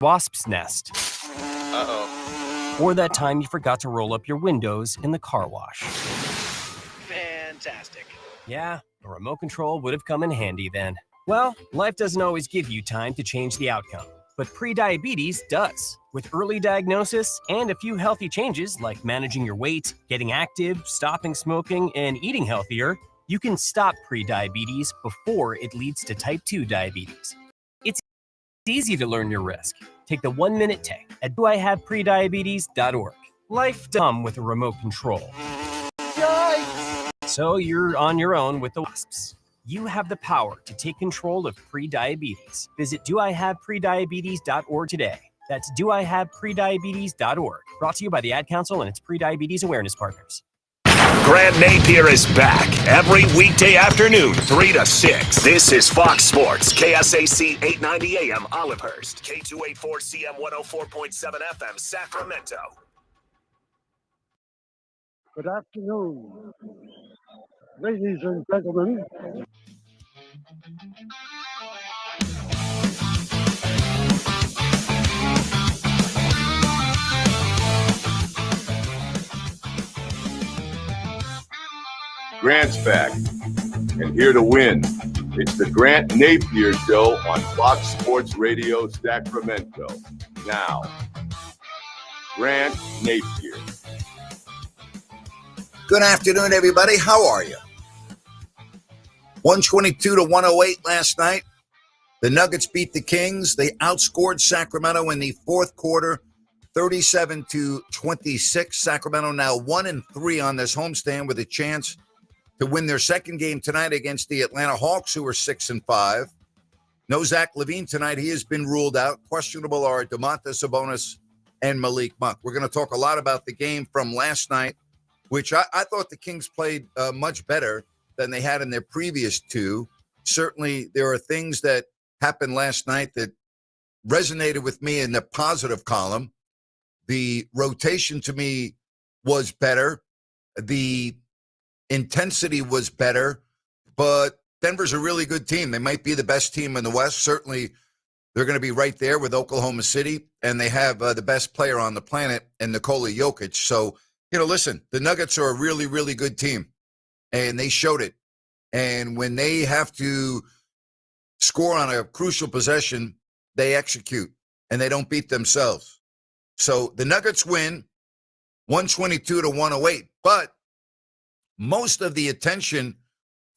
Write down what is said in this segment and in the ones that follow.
wasp's nest. Uh-oh. Or that time you forgot to roll up your windows in the car wash. Fantastic. Yeah, a remote control would have come in handy then. Well, life doesn't always give you time to change the outcome, but prediabetes does. With early diagnosis and a few healthy changes like managing your weight, getting active, stopping smoking, and eating healthier, you can stop prediabetes before it leads to type 2 diabetes. It's easy to learn your risk. Take the 1-minute test at doihaveprediabetes.org. Life does come with a remote control. Yikes! So you're on your own with the wasps. You have the power to take control of prediabetes. Visit doihaveprediabetes.org today. That's doihaveprediabetes.org. Brought to you by the Ad Council and its prediabetes awareness partners. Grant Napear is back every weekday afternoon, 3 to 6. This is Fox Sports, KSAC 890 AM Olivehurst, K284CM 104.7 FM Sacramento. Good afternoon, ladies and gentlemen. Grant's back, and here to win. It's the Grant Napear Show on Fox Sports Radio Sacramento. Now, Grant Napear. Good afternoon, everybody. How are you? 122-108 last night. The Nuggets beat the Kings. They outscored Sacramento in the fourth quarter, 37-26. Sacramento now 1-3 on this homestand with a chance to win their second game tonight against the Atlanta Hawks, who are 6-5. No Zach LaVine tonight. He has been ruled out. Questionable are Domantas Sabonis and Malik Monk. We're going to talk a lot about the game from last night, which I thought the Kings played much better than they had in their previous two. Certainly, there are things that happened last night that resonated with me in the positive column. The rotation to me was better. The intensity was better, but Denver's a really good team. They might be the best team in the West. Certainly, they're going to be right there with Oklahoma City, and they have the best player on the planet in Nikola Jokic. So, listen, the Nuggets are a really, really good team, and they showed it. And when they have to score on a crucial possession, they execute, and they don't beat themselves. So the Nuggets win 122-108, but most of the attention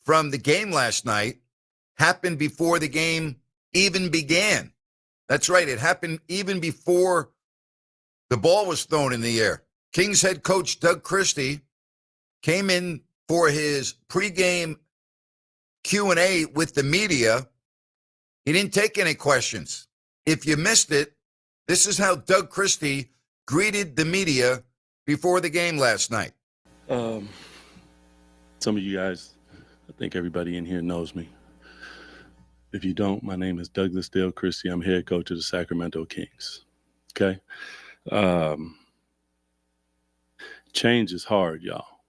from the game last night happened before the game even began. That's right. It happened even before the ball was thrown in the air. Kings head coach Doug Christie came in for his pregame Q&A with the media. He didn't take any questions. If you missed it, this is how Doug Christie greeted the media before the game last night. Some of you guys, I think everybody in here knows me. If you don't, my name is Douglas Dale Christie. I'm head coach of the Sacramento Kings. Okay? Change is hard, y'all.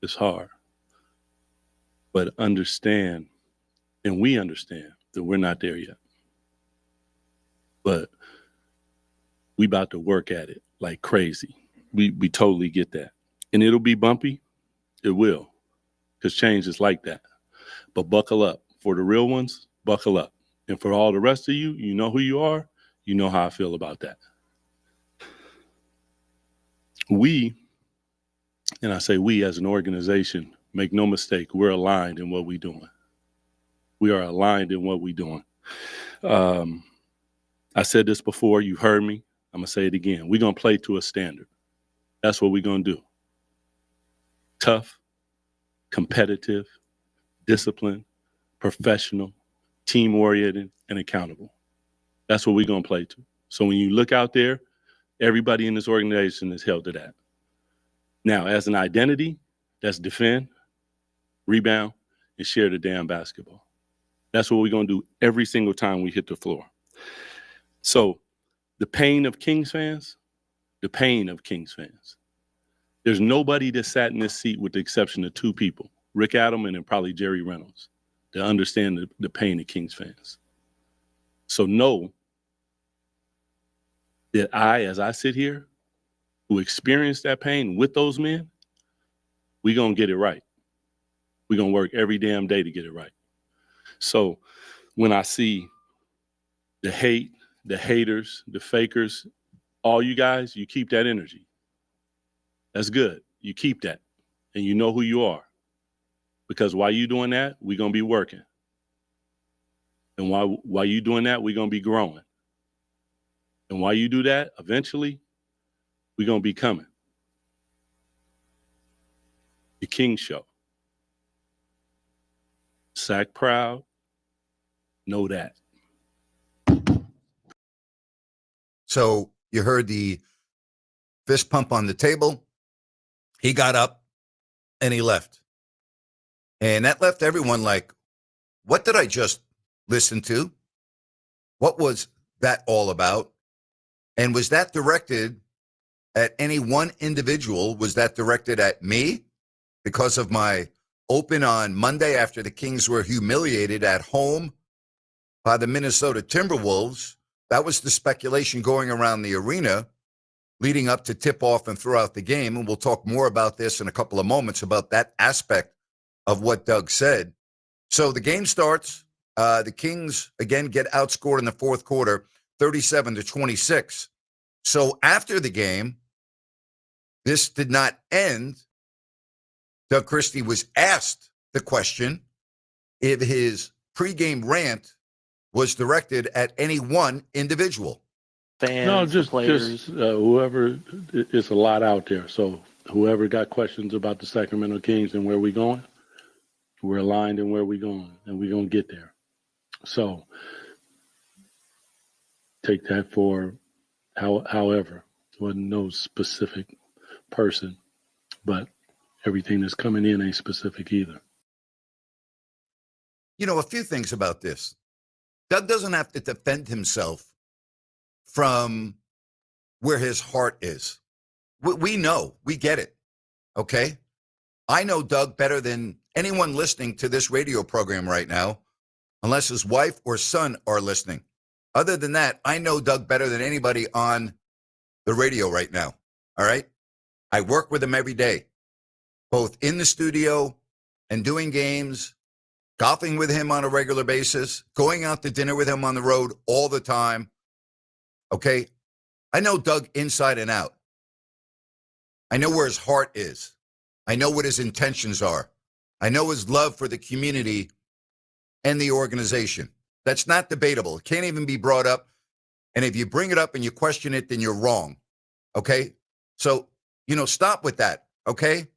It's hard. But understand, and we understand, that we're not there yet. But we about to work at it like crazy. We totally get that. And it'll be bumpy. It will. Because change is like that. But buckle up. For the real ones, buckle up. And for all the rest of you, you know who you are. You know how I feel about that. We, and I say we as an organization, make no mistake, we're aligned in what we're doing. We are aligned in what we're doing. I said this before. You've heard me. I'm going to say it again. We're going to play to a standard. That's what we're going to do. Tough, competitive, disciplined, professional, team-oriented, and accountable. That's what we're going to play to. So when you look out there, everybody in this organization is held to that. Now, as an identity, that's defend, rebound, and share the damn basketball. That's what we're going to do every single time we hit the floor. So the pain of Kings fans, there's nobody that sat in this seat with the exception of two people, Rick Adelman and probably Jerry Reynolds, that understand the pain of Kings fans. So know that as I sit here, who experienced that pain with those men, we going to get it right. We're going to work every damn day to get it right. So when I see the hate, the haters, the fakers, all you guys, you keep that energy. That's good. You keep that. And you know who you are. Because while you doing that, we're going to be working. And while you doing that, we're going to be growing. And while you do that, eventually, we're going to be coming. The King Show. SAC proud. Know that. So you heard the fist pump on the table. He got up and he left. And that left everyone like, what did I just listen to? What was that all about? And was that directed at any one individual? Was that directed at me because of my open on Monday after the Kings were humiliated at home by the Minnesota Timberwolves? That was the speculation going around the arena leading up to tip-off and throughout the game. And we'll talk more about this in a couple of moments, about that aspect of what Doug said. So the game starts. The Kings, again, get outscored in the fourth quarter, 37-26. So after the game, this did not end. Doug Christie was asked the question if his pregame rant was directed at any one individual. Fans, No, just players. whoever. It's a lot out there. So whoever got questions about the Sacramento Kings and where we going, we're aligned in where we going, and we're going to get there. So take that for however. It wasn't no specific person, but everything that's coming in ain't specific either. You know, a few things about this. Doug doesn't have to defend himself from where his heart is. We know, we get it, okay? I know Doug better than anyone listening to this radio program right now, unless his wife or son are listening. Other than that, I know Doug better than anybody on the radio right now, all right? I work with him every day, both in the studio and doing games, golfing with him on a regular basis, going out to dinner with him on the road all the time. Okay? I know Doug inside and out. I know where his heart is. I know what his intentions are. I know his love for the community and the organization. That's not debatable. It can't even be brought up. And if you bring it up and you question it, then you're wrong. Okay? So, stop with that. Okay?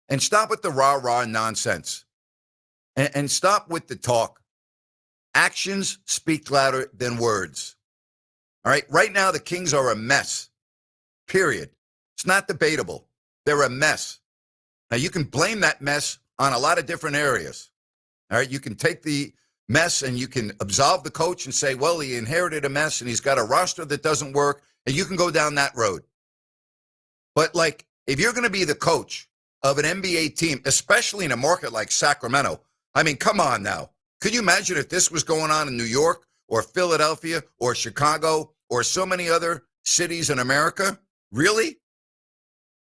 And stop with the rah-rah nonsense. And stop with the talk. Actions speak louder than words. All right? Right now, the Kings are a mess. Period. It's not debatable. They're a mess. Now, you can blame that mess on a lot of different areas. All right? You can take the mess and you can absolve the coach and say, well, he inherited a mess and he's got a roster that doesn't work, and you can go down that road. But, if you're going to be the coach of an NBA team, especially in a market like Sacramento, I mean, come on now. Could you imagine if this was going on in New York or Philadelphia or Chicago or so many other cities in America? Really?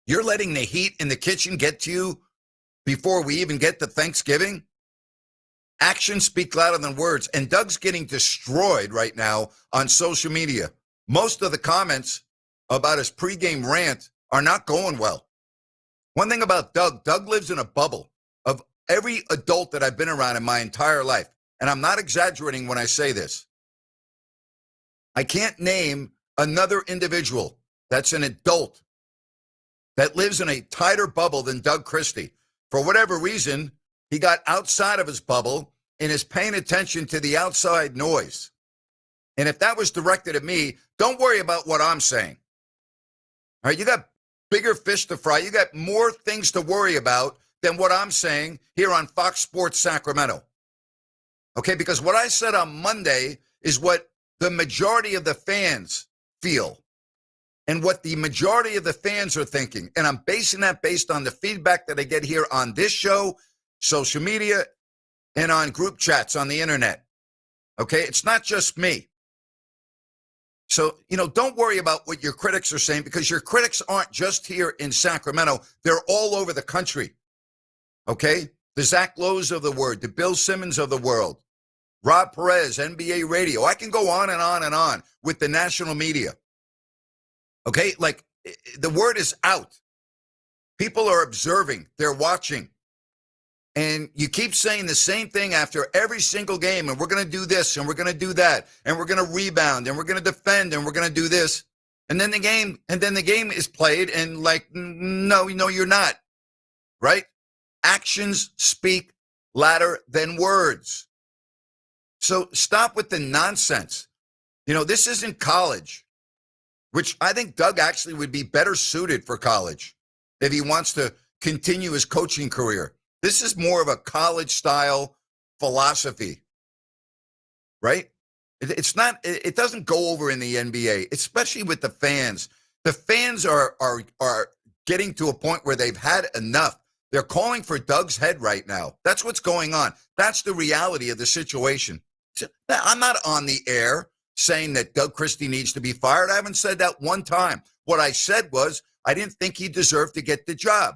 You're letting the heat in the kitchen get to you before we even get to Thanksgiving? Actions speak louder than words. And Doug's getting destroyed right now on social media. Most of the comments about his pregame rant are not going well. One thing about Doug lives in a bubble of every adult that I've been around in my entire life. And I'm not exaggerating when I say this. I can't name another individual that's an adult that lives in a tighter bubble than Doug Christie. For whatever reason, he got outside of his bubble and is paying attention to the outside noise. And if that was directed at me, don't worry about what I'm saying. All right, you got bigger fish to fry. You got more things to worry about than what I'm saying here on Fox Sports Sacramento. Okay, because what I said on Monday is what the majority of the fans feel and what the majority of the fans are thinking. And I'm basing that based on the feedback that I get here on this show, social media, and on group chats on the internet. Okay, it's not just me. So, don't worry about what your critics are saying, because your critics aren't just here in Sacramento. They're all over the country. Okay? The Zach Lowe's of the world, the Bill Simmons of the world, Rob Perez, NBA radio. I can go on and on and on with the national media. Okay? Like, the word is out. People are observing. They're watching. And you keep saying the same thing after every single game, and we're going to do this, and we're going to do that, and we're going to rebound, and we're going to defend, and we're going to do this. And then the game is played, and like, no, you're not. Right? Actions speak louder than words. So stop with the nonsense. This isn't college, which I think Doug actually would be better suited for college if he wants to continue his coaching career. This is more of a college-style philosophy, right? It's not. It doesn't go over in the NBA, especially with the fans. The fans are getting to a point where they've had enough. They're calling for Doug's head right now. That's what's going on. That's the reality of the situation. I'm not on the air saying that Doug Christie needs to be fired. I haven't said that one time. What I said was I didn't think he deserved to get the job.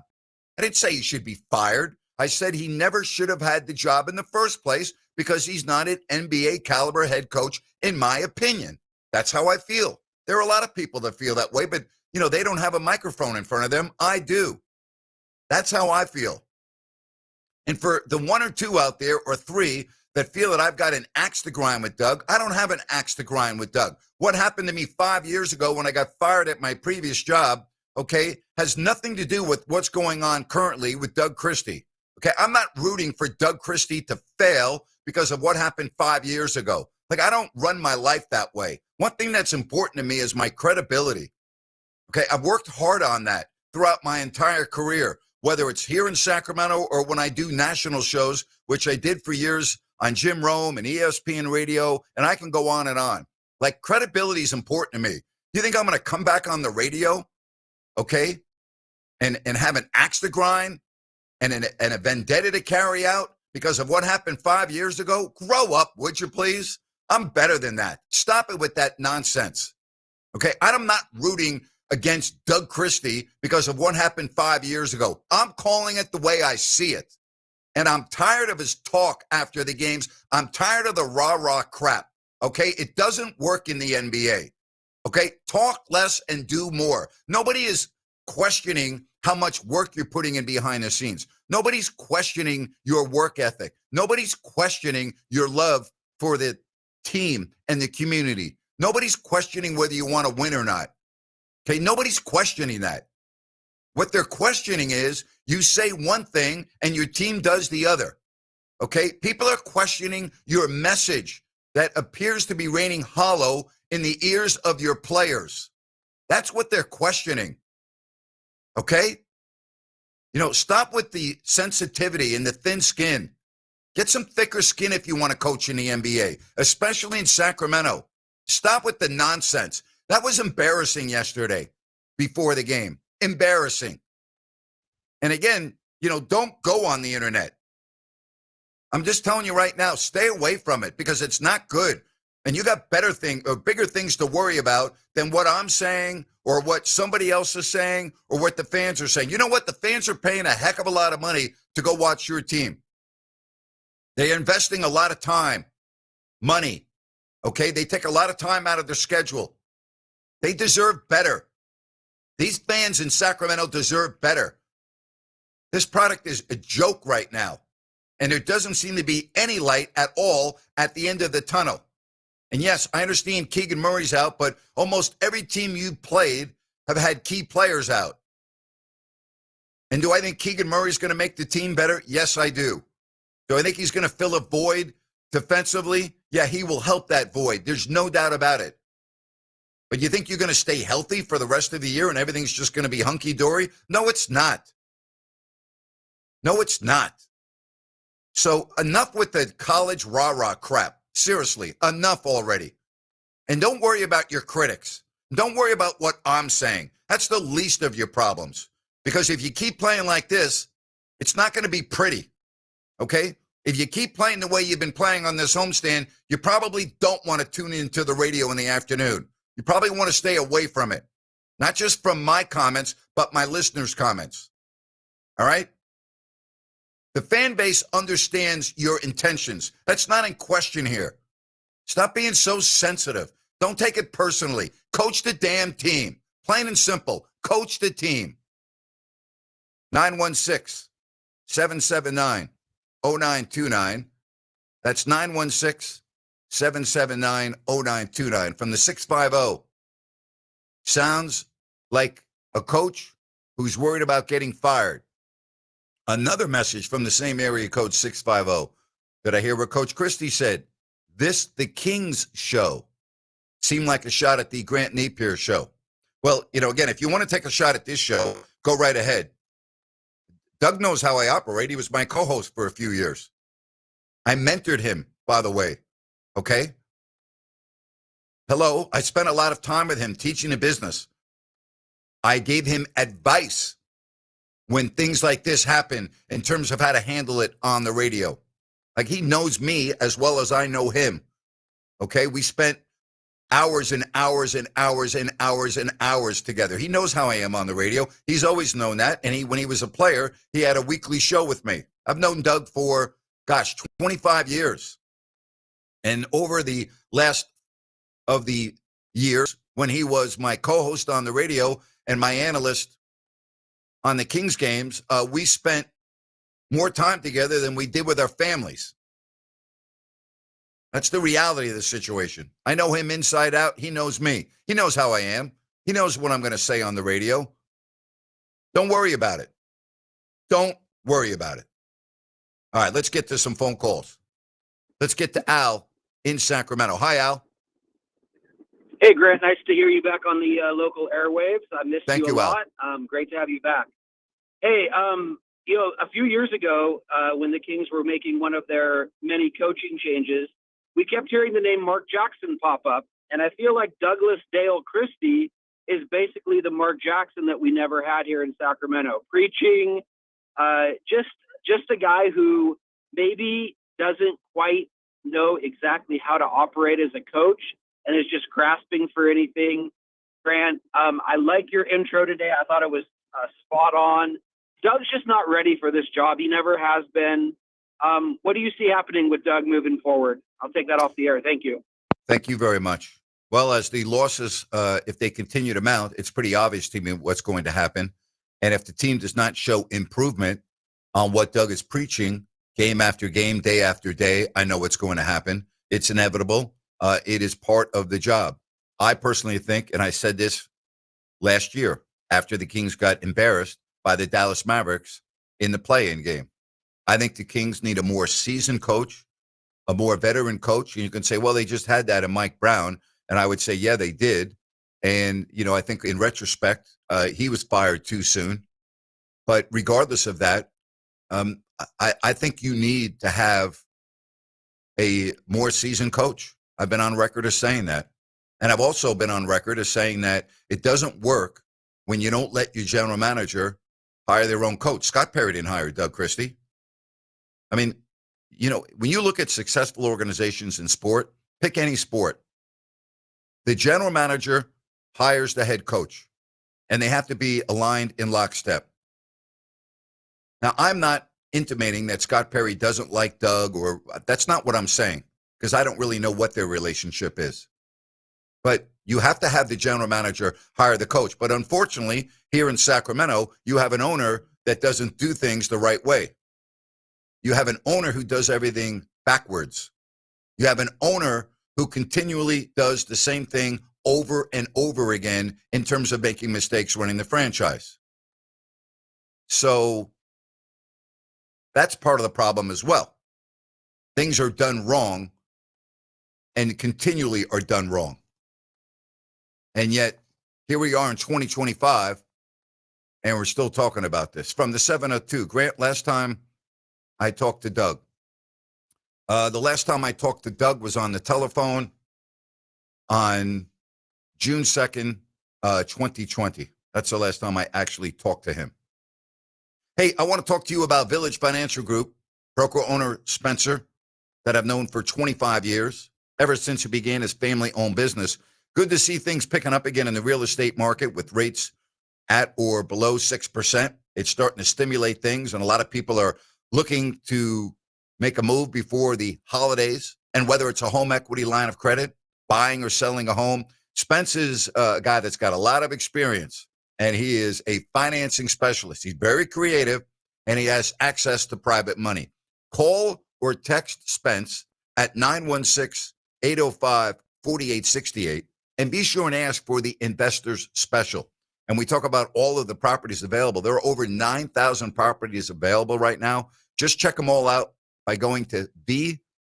I didn't say he should be fired. I said he never should have had the job in the first place because he's not an NBA caliber head coach, in my opinion. That's how I feel. There are a lot of people that feel that way, but, they don't have a microphone in front of them. I do. That's how I feel. And for the one or two out there, or three, that feel that I've got an axe to grind with Doug, I don't have an axe to grind with Doug. What happened to me 5 years ago when I got fired at my previous job, okay, has nothing to do with what's going on currently with Doug Christie. Okay, I'm not rooting for Doug Christie to fail because of what happened 5 years ago. Like, I don't run my life that way. One thing that's important to me is my credibility. Okay, I've worked hard on that throughout my entire career, whether it's here in Sacramento or when I do national shows, which I did for years on Jim Rome and ESPN radio, and I can go on and on. Like, credibility is important to me. You think I'm going to come back on the radio, okay, and have an axe to grind? And a vendetta to carry out because of what happened 5 years ago? Grow up, would you please? I'm better than that. Stop it with that nonsense. Okay, I'm not rooting against Doug Christie because of what happened 5 years ago. I'm calling it the way I see it. And I'm tired of his talk after the games. I'm tired of the rah-rah crap. Okay, it doesn't work in the NBA. Okay, talk less and do more. Nobody is questioning how much work you're putting in behind the scenes. Nobody's questioning your work ethic. Nobody's questioning your love for the team and the community. Nobody's questioning whether you want to win or not. Okay, nobody's questioning that. What they're questioning is you say one thing and your team does the other. Okay, people are questioning your message that appears to be raining hollow in the ears of your players. That's what they're questioning. Okay? Stop with the sensitivity and the thin skin. Get some thicker skin if you want to coach in the NBA, especially in Sacramento. Stop with the nonsense. That was embarrassing yesterday before the game. Embarrassing. And again, don't go on the internet. I'm just telling you right now, stay away from it because it's not good. And you got bigger things to worry about than what I'm saying or what somebody else is saying or what the fans are saying. You know what? The fans are paying a heck of a lot of money to go watch your team. They're investing a lot of time, money. Okay? They take a lot of time out of their schedule. They deserve better. These fans in Sacramento deserve better. This product is a joke right now. And there doesn't seem to be any light at all at the end of the tunnel. And yes, I understand Keegan Murray's out, but almost every team you played have had key players out. And do I think Keegan Murray's going to make the team better? Yes, I do. Do I think he's going to fill a void defensively? Yeah, he will help that void. There's no doubt about it. But you think you're going to stay healthy for the rest of the year and everything's just going to be hunky-dory? No, it's not. No, it's not. So enough with the college rah-rah crap. Seriously, enough already. And don't worry about your critics. Don't worry about what I'm saying. That's the least of your problems. Because if you keep playing like this, it's not going to be pretty. Okay? If you keep playing the way you've been playing on this homestand, you probably don't want to tune into the radio in the afternoon. You probably want to stay away from it. Not just from my comments, but my listeners' comments. All right? The fan base understands your intentions. That's not in question here. Stop being so sensitive. Don't take it personally. Coach the damn team. Plain and simple. Coach the team. 916-779-0929. That's 916-779-0929 from the 650. Sounds like a coach who's worried about getting fired. Another message from the same area code 650. Did I hear what Coach Christie said? The Kings show seemed like a shot at the Grant Napear show. Well, again, if you want to take a shot at this show, go right ahead. Doug knows how I operate. He was my co-host for a few years. I mentored him, by the way. Okay? Hello, I spent a lot of time with him teaching the business. I gave him advice when things like this happen in terms of how to handle it on the radio. Like, he knows me as well as I know him. Okay? We spent hours and hours and hours and hours and hours together. He knows how I am on the radio. He's always known that. And when he was a player, he had a weekly show with me. I've known Doug for, 25 years. And over the last of the years, when he was my co-host on the radio and my analyst on the Kings games, we spent more time together than we did with our families. That's the reality of the situation. I know him inside out. He knows me. He knows how I am. He knows what I'm going to say on the radio. Don't worry about it. Don't worry about it. All right, let's get to some phone calls. Let's get to Al in Sacramento. Hi, Al. Hey, Grant. Nice to hear you back on the local airwaves. I missed Thank you a you, Al. lot. Great to have you back. Hey, a few years ago, when the Kings were making one of their many coaching changes, we kept hearing the name Mark Jackson pop up, and I feel like Douglas Dale Christie is basically the Mark Jackson that we never had here in Sacramento. Preaching, just a guy who maybe doesn't quite know exactly how to operate as a coach and is just grasping for anything. Grant, I like your intro today. I thought it was spot on. Doug's just not ready for this job. He never has been. What do you see happening with Doug moving forward? I'll take that off the air. Thank you. Thank you very much. Well, as the losses, if they continue to mount, it's pretty obvious to me what's going to happen. And if the team does not show improvement on what Doug is preaching game after game, day after day, I know what's going to happen. It's inevitable. It is part of the job. I personally think, and I said this last year after the Kings got embarrassed by the Dallas Mavericks in the play-in game, I think the Kings need a more seasoned coach, a more veteran coach. And you can say, well, they just had that in Mike Brown. And I would say, yeah, they did. And, I think in retrospect, he was fired too soon. But regardless of that, I think you need to have a more seasoned coach. I've been on record as saying that. And I've also been on record as saying that it doesn't work when you don't let your general manager hire their own coach. Scott Perry didn't hire Doug Christie. I mean, when you look at successful organizations in sport, pick any sport, the general manager hires the head coach, and they have to be aligned in lockstep. Now, I'm not intimating that Scott Perry doesn't like Doug, or that's not what I'm saying, because I don't really know what their relationship is. But you have to have the general manager hire the coach. But unfortunately, here in Sacramento, you have an owner that doesn't do things the right way. You have an owner who does everything backwards. You have an owner who continually does the same thing over and over again in terms of making mistakes running the franchise. So that's part of the problem as well. Things are done wrong and continually are done wrong. And yet, here we are in 2025, and we're still talking about this. From the 702, Grant, last time I talked to Doug. The last time I talked to Doug was on the telephone on June 2nd, 2020. That's the last time I actually talked to him. Hey, I want to talk to you about Village Financial Group, broker owner Spencer, that I've known for 25 years, ever since he began his family-owned business. Good to see things picking up again in the real estate market with rates at or below 6%. It's starting to stimulate things, and a lot of people are looking to make a move before the holidays. And whether it's a home equity line of credit, buying or selling a home, Spence is a guy that's got a lot of experience, and he is a financing specialist. He's very creative, and he has access to private money. Call or text Spence at 916-805-4868, and be sure and ask for the Investors Special. And we talk about all of the properties available. There are over 9,000 properties available right now. Just check them all out by going to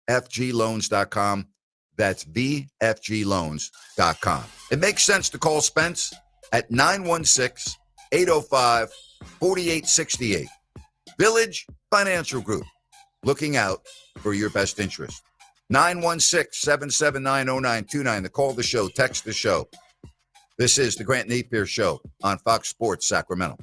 vfgloans.com. That's vfgloans.com. It makes sense to call Spence at 916-805-4868. Village Financial Group, looking out for your best interest. 916-779-0929 to call the show, text the show. This is the Grant Napear Show on Fox Sports Sacramento.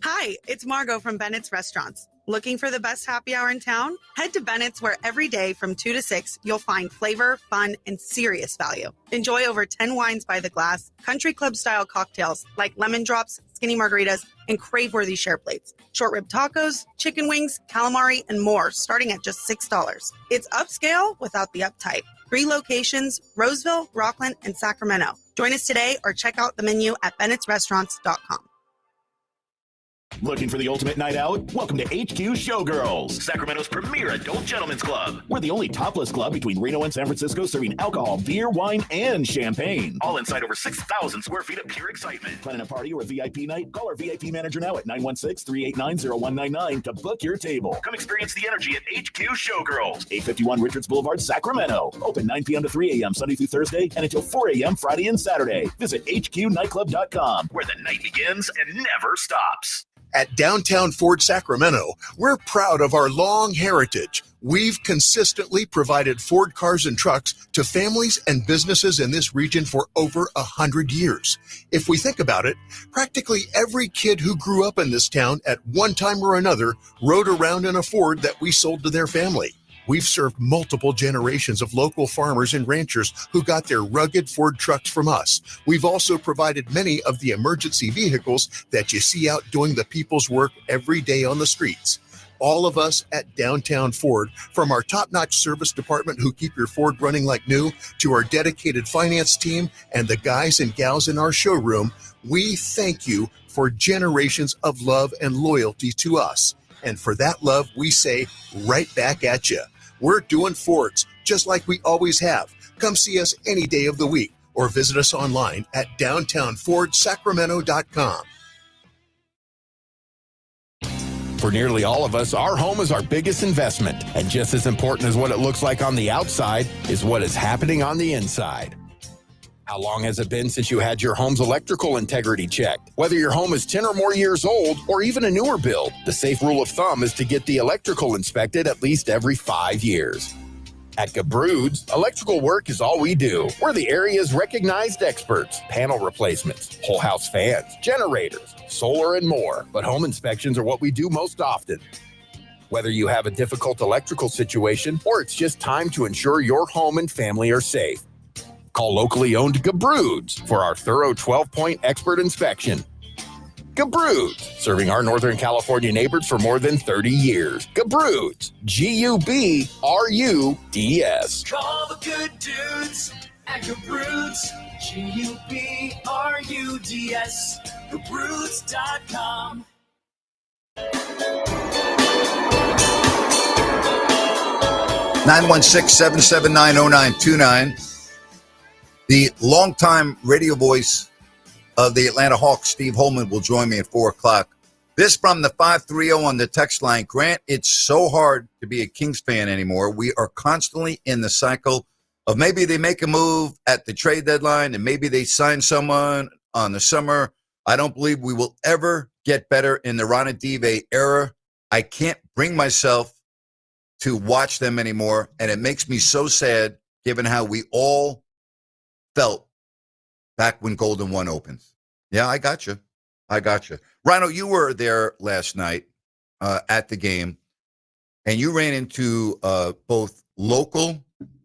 Hi, it's Margot from Bennett's Restaurants. Looking for the best happy hour in town? Head to Bennett's, where every day from 2 to 6, you'll find flavor, fun, and serious value. Enjoy over 10 wines by the glass, country club-style cocktails like lemon drops, skinny margaritas, and crave-worthy share plates. Short rib tacos, chicken wings, calamari, and more, starting at just $6. It's upscale without the uptight. 3 locations, Roseville, Rockland, and Sacramento. Join us today or check out the menu at bennettsrestaurants.com. Looking for the ultimate night out? Welcome to HQ Showgirls, Sacramento's premier adult gentlemen's club. We're the only topless club between Reno and San Francisco serving alcohol, beer, wine, and champagne. All inside over 6,000 square feet of pure excitement. Planning a party or a VIP night? Call our VIP manager now at 916-389-0199 to book your table. Come experience the energy at HQ Showgirls, 851 Richards Boulevard, Sacramento. Open 9 p.m. to 3 a.m. Sunday through Thursday and until 4 a.m. Friday and Saturday. Visit hqnightclub.com, where the night begins and never stops. At Downtown Ford Sacramento, we're proud of our long heritage. We've consistently provided Ford cars and trucks to families and businesses in this region for over 100 years. If we think about it, practically every kid who grew up in this town at one time or another rode around in a Ford that we sold to their family. We've served multiple generations of local farmers and ranchers who got their rugged Ford trucks from us. We've also provided many of the emergency vehicles that you see out doing the people's work every day on the streets. All of us at Downtown Ford, from our top-notch service department who keep your Ford running like new, to our dedicated finance team and the guys and gals in our showroom, we thank you for generations of love and loyalty to us. And for that love, we say right back at you. We're doing Fords just like we always have. Come see us any day of the week or visit us online at downtownfordsacramento.com. For nearly all of us, our home is our biggest investment. And just as important as what it looks like on the outside is what is happening on the inside. How long has it been since you had your home's electrical integrity checked? Whether your home is 10 or more years old or even a newer build, the safe rule of thumb is to get the electrical inspected at least every 5 years. At Gabroods, electrical work is all we do. We're the area's recognized experts. Panel replacements, whole house fans, generators, solar, and more. But home inspections are what we do most often. Whether you have a difficult electrical situation or it's just time to ensure your home and family are safe, call locally owned Gabroods for our thorough 12-point expert inspection. Gabroods, serving our Northern California neighbors for more than 30 years. Gabroods, G-U-B-R-U-D-S. Call the good dudes at Gabroods, G-U-B-R-U-D-S, Gabroods.com. 916-779-0929. The longtime radio voice of the Atlanta Hawks, Steve Holman, will join me at 4 o'clock. This from the 530 on the text line. Grant, it's so hard to be a Kings fan anymore. We are constantly in the cycle of maybe they make a move at the trade deadline and maybe they sign someone on the summer. I don't believe we will ever get better in the Ron Adive era. I can't bring myself to watch them anymore, and it makes me so sad given how we all felt back when Golden One opens. Yeah, I got you. Rhino, you were there last night at the game, and you ran into both local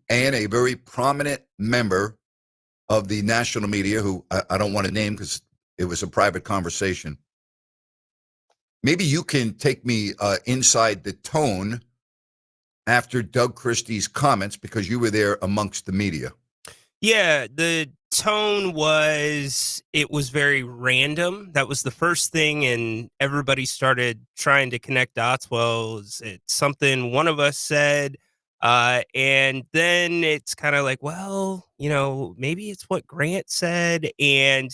and a very prominent member of the national media who I don't want to name because it was a private conversation. Maybe you can take me inside the tone after Doug Christie's comments because you were there amongst the media. Yeah, the tone it was very random. That was the first thing, and everybody started trying to connect dots. Well, is it something one of us said? And then it's kind of like, well, maybe it's what Grant said. And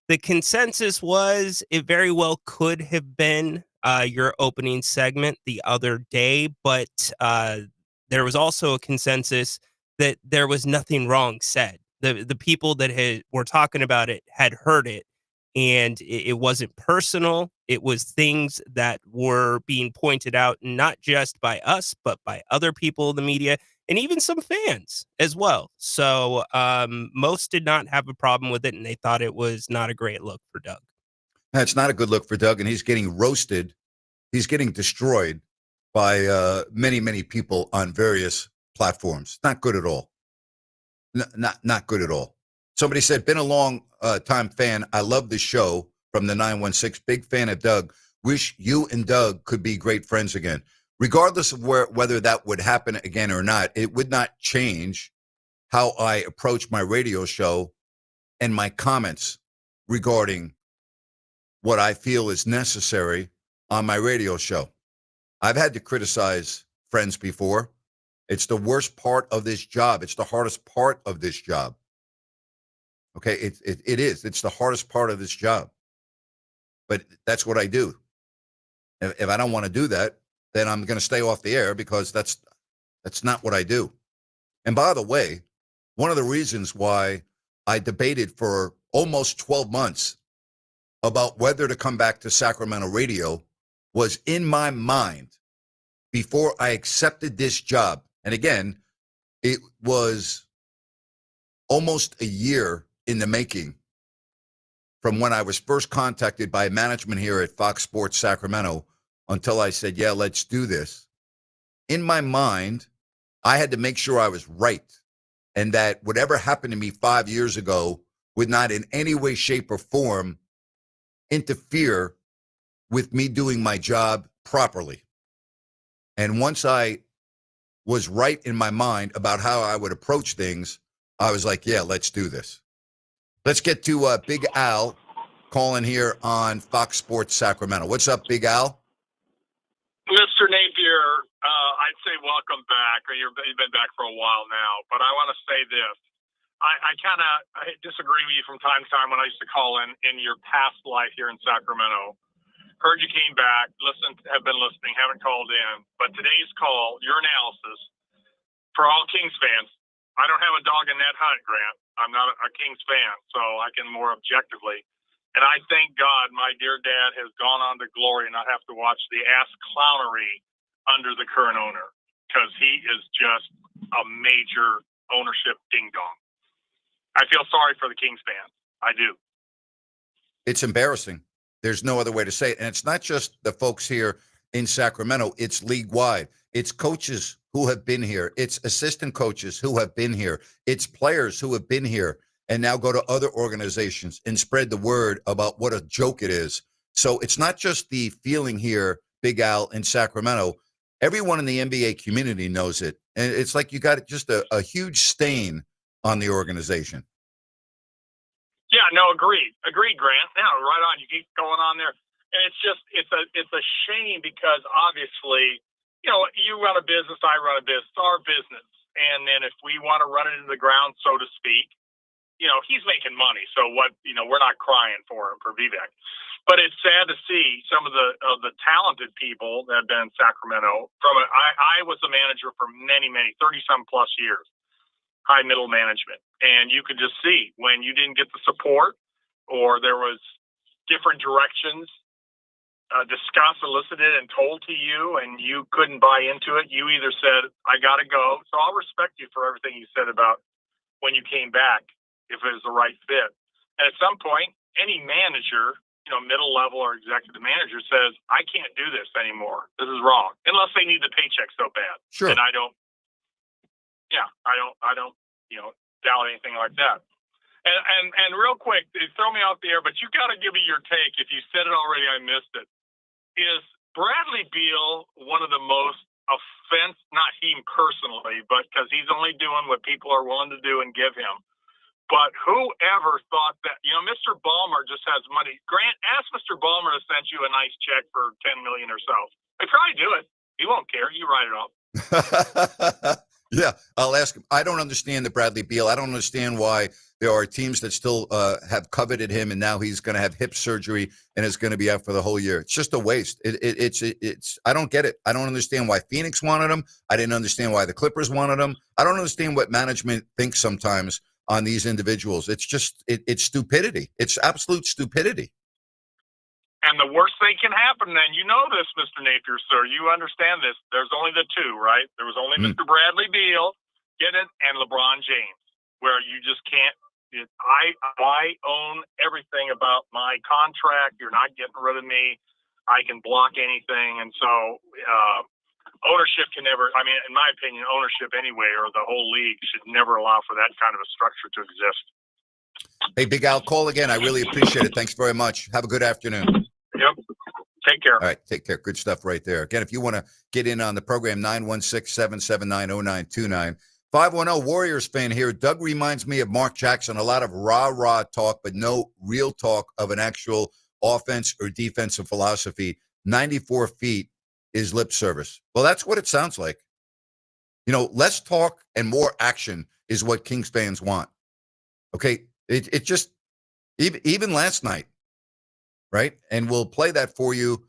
the consensus was it very well could have been your opening segment the other day, but there was also a consensus that there was nothing wrong said. The people that were talking about it had heard it, and it wasn't personal. It was things that were being pointed out, not just by us, but by other people in the media and even some fans as well. So most did not have a problem with it, and they thought it was not a great look for Doug. That's not a good look for Doug, and he's getting roasted. He's getting destroyed by many, many people on various platforms. Not good at all. Not good at all. Somebody said, been a long time fan. I love the show from the 916. Big fan of Doug. Wish you and Doug could be great friends again. Regardless of whether that would happen again or not, it would not change how I approach my radio show and my comments regarding what I feel is necessary on my radio show. I've had to criticize friends before. It's the worst part of this job. It's the hardest part of this job. Okay, it is. It's the hardest part of this job. But that's what I do. If I don't want to do that, then I'm going to stay off the air because that's not what I do. And by the way, one of the reasons why I debated for almost 12 months about whether to come back to Sacramento radio was in my mind before I accepted this job. And again, it was almost a year in the making from when I was first contacted by management here at Fox Sports Sacramento until I said, yeah, let's do this. In my mind, I had to make sure I was right and that whatever happened to me 5 years ago would not in any way, shape, or form interfere with me doing my job properly. And once I was right in my mind about how I would approach things, I was like, yeah, let's do this. Let's get to Big Al calling here on Fox Sports Sacramento. What's up, Big Al? Mr. Napier, I'd say welcome back. You've been back for a while now, but I want to say this. I disagree with you from time to time when I used to call in your past life here in Sacramento. Heard you came back, have been listening, haven't called in. But today's call, your analysis, for all Kings fans, I don't have a dog in that hunt, Grant. I'm not a Kings fan, so I can more objectively. And I thank God my dear dad has gone on to glory and not have to watch the ass clownery under the current owner because he is just a major ownership ding-dong. I feel sorry for the Kings fans. I do. It's embarrassing. There's no other way to say it. And it's not just the folks here in Sacramento. It's league-wide. It's coaches who have been here. It's assistant coaches who have been here. It's players who have been here and now go to other organizations and spread the word about what a joke it is. So it's not just the feeling here, Big Al, in Sacramento. Everyone in the NBA community knows it. And it's like you got just a huge stain on the organization. Yeah, no, agreed, Grant. Now, right on. You keep going on there, and it's a shame because obviously, you run a business, I run a business, it's our business, and then if we want to run it into the ground, so to speak, he's making money, so what? We're not crying for him for Vivek, but it's sad to see some of the talented people that have been in Sacramento. I was a manager for many 30-some plus years. High middle management. And you could just see when you didn't get the support or there was different directions discussed, elicited, and told to you and you couldn't buy into it, you either said, I got to go. So I'll respect you for everything you said about when you came back, if it was the right fit. And at some point, any manager, middle level or executive manager says, I can't do this anymore. This is wrong. Unless they need the paycheck so bad. Sure. And I don't doubt anything like that. And real quick, throw me off the air, but you got to give me your take. If you said it already, I missed it. Is Bradley Beal one of the most not him personally, but because he's only doing what people are willing to do and give him. But whoever thought that, Mr. Ballmer just has money. Grant, ask Mr. Ballmer to send you a nice check for $10 million or so. They probably do it. He won't care. You write it off. Yeah, I'll ask him. I don't understand the Bradley Beal. I don't understand why there are teams that still have coveted him, and now he's going to have hip surgery and is going to be out for the whole year. It's just a waste. It's. I don't get it. I don't understand why Phoenix wanted him. I didn't understand why the Clippers wanted him. I don't understand what management thinks sometimes on these individuals. It's just it's stupidity. It's absolute stupidity. And the worst thing can happen then, this, Mr. Napier, sir. You understand this. There's only the two, right? There was only Mr. Bradley Beal, get it, and LeBron James, where you just can't. I own everything about my contract. You're not getting rid of me. I can block anything. And so ownership can never, in my opinion, ownership anyway, or the whole league should never allow for that kind of a structure to exist. Hey, Big Al, call again. I really appreciate it. Thanks very much. Have a good afternoon. Yep. Take care. All right. Take care. Good stuff right there. Again, if you want to get in on the program, 916-779-0929. 510 Warriors fan here. Doug reminds me of Mark Jackson. A lot of rah-rah talk, but no real talk of an actual offense or defensive philosophy. 94 feet is lip service. Well, that's what it sounds like. Less talk and more action is what Kings fans want. Okay. It just, even last night, right? And we'll play that for you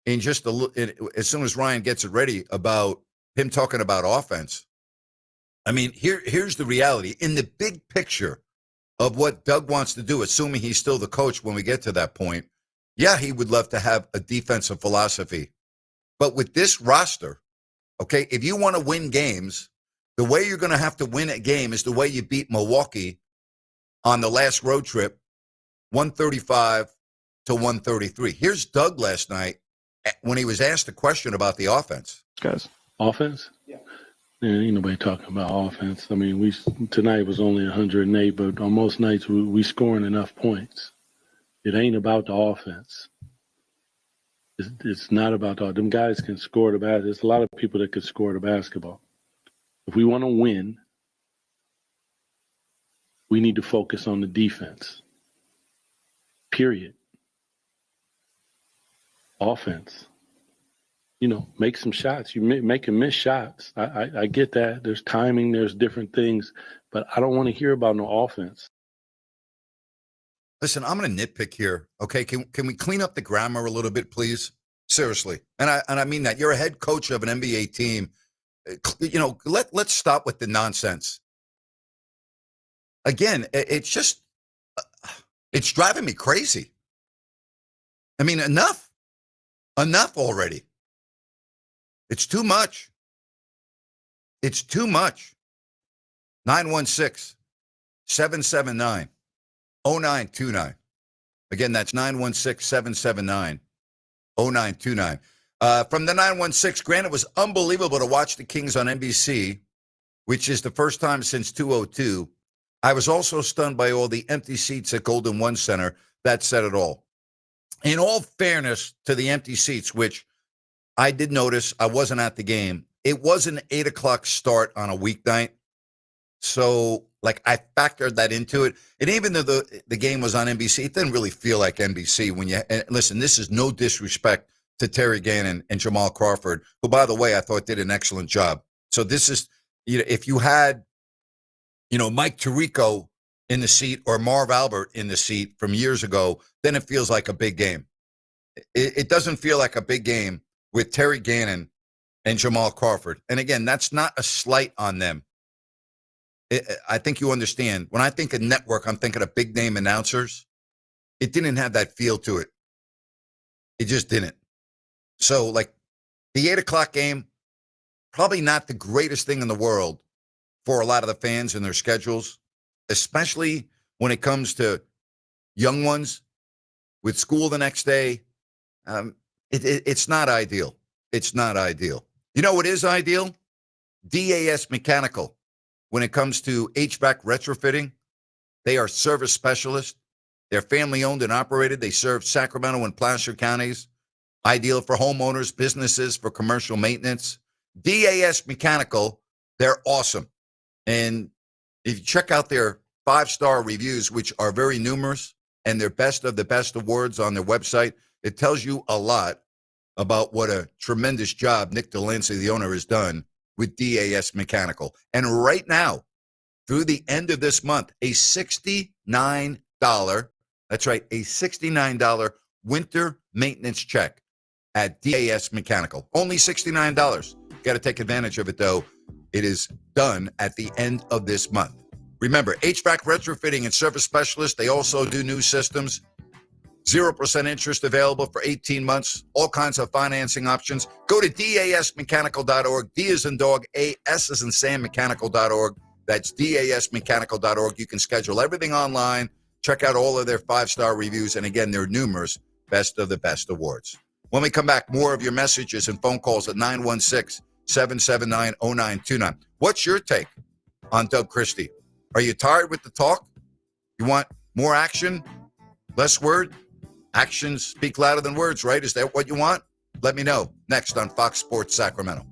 in just as soon as Ryan gets it ready about him talking about offense. Here's the reality. In the big picture of what Doug wants to do, assuming he's still the coach when we get to that point, yeah, he would love to have a defensive philosophy. But with this roster, okay, if you want to win games, the way you're going to have to win a game is the way you beat Milwaukee on the last road trip, 135 to 133. Here's Doug last night when he was asked a question about the offense. Guys, offense? Yeah. Ain't nobody talking about offense. Tonight was only 108, but on most nights we scoring enough points. It ain't about the offense. It's not about that. Them guys can score the basketball. There's a lot of people that could score the basketball. If we want to win, we need to focus on the defense. Period. Offense. Make some shots. You make and miss shots. I get that. There's timing. There's different things. But I don't want to hear about no offense. Listen, I'm going to nitpick here, okay? Can we clean up the grammar a little bit, please? Seriously. And I mean that. You're a head coach of an NBA team. Let's stop with the nonsense. Again, it's just, it's driving me crazy. Enough. Enough already. It's too much. It's too much. 916-779-0929. Again, that's 916-779-0929. From the 916, Grant, it was unbelievable to watch the Kings on NBC, which is the first time since 2002. I was also stunned by all the empty seats at Golden One Center. That said it all. In all fairness to the empty seats, which I did notice, I wasn't at the game. It was an 8 o'clock start on a weeknight. So, I factored that into it. And even though the game was on NBC, it didn't really feel like NBC when listen, this is no disrespect to Terry Gannon and Jamal Crawford, who, by the way, I thought did an excellent job. So this is, if you had, Mike Tirico in the seat or Marv Albert in the seat from years ago, then it feels like a big game. It doesn't feel like a big game with Terry Gannon and Jamal Crawford. And again, that's not a slight on them. I think you understand. When I think of network, I'm thinking of big name announcers. It didn't have that feel to it. It just didn't. So, the 8 o'clock game, probably not the greatest thing in the world for a lot of the fans and their schedules, especially when it comes to young ones with school the next day. It's not ideal. It's not ideal. You know what is ideal? DAS Mechanical. When it comes to HVAC retrofitting, they are service specialists. They're family-owned and operated. They serve Sacramento and Placer counties. Ideal for homeowners, businesses, for commercial maintenance. DAS Mechanical, they're awesome. And if you check out their 5-star reviews, which are very numerous, and their best of the best awards on their website, it tells you a lot about what a tremendous job Nick Delancey, the owner, has done with DAS Mechanical. And right now, through the end of this month, a $69, that's right, a $69 winter maintenance check at DAS Mechanical. Only $69. Got to take advantage of it, though. It is done at the end of this month. Remember, HVAC retrofitting and service specialists, they also do new systems. 0% interest available for 18 months. All kinds of financing options. Go to dasmechanical.org. D as in dog, A, S as in Sam, mechanical.org. That's dasmechanical.org. You can schedule everything online. Check out all of their 5-star reviews. And again, their numerous best of the best awards. When we come back, more of your messages and phone calls at 916-779-0929. What's your take on Doug Christie? Are you tired with the talk? You want more action, less word? Actions speak louder than words, right? Is that what you want? Let me know. Next on Fox Sports Sacramento.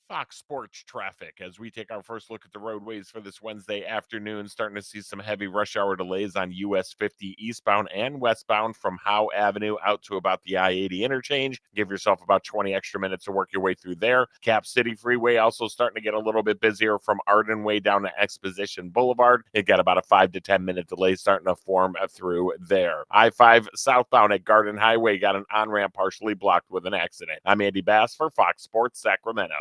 Fox Sports traffic as we take our first look at the roadways for this Wednesday afternoon. Starting to see some heavy rush hour delays on US 50 eastbound and westbound from Howe Avenue out to about the I-80 interchange. Give yourself about 20 extra minutes to work your way through there. Cap City Freeway also starting to get a little bit busier from Arden Way down to Exposition Boulevard. It got about a 5 to 10 minute delay starting to form through there. I-5 southbound at Garden Highway got an on-ramp partially blocked with an accident. I'm Andy Bass for Fox Sports Sacramento.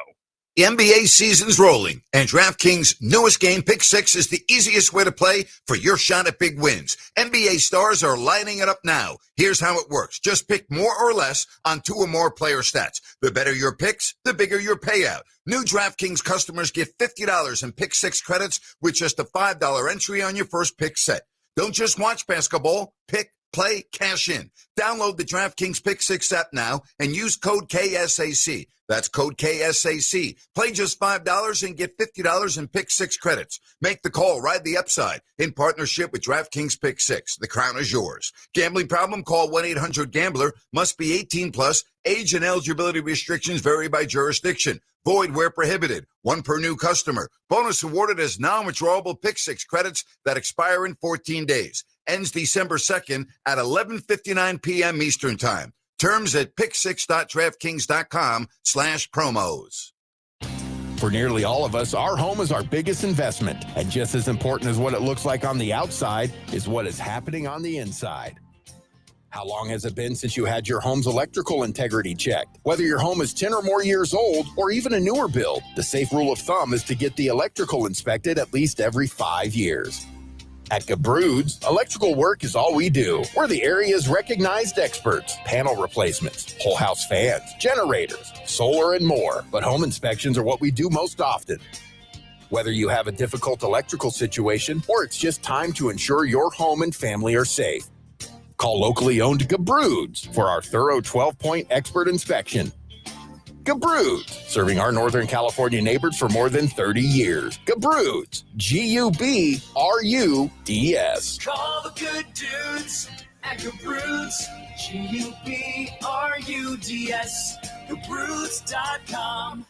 The NBA season's rolling, and DraftKings' newest game, Pick 6, is the easiest way to play for your shot at big wins. NBA stars are lining it up now. Here's how it works. Just pick more or less on 2 or more player stats. The better your picks, the bigger your payout. New DraftKings customers get $50 in Pick 6 credits with just a $5 entry on your first pick set. Don't just watch basketball. Pick, play, cash in. Download the DraftKings Pick 6 app now and use code KSAC. That's code KSAC. Play just $5 and get $50 in Pick 6 credits. Make the call. Ride the upside. In partnership with DraftKings Pick 6. The crown is yours. Gambling problem? Call 1-800-GAMBLER. Must be 18 plus. Age and eligibility restrictions vary by jurisdiction. Void where prohibited. 1 per new customer. Bonus awarded as non-withdrawable Pick 6 credits that expire in 14 days. Ends December 2nd at 11:59 p.m. Eastern Time. Terms at pick6.draftkings.com/promos. For nearly all of us, our home is our biggest investment. And just as important as what it looks like on the outside is what is happening on the inside. How long has it been since you had your home's electrical integrity checked? Whether your home is 10 or more years old or even a newer build, the safe rule of thumb is to get the electrical inspected at least every 5 years. At Gabroods, electrical work is all we do. We're the area's recognized experts. Panel replacements, whole house fans, generators, solar, and more. But home inspections are what we do most often. Whether you have a difficult electrical situation or it's just time to ensure your home and family are safe, call locally owned Gabroods for our thorough 12-point expert inspection. Gabroods, serving our Northern California neighbors for more than 30 years. Gabroods, G-U-B-R-U-D-S. Call the good dudes at Gabroods, G-U-B-R-U-D-S, Gabroods.com.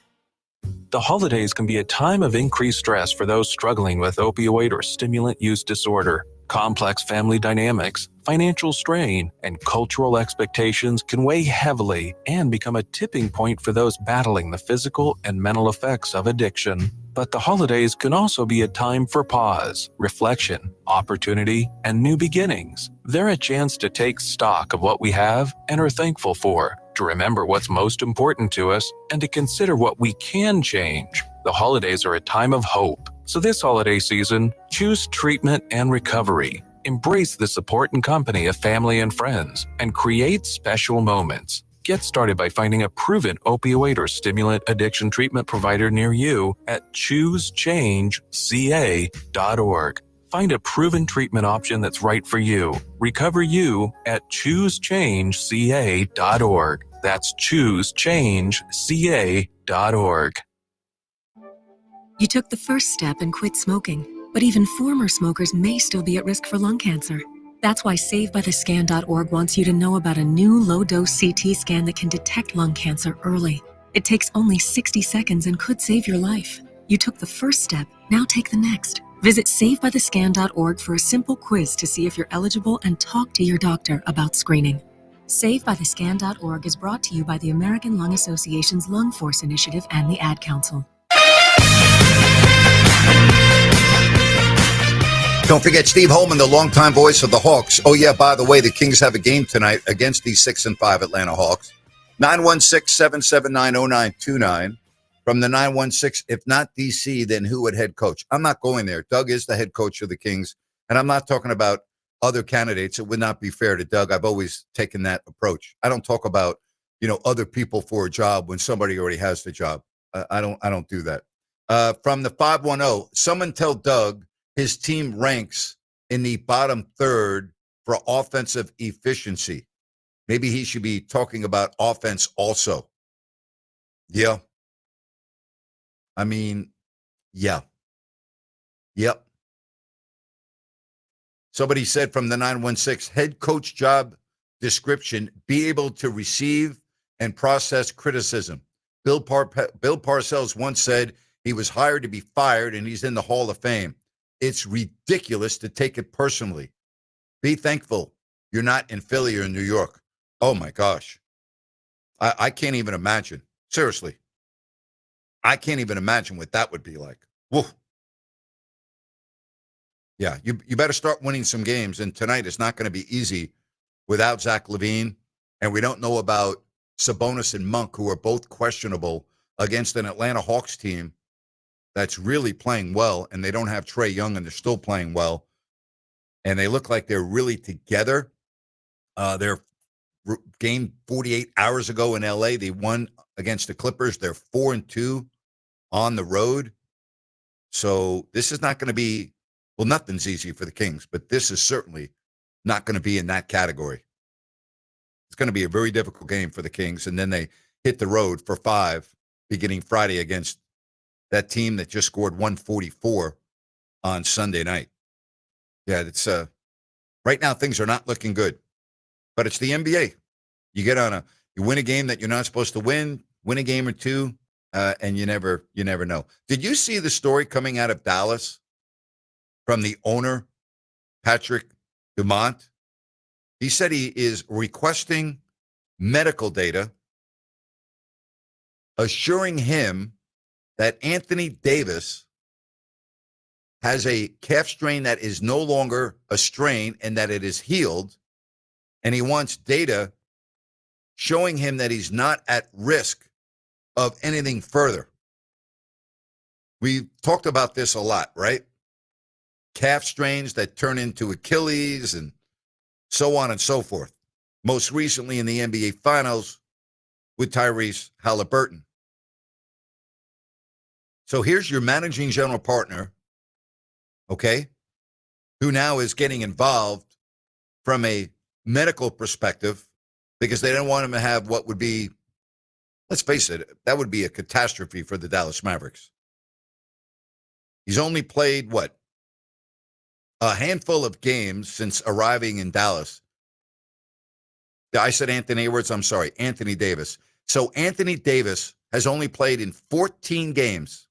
The holidays can be a time of increased stress for those struggling with opioid or stimulant use disorder. Complex family dynamics, financial strain, and cultural expectations can weigh heavily and become a tipping point for those battling the physical and mental effects of addiction. But the holidays can also be a time for pause, reflection, opportunity, and new beginnings. They're a chance to take stock of what we have and are thankful for, to remember what's most important to us, and to consider what we can change. The holidays are a time of hope. So this holiday season, choose treatment and recovery. Embrace the support and company of family and friends, and create special moments. Get started by finding a proven opioid or stimulant addiction treatment provider near you at choosechangeca.org. Find a proven treatment option that's right for you. Recover you at choosechangeca.org. That's choosechangeca.org. You took the first step and quit smoking, but even former smokers may still be at risk for lung cancer. That's why SaveByTheScan.org wants you to know about a new low-dose CT scan that can detect lung cancer early. It takes only 60 seconds and could save your life. You took the first step, now take the next. Visit SaveByTheScan.org for a simple quiz to see if you're eligible and talk to your doctor about screening. SaveByTheScan.org is brought to you by the American Lung Association's Lung Force Initiative and the Ad Council. Don't forget Steve Holman, the longtime voice of the Hawks. Oh, yeah, by the way, the Kings have a game tonight against the 6-5 Atlanta Hawks. 916-779-0929. From the 916, if not DC, then who would head coach? I'm not going there. Doug is the head coach of the Kings, and I'm not talking about other candidates. It would not be fair to Doug. I've always taken that approach. I don't talk about, other people for a job when somebody already has the job. I don't do that. From the 510, someone tell Doug his team ranks in the bottom third for offensive efficiency. Maybe he should be talking about offense also. Yeah. I mean, yeah. Yep. Somebody said from the 916, head coach job description, be able to receive and process criticism. Bill Parcells once said he was hired to be fired and he's in the Hall of Fame. It's ridiculous to take it personally. Be thankful you're not in Philly or in New York. Oh, my gosh. I can't even imagine. Seriously. I can't even imagine what that would be like. Woo. Yeah, you better start winning some games. And tonight is not going to be easy without Zach LaVine. And we don't know about Sabonis and Monk, who are both questionable against an Atlanta Hawks team that's really playing well. And they don't have Trae Young, and they're still playing well. And they look like they're really together. Their game 48 hours ago in L.A., they won against the Clippers. They're 4-2 on the road. So this is not going to be, well, nothing's easy for the Kings, but this is certainly not going to be in that category. It's going to be a very difficult game for the Kings, and then they hit the road for 5 beginning Friday against that team that just scored 144 on Sunday night. Yeah, it's right now things are not looking good, but it's the NBA. You win a game that you're not supposed to win a game or two, and you never know. Did you see the story coming out of Dallas from the owner, Patrick Dumont? He said he is requesting medical data assuring him that Anthony Davis has a calf strain that is no longer a strain and that it is healed. And he wants data showing him that he's not at risk of anything further. We talked about this a lot, right? Calf strains that turn into Achilles and so on and so forth. Most recently in the NBA Finals with Tyrese Halliburton. So here's your managing general partner, okay, who now is getting involved from a medical perspective because they don't want him to have what would be, let's face it, that would be a catastrophe for the Dallas Mavericks. He's only played, a handful of games since arriving in Dallas. I said Anthony Edwards, I'm sorry, Anthony Davis. So Anthony Davis has only played in 14 games,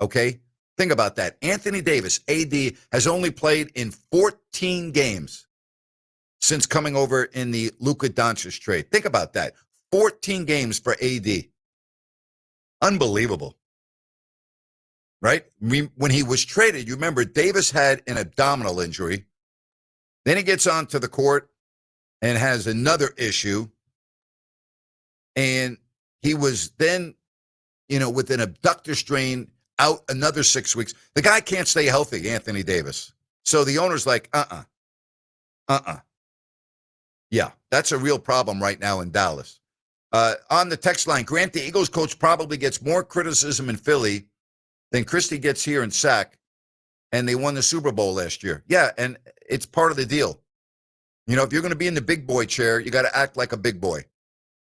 okay? Think about that. Anthony Davis, AD, has only played in 14 games since coming over in the Luka Doncic trade. Think about that. 14 games for AD. Unbelievable. Right? When he was traded, you remember Davis had an abdominal injury. Then he gets onto the court and has another issue. And he was then, with an abductor strain out another 6 weeks. The guy can't stay healthy, Anthony Davis. So the owner's like, Yeah, that's a real problem right now in Dallas. On the text line, Grant, the Eagles coach probably gets more criticism in Philly than Christie gets here in SAC, and they won the Super Bowl last year. Yeah, and it's part of the deal. You know, if you're going to be in the big boy chair, you got to act like a big boy.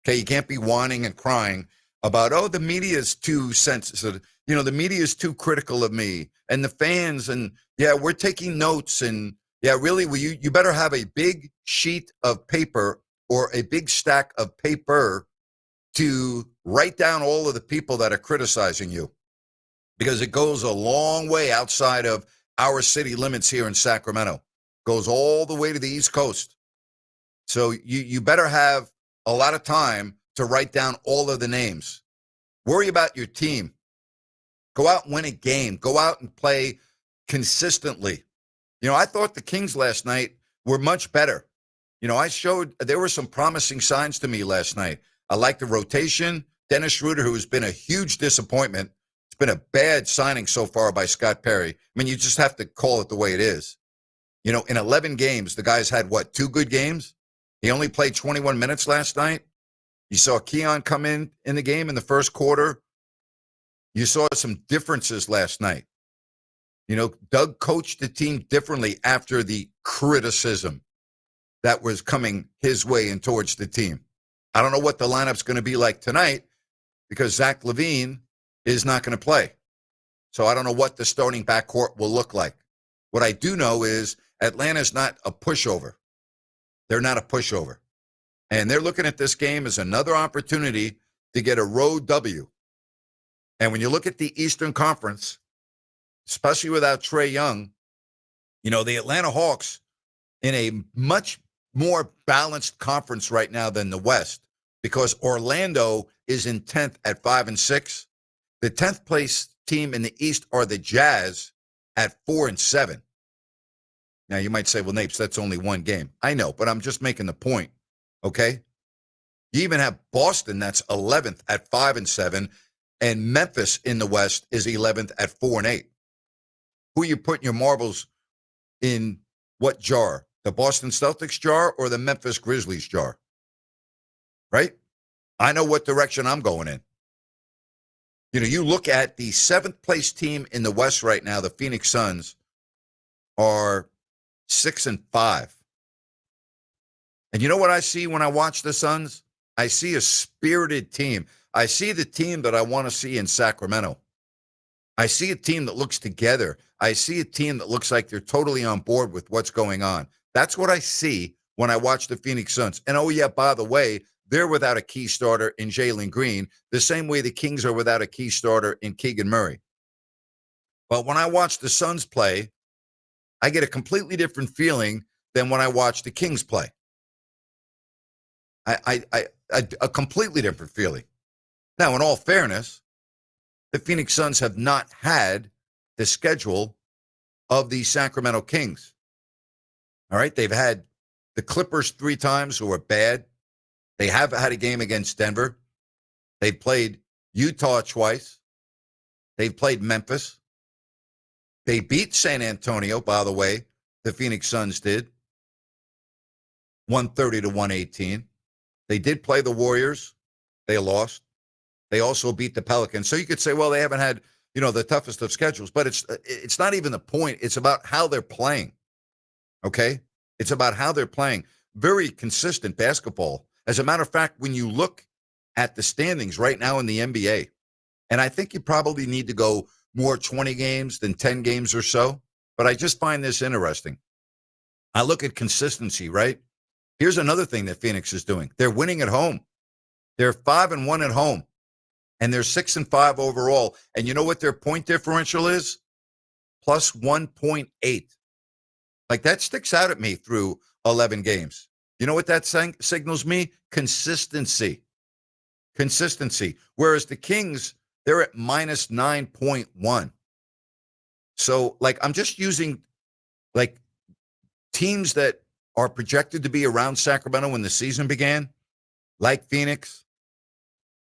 Okay, you can't be whining and crying about, oh, the media is too sensitive. You know, the media is too critical of me and the fans. And yeah, we're taking notes. And yeah, really, you better have a big sheet of paper or a big stack of paper to write down all of the people that are criticizing you, because it goes a long way outside of our city limits here in Sacramento. Goes all the way to the East Coast. So you better have a lot of time to write down all of the names. Worry about your team. Go out and win a game. Go out and play consistently. You know, I thought the Kings last night were much better. You know, there were some promising signs to me last night. I like the rotation. Dennis Schroeder, who has been a huge disappointment. It's been a bad signing so far by Scott Perry. I mean, you just have to call it the way it is. You know, in 11 games, the guy's had, 2 good games? He only played 21 minutes last night. You saw Keon come in the game in the first quarter. You saw some differences last night. You know, Doug coached the team differently after the criticism that was coming his way and towards the team. I don't know what the lineup's going to be like tonight because Zach LaVine is not going to play. So I don't know what the starting backcourt will look like. What I do know is Atlanta's not a pushover. They're not a pushover. And they're looking at this game as another opportunity to get a road W. And when you look at the Eastern Conference, especially without Trae Young, you know, the Atlanta Hawks in a much more balanced conference right now than the West, because Orlando is in 10th at 5-6. The 10th place team in the East are the Jazz at 4-7. Now, you might say, well, Napes, that's only one game. I know, but I'm just making the point, okay? You even have Boston that's 11th at 5-7, and Memphis in the West is 11th at 4-8. Who are you putting your marbles in what jar? The Boston Celtics jar or the Memphis Grizzlies jar? Right? I know what direction I'm going in. You know, you look at the 7th place team in the West right now, the Phoenix Suns are 6-5. And you know what I see when I watch the Suns? I see a spirited team. I see the team that I want to see in Sacramento. I see a team that looks together. I see a team that looks like they're totally on board with what's going on. That's what I see when I watch the Phoenix Suns. And oh, yeah, by the way, they're without a key starter in Jalen Green, the same way the Kings are without a key starter in Keegan Murray. But when I watch the Suns play, I get a completely different feeling than when I watch the Kings play. A completely different feeling. Now, in all fairness, the Phoenix Suns have not had the schedule of the Sacramento Kings. All right, they've had the Clippers 3 times, who are bad. They have had a game against Denver. They played Utah twice. They've played Memphis. They beat San Antonio, by the way, the Phoenix Suns did, 130-118. They did play the Warriors. They lost. They also beat the Pelicans. So you could say, well, they haven't had, you know, the toughest of schedules, but it's not even the point. It's about how they're playing. Okay? It's about how they're playing. Very consistent basketball. As a matter of fact, when you look at the standings right now in the NBA, and I think you probably need to go more 20 games than 10 games or so, but I just find this interesting. I look at consistency, right? Here's another thing that Phoenix is doing. They're winning at home. They're 5-1 at home, and they're 6-5 overall. And you know what their point differential is? Plus 1.8. Like, that sticks out at me through 11 games. You know what that signals me? Consistency. Consistency. Whereas the Kings, they're at minus 9.1. So, like, I'm just using, like, teams that are projected to be around Sacramento when the season began, like Phoenix,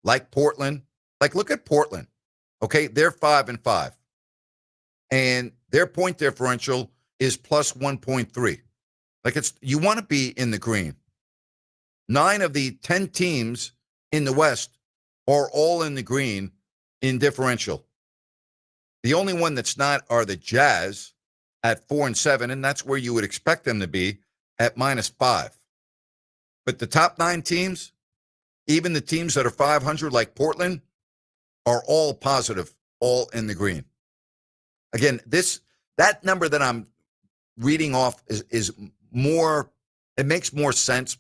like Portland. Like, look at Portland. Okay, they're 5-5. And their point differential is plus 1.3. Like, you want to be in the green. 9 of the 10 teams in the West are all in the green in differential. The only one that's not are the Jazz at 4-7, and that's where you would expect them to be at -5. But the top 9 teams, even the teams that are 500 like Portland, are all positive, all in the green. Again, that number that I'm reading off is more, it makes more sense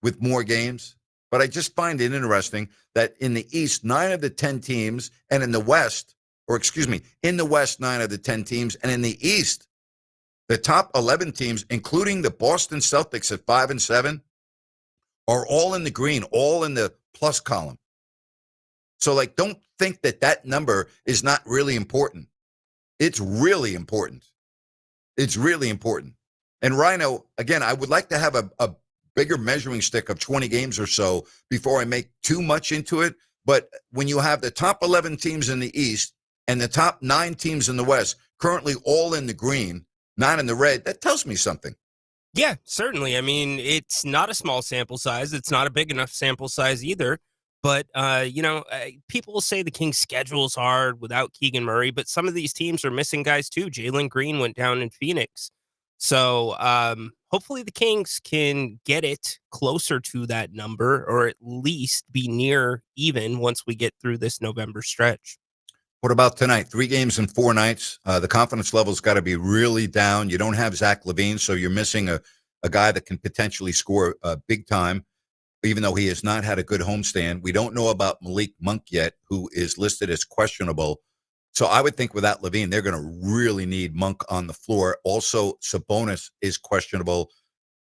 with more games. But I just find it interesting that in the East, 9 of the 10 teams, and in the West, in the West, 9 of the 10 teams, and in the East, the top 11 teams, including the Boston Celtics at 5-7, are all in the green, all in the plus column. So, don't think that number is not really important. It's really important. It's really important. And Rhino, again, I would like to have a bigger measuring stick of 20 games or so before I make too much into it. But when you have the top 11 teams in the East and the top 9 teams in the West currently all in the green, not in the red, that tells me something. Yeah, certainly. I mean, it's not a small sample size. It's not a big enough sample size either. But, people will say the Kings' schedule is hard without Keegan Murray, but some of these teams are missing guys too. Jalen Green went down in Phoenix. So hopefully the Kings can get it closer to that number, or at least be near even once we get through this November stretch. What about tonight? 3 games in 4 nights. The confidence level's got to be really down. You don't have Zach LaVine, so you're missing a guy that can potentially score big time, even though he has not had a good homestand. We don't know about Malik Monk yet, who is listed as questionable. So I would think without LaVine, they're going to really need Monk on the floor. Also, Sabonis is questionable.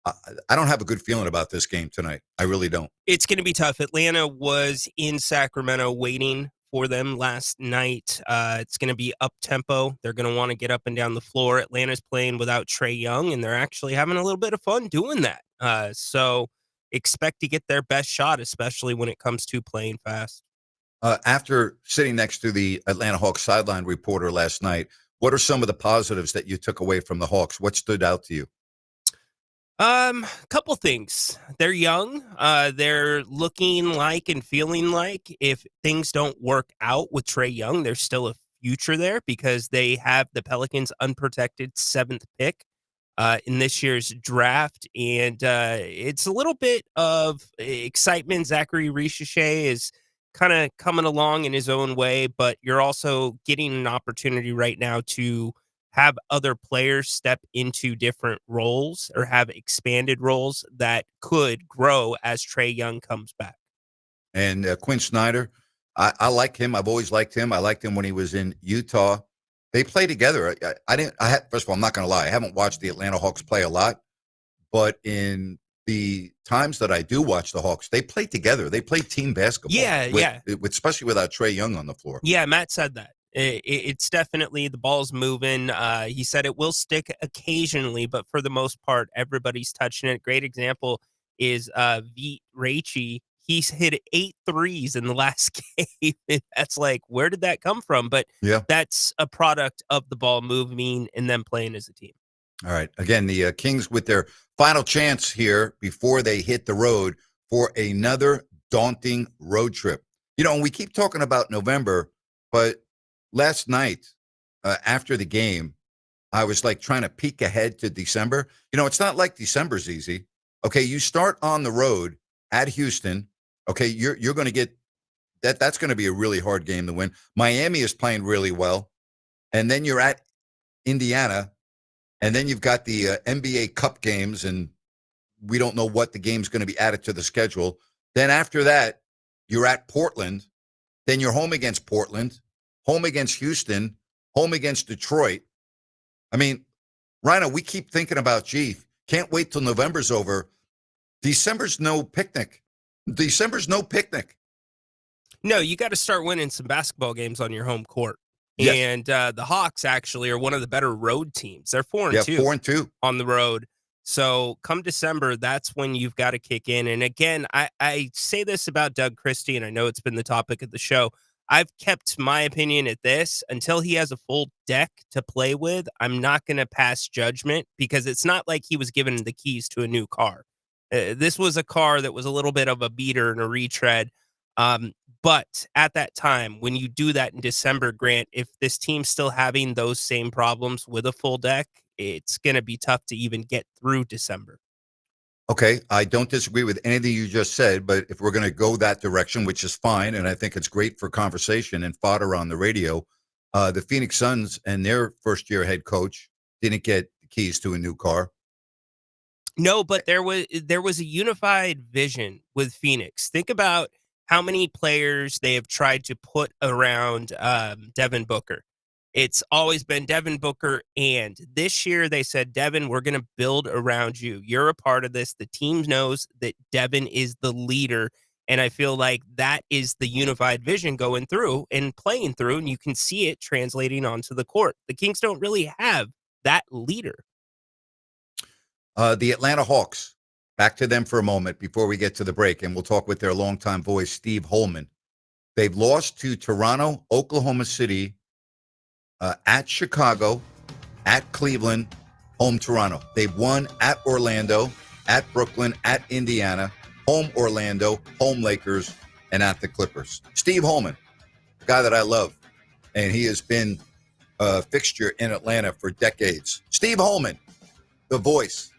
I don't have a good feeling about this game tonight. I really don't. It's going to be tough. Atlanta was in Sacramento waiting for them last night. It's going to be up-tempo. They're going to want to get up and down the floor. Atlanta's playing without Trae Young, and they're actually having a little bit of fun doing that. So expect to get their best shot, especially when it comes to playing fast. After sitting next to the Atlanta Hawks sideline reporter last night, what are some of the positives that you took away from the Hawks? What stood out to you? Couple things. They're young. They're looking like and feeling like if things don't work out with Trae Young, there's still a future there because they have the Pelicans' unprotected 7th pick in this year's draft. And it's a little bit of excitement. Zachary Richichet is kind of coming along in his own way, but you're also getting an opportunity right now to have other players step into different roles or have expanded roles that could grow as Trae Young comes back. And Quinn Snyder, I like him. I've always liked him. I liked him when he was in Utah. They play together. First of all, I'm not going to lie. I haven't watched the Atlanta Hawks play a lot, but in the times that I do watch the Hawks, they play together. They play team basketball. Especially without Trae Young on the floor. Yeah, Matt said that. It's definitely the ball's moving. He said it will stick occasionally, but for the most part, everybody's touching it. Great example is Vit Raichi. He's hit 8 threes in the last game. That's like, where did that come from? But that's a product of the ball moving and them playing as a team. All right. Again, the Kings with their final chance here before they hit the road for another daunting road trip. And we keep talking about November, but last night after the game, I was trying to peek ahead to December. It's not like December's easy. Okay, you start on the road at Houston. Okay, you're going to get that. That's going to be a really hard game to win. Miami is playing really well. And then you're at Indiana. And then you've got the NBA Cup games, and we don't know what the game's going to be added to the schedule. Then after that, you're at Portland. Then you're home against Portland, home against Houston, home against Detroit. I mean, Rhino, we keep thinking about, can't wait till November's over. December's no picnic. No, you got to start winning some basketball games on your home court. Yes. And the Hawks actually are one of the better road teams. They're 4-2. 4-2 on the road. So come December, that's when you've got to kick in. And again, I say this about Doug Christie, and I know it's been the topic of the show. I've kept my opinion at this. Until he has a full deck to play with, I'm not going to pass judgment because it's not like he was given the keys to a new car. This was a car that was a little bit of a beater and a retread. But at that time, when you do that in December, Grant, if this team's still having those same problems with a full deck, it's going to be tough to even get through December. Okay, I don't disagree with anything you just said, but if we're going to go that direction, which is fine, and I think it's great for conversation and fodder on the radio, the Phoenix Suns and their first-year head coach didn't get the keys to a new car. No, but there was a unified vision with Phoenix. Think about how many players they have tried to put around Devin Booker. It's always been Devin Booker, and this year they said, Devin, we're going to build around you. You're a part of this. The team knows that Devin is the leader, and I feel like that is the unified vision going through and playing through, and you can see it translating onto the court. The Kings don't really have that leader. The Atlanta Hawks, back to them for a moment before we get to the break, and we'll talk with their longtime voice, Steve Holman. They've lost to Toronto, Oklahoma City, at Chicago, at Cleveland, home Toronto. They've won at Orlando, at Brooklyn, at Indiana, home Orlando, home Lakers, and at the Clippers. Steve Holman, a guy that I love, and he has been a fixture in Atlanta for decades. Steve Holman, the voice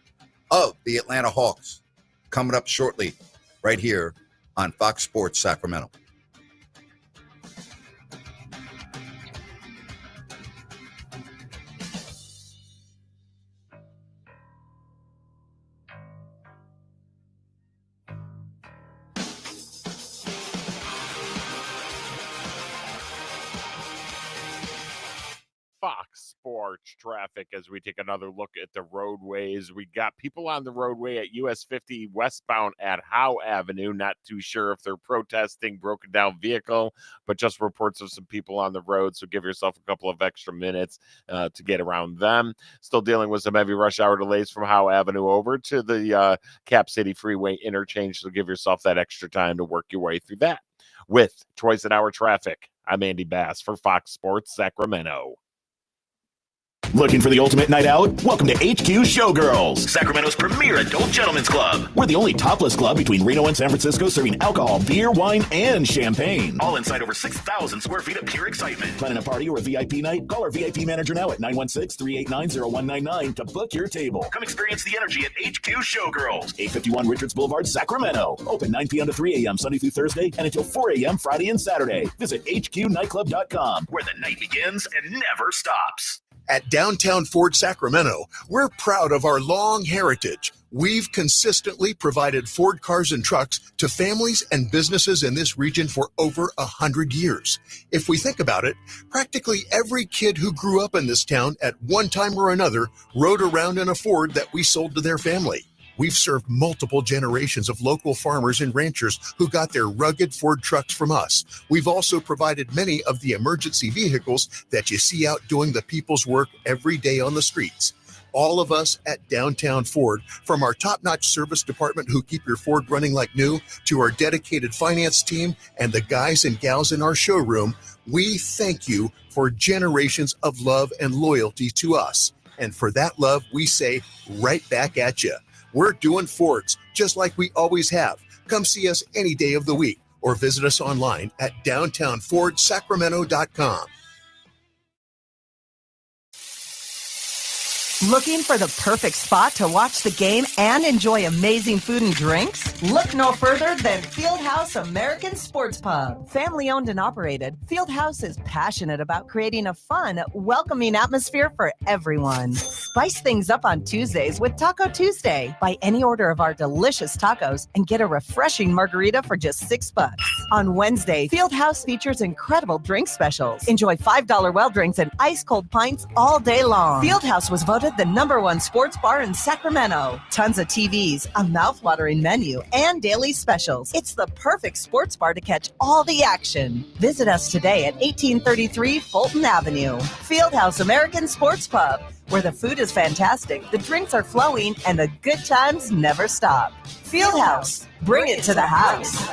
of the Atlanta Hawks, coming up shortly right here on Fox Sports Sacramento. Fox Sports traffic as we take another look at the roadways. We got people on the roadway at US 50 westbound at Howe Avenue. Not too sure if they're protesting broken down vehicle, but just reports of some people on the road. So give yourself a couple of extra minutes to get around them. Still dealing with some heavy rush hour delays from Howe Avenue over to the Cap City Freeway interchange. So give yourself that extra time to work your way through that. With twice an hour traffic, I'm Andy Bass for Fox Sports Sacramento. Looking for the ultimate night out? Welcome to HQ Showgirls, Sacramento's premier adult gentlemen's club. We're the only topless club between Reno and San Francisco serving alcohol, beer, wine, and champagne. All inside over 6,000 square feet of pure excitement. Planning a party or a VIP night? Call our VIP manager now at 916-389-0199 to book your table. Come experience the energy at HQ Showgirls, 851 Richards Boulevard, Sacramento. Open 9 p.m. to 3 a.m. Sunday through Thursday and until 4 a.m. Friday and Saturday. Visit hqnightclub.com, where the night begins and never stops. At Downtown Ford Sacramento, we're proud of our long heritage. We've consistently provided Ford cars and trucks to families and businesses in this region for over 100 years. If we think about it, practically every kid who grew up in this town at one time or another rode around in a Ford that we sold to their family. We've served multiple generations of local farmers and ranchers who got their rugged Ford trucks from us. We've also provided many of the emergency vehicles that you see out doing the people's work every day on the streets. All of us at Downtown Ford, from our top-notch service department who keep your Ford running like new, to our dedicated finance team and the guys and gals in our showroom, we thank you for generations of love and loyalty to us. And for that love, we say right back at you. We're doing Fords just like we always have. Come see us any day of the week or visit us online at downtownfordsacramento.com. Looking for the perfect spot to watch the game and enjoy amazing food and drinks? Look no further than Fieldhouse American Sports Pub. Family owned and operated, Fieldhouse is passionate about creating a fun, welcoming atmosphere for everyone. Spice things up on Tuesdays with Taco Tuesday. Buy any order of our delicious tacos and get a refreshing margarita for just $6. On Wednesday, Fieldhouse features incredible drink specials. Enjoy $5 well drinks and ice cold pints all day long. Fieldhouse was voted the #1 sports bar in Sacramento. Tons of TVs, a mouthwatering menu, and daily specials. It's the perfect sports bar to catch all the action. Visit us today at 1833 Fulton Avenue. Fieldhouse American Sports Pub, where the food is fantastic, the drinks are flowing, and the good times never stop. Fieldhouse, bring it to the house.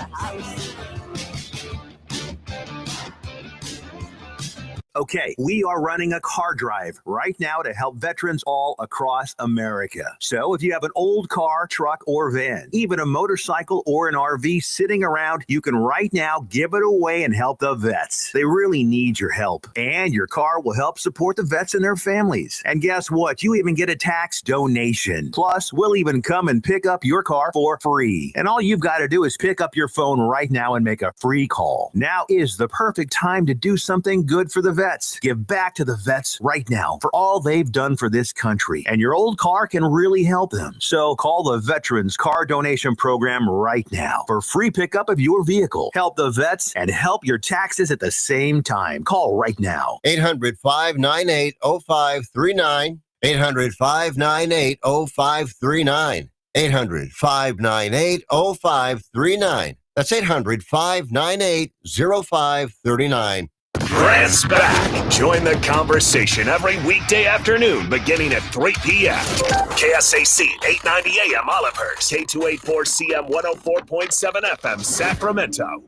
Okay, we are running a car drive right now to help veterans all across America. So if you have an old car, truck, or van, even a motorcycle or an RV sitting around, you can right now give it away and help the vets. They really need your help. And your car will help support the vets and their families. And guess what? You even get a tax donation. Plus, we'll even come and pick up your car for free. And all you've got to do is pick up your phone right now and make a free call. Now is the perfect time to do something good for the vets. Give back to the vets right now for all they've done for this country. And your old car can really help them. So call the Veterans Car Donation Program right now for free pickup of your vehicle. Help the vets and help your taxes at the same time. Call right now. 800-598-0539. 800-598-0539. 800-598-0539. That's 800-598-0539. Grant's back. Join the conversation every weekday afternoon beginning at 3 p.m. KSAC 890 AM Olivehurst, K284CM 104.7 FM Sacramento.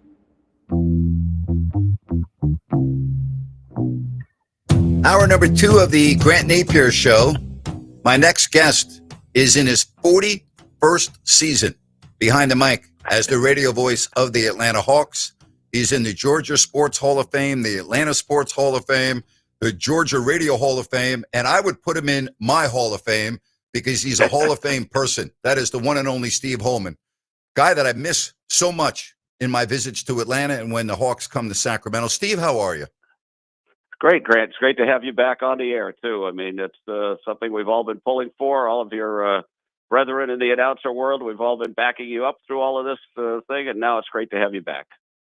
Hour number 2 of the Grant Napear Show. My next guest is in his 41st season behind the mic as the radio voice of the Atlanta Hawks. He's in the Georgia Sports Hall of Fame, the Atlanta Sports Hall of Fame, the Georgia Radio Hall of Fame, and I would put him in my Hall of Fame because he's a Hall of Fame person. That is the one and only Steve Holman, guy that I miss so much in my visits to Atlanta and when the Hawks come to Sacramento. Steve, how are you? Great, Grant. It's great to have you back on the air, too. I mean, it's something we've all been pulling for. All of your brethren in the announcer world, we've all been backing you up through all of this thing, and now it's great to have you back.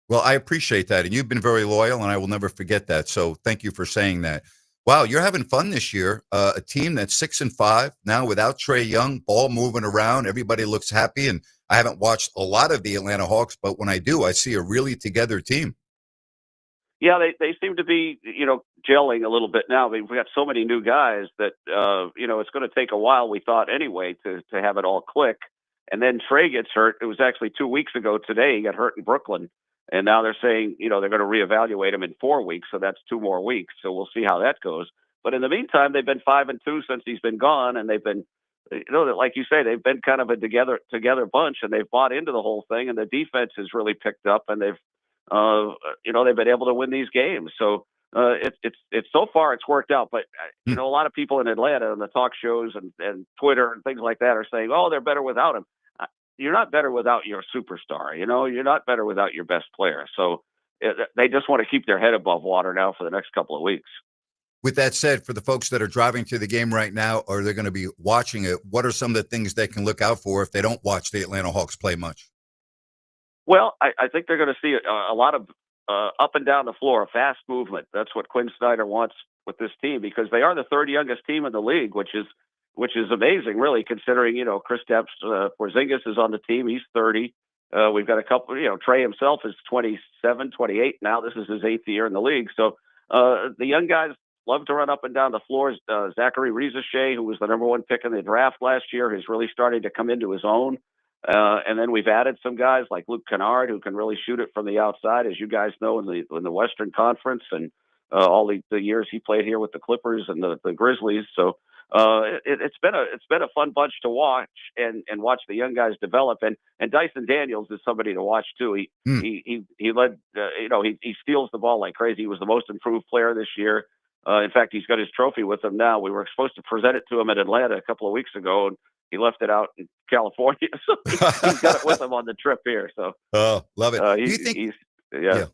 Well, I appreciate that, and you've been very loyal, and I will never forget that. So thank you for saying that. Wow, you're having fun this year. A team that's 6-5 now without Trae Young, ball moving around. Everybody looks happy, and I haven't watched a lot of the Atlanta Hawks, but when I do, I see a really together team. Yeah, they seem to be, gelling a little bit now. I mean, we've got so many new guys that, it's going to take a while, we thought anyway, to have it all click. And then Trae gets hurt. It was actually 2 weeks ago today. He got hurt in Brooklyn. And now they're saying, they're going to reevaluate him in 4 weeks. So that's 2 more weeks. So we'll see how that goes. But in the meantime, they've been 5-2 since he's been gone. And they've been, like you say, they've been kind of a together bunch, and they've bought into the whole thing. And the defense has really picked up, and they've been able to win these games. So it's so far it's worked out. But, a lot of people in Atlanta and the talk shows and Twitter and things like that are saying, oh, they're better without him. You're not better without your superstar. You're not better without your best player. So they just want to keep their head above water now for the next couple of weeks. With that said, for the folks that are driving to the game right now, or they're going to be watching it, what are some of the things they can look out for if they don't watch the Atlanta Hawks play much? Well, I think they're going to see a lot of up and down the floor, fast movement. That's what Quinn Snyder wants with this team, because they are the third youngest team in the league, which is amazing, really, considering, Kristaps Porzingis is on the team. He's 30. We've got a couple, Trae himself is 27, 28 now. This is his 8th year in the league. So the young guys love to run up and down the floors. Zachary Rizachet, who was the number 1 pick in the draft last year, is really starting to come into his own. And then we've added some guys like Luke Kennard, who can really shoot it from the outside, as you guys know, in the Western Conference, and all the years he played here with the Clippers and the Grizzlies. So it's been a fun bunch to watch and watch the young guys develop. And Dyson Daniels is somebody to watch too. He led, he steals the ball like crazy. He was the most improved player this year. In fact, he's got his trophy with him now. We were supposed to present it to him in Atlanta a couple of weeks ago, and he left it out in California. So he's got it with him on the trip here. So, love it. Do you think? Yeah.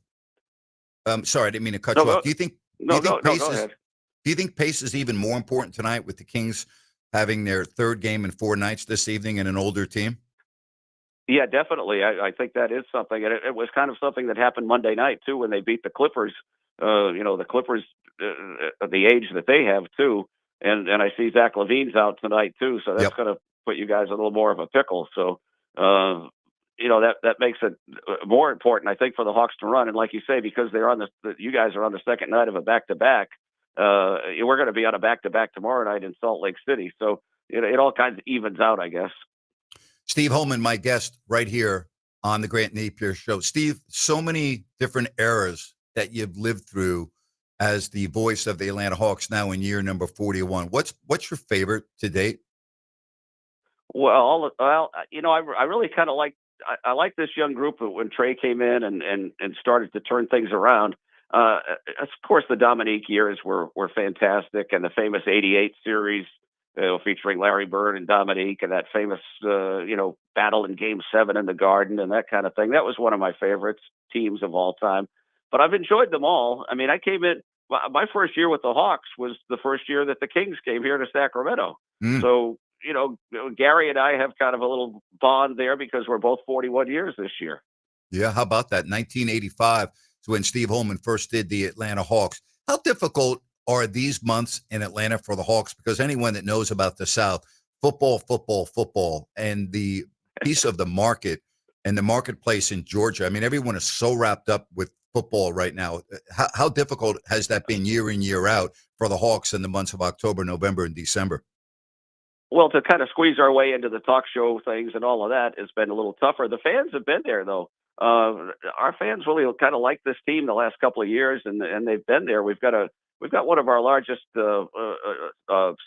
Sorry, I didn't mean to cut you off. Do you think? Go ahead. Do you think pace is even more important tonight with the Kings having their third game in 4 nights this evening and an older team? Yeah, definitely. I think that is something. And it was kind of something that happened Monday night, too, when they beat the Clippers. The Clippers, the age that they have, too. And I see Zach LaVine's out tonight, too. So that's going to put you guys a little more of a pickle. So, that makes it more important, I think, for the Hawks to run. And like you say, because they're you guys are on the second night of a back-to-back. We're going to be on a back-to-back tomorrow night in Salt Lake City. So it all kinds of evens out, I guess. Steve Holman, my guest right here on the Grant Napear Show. Steve, so many different eras that you've lived through as the voice of the Atlanta Hawks now in year number 41. What's your favorite to date? I really kind of like I like this young group when Trey came in and started to turn things around. Of course, the Dominique years were fantastic, and the famous '88 series, featuring Larry Bird and Dominique, and that famous battle in Game 7 in the Garden and that kind of thing. That was one of my favorites teams of all time. But I've enjoyed them all. I mean, I came in my first year with the Hawks was the first year that the Kings came here to Sacramento. So, Gary and I have kind of a little bond there because we're both 41 years this year. Yeah, how about that? 1985 is when Steve Holman first did the Atlanta Hawks. How difficult are these months in Atlanta for the Hawks? Because anyone that knows about the South, football, and the piece of the market and the marketplace in Georgia, I mean, everyone is so wrapped up with football right now. How difficult has that been year in, year out for the Hawks in the months of October, November, and December? Well, to kind of squeeze our way into the talk show things and all of that has been a little tougher. The fans have been there, though. Our fans really kind of like this team the last couple of years, and they've been there. We've got one of our largest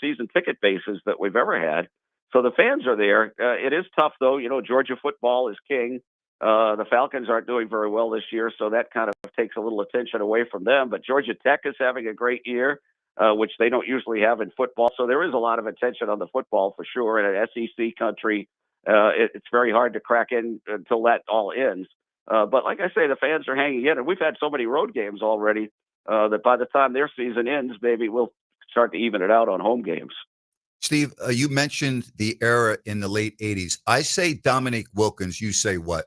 season ticket bases that we've ever had. So the fans are there. It is tough, though. Georgia football is king. The Falcons aren't doing very well this year, so that kind of takes a little attention away from them. But Georgia Tech is having a great year. Which they don't usually have in football. So there is a lot of attention on the football for sure. In an SEC country, it's very hard to crack in until that all ends. But like I say, the fans are hanging in, and we've had so many road games already that by the time their season ends, maybe we'll start to even it out on home games. Steve, you mentioned the era in the late 80s. I say Dominique Wilkins. You say what?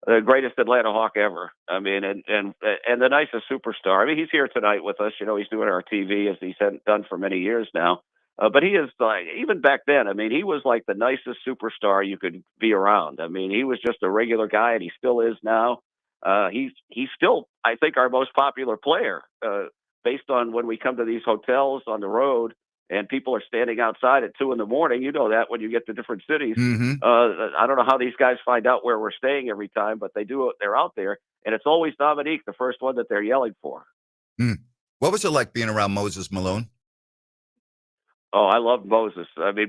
The greatest Atlanta Hawk ever. I mean, and the nicest superstar. I mean, he's here tonight with us. He's doing our TV as he's done for many years now. But he is like, even back then, I mean, he was like the nicest superstar you could be around. I mean, he was just a regular guy, and he still is now. He's still, I think, our most popular player based on when we come to these hotels on the road. And people are standing outside at 2 a.m. You know that when you get to different cities. Mm-hmm. I don't know how these guys find out where we're staying every time, but they do. They're out there, and it's always Dominique, the first one that they're yelling for. What was it like being around Moses Malone? Oh, I loved Moses. I mean,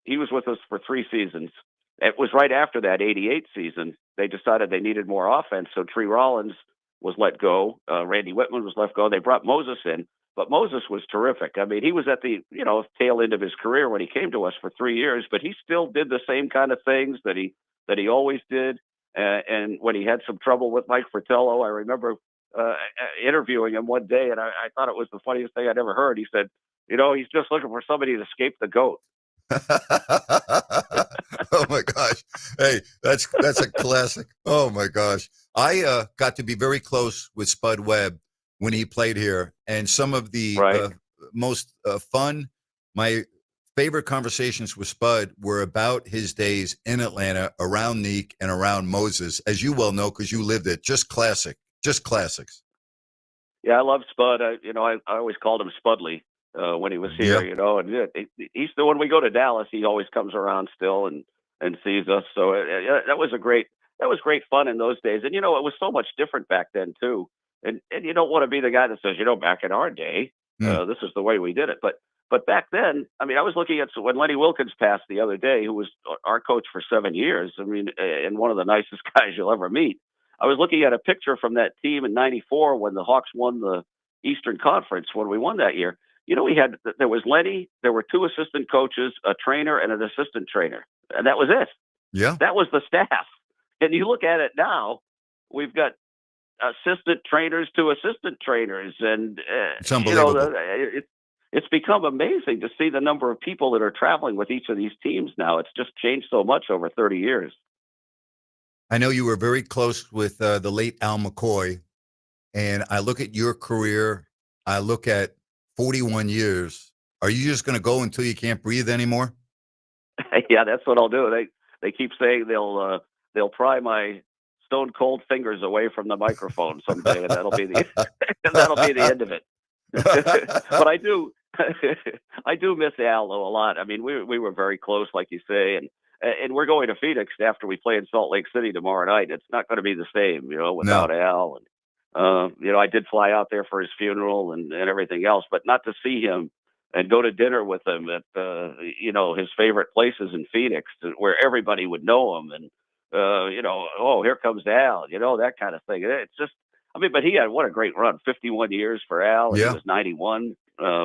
he was with us for 3 seasons. It was right after that '88 season. They decided they needed more offense, so Tree Rollins was let go. Randy Whitman was let go. They brought Moses in. But Moses was terrific. I mean, he was at the tail end of his career when he came to us for 3 years, but he still did the same kind of things that he always did. And when he had some trouble with Mike Fratello, I remember interviewing him one day, and I thought it was the funniest thing I'd ever heard. He said, he's just looking for somebody to escape the goat. Oh my gosh! Hey, that's a classic. Oh my gosh! I got to be very close with Spud Webb when he played here, and some of the most fun, my favorite conversations with Spud were about his days in Atlanta, around Neek and around Moses, as you well know because you lived it. Just classics. Yeah, I love Spud. I always called him Spudley when he was here. And he's still, when we go to Dallas, he always comes around still and sees us. So that was great fun in those days. And it was so much different back then too. And you don't want to be the guy that says, back in our day, this is the way we did it. But back then, I mean, I was looking at when Lenny Wilkins passed the other day, who was our coach for 7 years. I mean, and one of the nicest guys you'll ever meet. I was looking at a picture from that team in '94 when the Hawks won the Eastern Conference, when we won that year. There was Lenny, there were 2 assistant coaches, a trainer, and an assistant trainer. And that was it. Yeah. That was the staff. And you look at it now, we've got assistant trainers to assistant trainers, and it's unbelievable. It's become amazing to see the number of people that are traveling with each of these teams now. It's just changed so much over 30 years. I know you were very close with the late Al McCoy, and I look at your career, I look at 41 years. Are you just going to go until you can't breathe anymore? Yeah, that's what I'll do. They keep saying they'll pry my stone cold fingers away from the microphone someday, and that'll be the end of it. But I do miss Al though a lot. I mean, we were very close, like you say, and we're going to Phoenix after we play in Salt Lake City tomorrow night. It's not going to be the same, without Al. I did fly out there for his funeral and everything else, but not to see him and go to dinner with him at, his favorite places in Phoenix where everybody would know him. And, oh, here comes Al, that kind of thing. It's just, but he had, what a great run, 51 years for Al. And Yeah. He was 91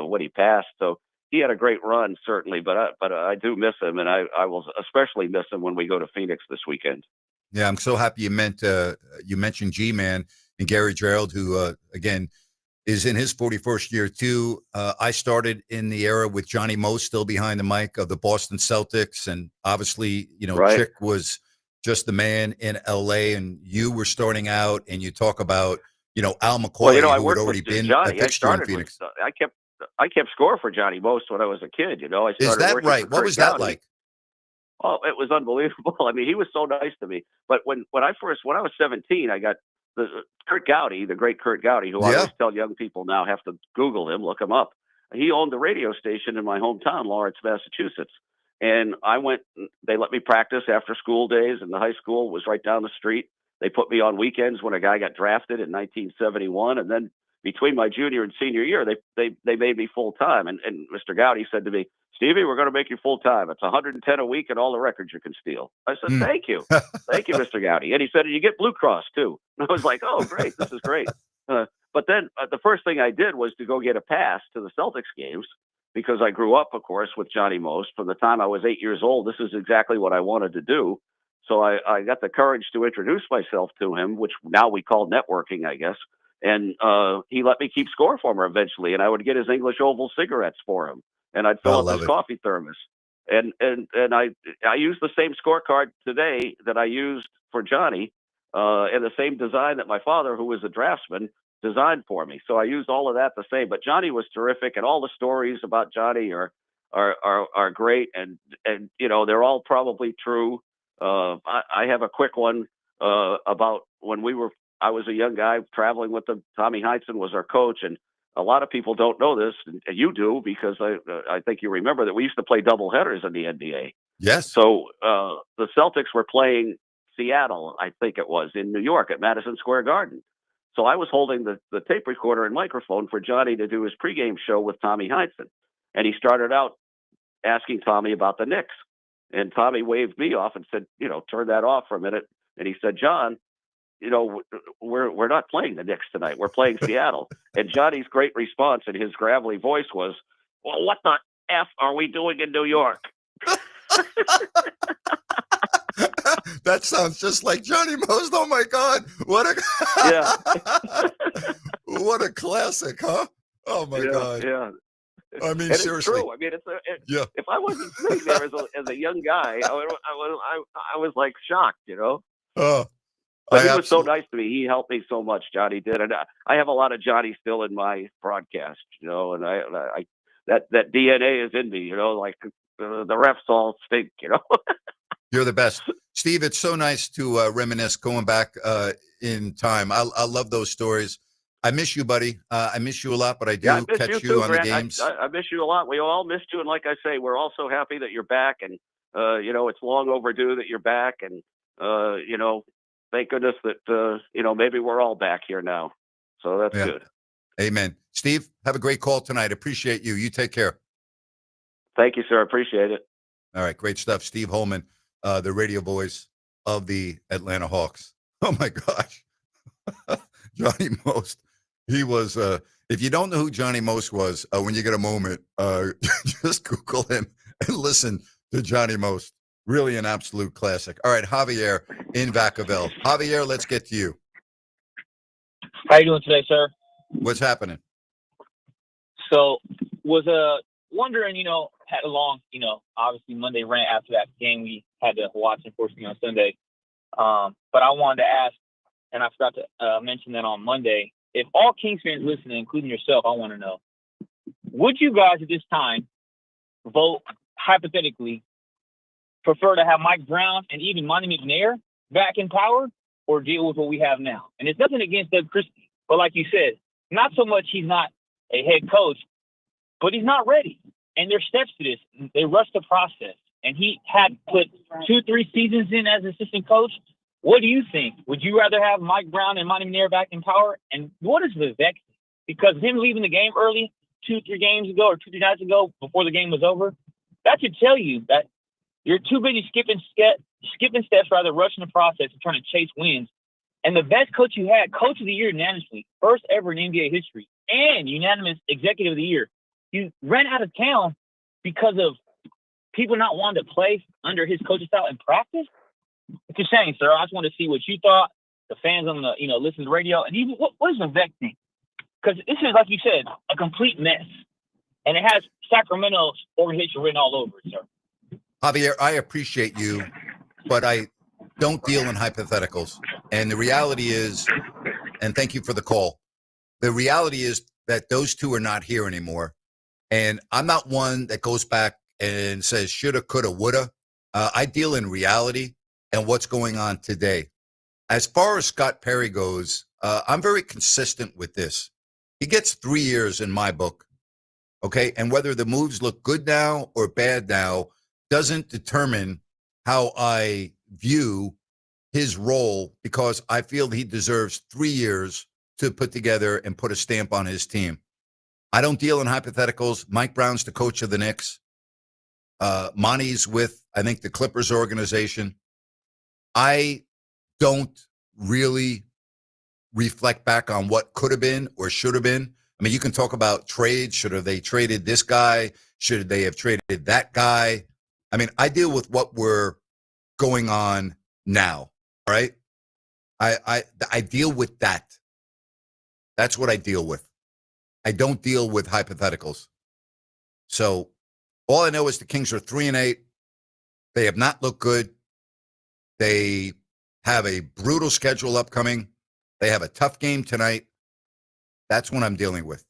when he passed. So he had a great run, certainly, but I do miss him. And I will especially miss him when we go to Phoenix this weekend. Yeah, I'm so happy you mentioned G-Man and Gary Gerald, who, again, is in his 41st year, too. I started in the era with Johnny Most still behind the mic of the Boston Celtics. And obviously, Right. Chick was just the man in L.A. And you were starting out, and you talk about, Al McCoy, I who had worked already with been Johnny. a fixture in With, Phoenix. I kept score for Johnny Most when I was a kid. I started Is that working right? for What Kurt was that Gowdy. like? Oh, it was unbelievable. He was so nice to me. But when I was 17, I got the Kurt Gowdy, the great Kurt Gowdy, who I always tell young people now have to Google him, look him up. He owned the radio station in my hometown, Lawrence, Massachusetts. And they let me practice after school days, and the high school was right down the street. They put me on weekends when a guy got drafted in 1971. And then between my junior and senior year, they made me full time. And Mr. Gowdy said to me, Stevie, we're going to make you full time. It's 110 a week and all the records you can steal. I said, thank you. Thank you, Mr. Gowdy. And he said, you get Blue Cross too. And I was like, oh, great. This is great. But then the first thing I did was to go get a pass to the Celtics games because I grew up, of course, with Johnny Most. From the time I was 8 years old, this is exactly what I wanted to do. So I got the courage to introduce myself to him, which now we call networking, I guess. And he let me keep score for him eventually. And I would get his English Oval cigarettes for him. And I'd fill up his coffee thermos. And I use the same scorecard today that I used for Johnny, and the same design that my father, who was a draftsman, designed for me. So I used all of that the same. But Johnny was terrific, and all the stories about Johnny are great, and they're all probably true. I have a quick one about when I was a young guy traveling with them. Tommy Heinsohn was our coach, and a lot of people don't know this, and you do, because I think you remember that we used to play double headers in the NBA. Yes. So the Celtics were playing Seattle, I think it was, in New York at Madison Square Garden. So I was holding the tape recorder and microphone for Johnny to do his pregame show with Tommy Heinsohn. And he started out asking Tommy about the Knicks. And Tommy waved me off and said, turn that off for a minute. And he said, John, we're not playing the Knicks tonight. We're playing Seattle. And Johnny's great response in his gravelly voice was, well, what the F are we doing in New York? That sounds just like Johnny Most. Oh my God. What a classic, huh? Oh my God. Yeah. I mean, and seriously. It's true. I mean, if I wasn't sitting there as a young guy, I was like shocked, But he was so nice to me. He helped me so much. Johnny did, and I have a lot of Johnny still in my broadcast, and I that DNA is in me, like the refs all stink, You're the best, Steve. It's so nice to reminisce going back in time. I love those stories. I miss you, buddy. I miss you a lot, but I do catch you too, on Grant. the games. I miss you a lot. We all missed you, and like I say, we're all so happy that you're back, and it's long overdue that you're back, and thank goodness that maybe we're all back here now. So that's good. Amen. Steve, have a great call tonight. Appreciate you. You take care. Thank you, sir. Appreciate it. All right, great stuff. Steve Holman, the radio voice of the Atlanta Hawks. Oh my gosh. Johnny Most. He was, if you don't know who Johnny Most was, when you get a moment, just Google him and listen to Johnny Most. Really an absolute classic. All right, Javier in Vacaville. Javier, let's get to you. How you doing today, sir? What's happening? So, was wondering, had a long, obviously Monday rant after that game we had to watch, unfortunately, on Sunday. But I wanted to ask, and I forgot to mention that on Monday, if all Kings fans listening, including yourself, I want to know, would you guys at this time vote, hypothetically, prefer to have Mike Brown and even Monty McNair back in power, or deal with what we have now? And it's nothing against Doug Christie, but like you said, not so much he's not a head coach, but he's not ready. And there's steps to this. They rushed the process. And he had put 2-3 seasons in as assistant coach. What do you think? Would you rather have Mike Brown and Monty Nair back in power? And what is Vivek? Because him leaving the game early 2-3 games ago or 2-3 nights ago before the game was over, that should tell you that you're too busy skipping steps rather rushing the process and trying to chase wins. And the best coach you had, Coach of the Year unanimously, first ever in NBA history, and unanimous Executive of the Year, you ran out of town because of people not wanting to play under his coaching style in practice. It's a shame, sir. I just want to see what you thought, the fans on the, listen to the radio, and even what does Vivek think? Because this is, like you said, a complete mess. And it has Sacramento's organization written all over it, sir. Javier, I appreciate you, but I don't deal in hypotheticals. And the reality is, and thank you for the call, the reality is that those two are not here anymore. And I'm not one that goes back and says shoulda, coulda, woulda. I deal in reality and what's going on today. As far as Scott Perry goes, I'm very consistent with this. He gets 3 years in my book, okay? And whether the moves look good now or bad now doesn't determine how I view his role, because I feel he deserves 3 years to put together and put a stamp on his team. I don't deal in hypotheticals. Mike Brown's the coach of the Knicks. Monty's with, I think, the Clippers organization. I don't really reflect back on what could have been or should have been. I mean, you can talk about trades. Should have they traded this guy? Should they have traded that guy? I mean, I deal with what we're going on now, all right? I deal with that. That's what I deal with. I don't deal with hypotheticals. So all I know is the Kings are 3-8. They have not looked good. They have a brutal schedule upcoming. They have a tough game tonight. That's what I'm dealing with.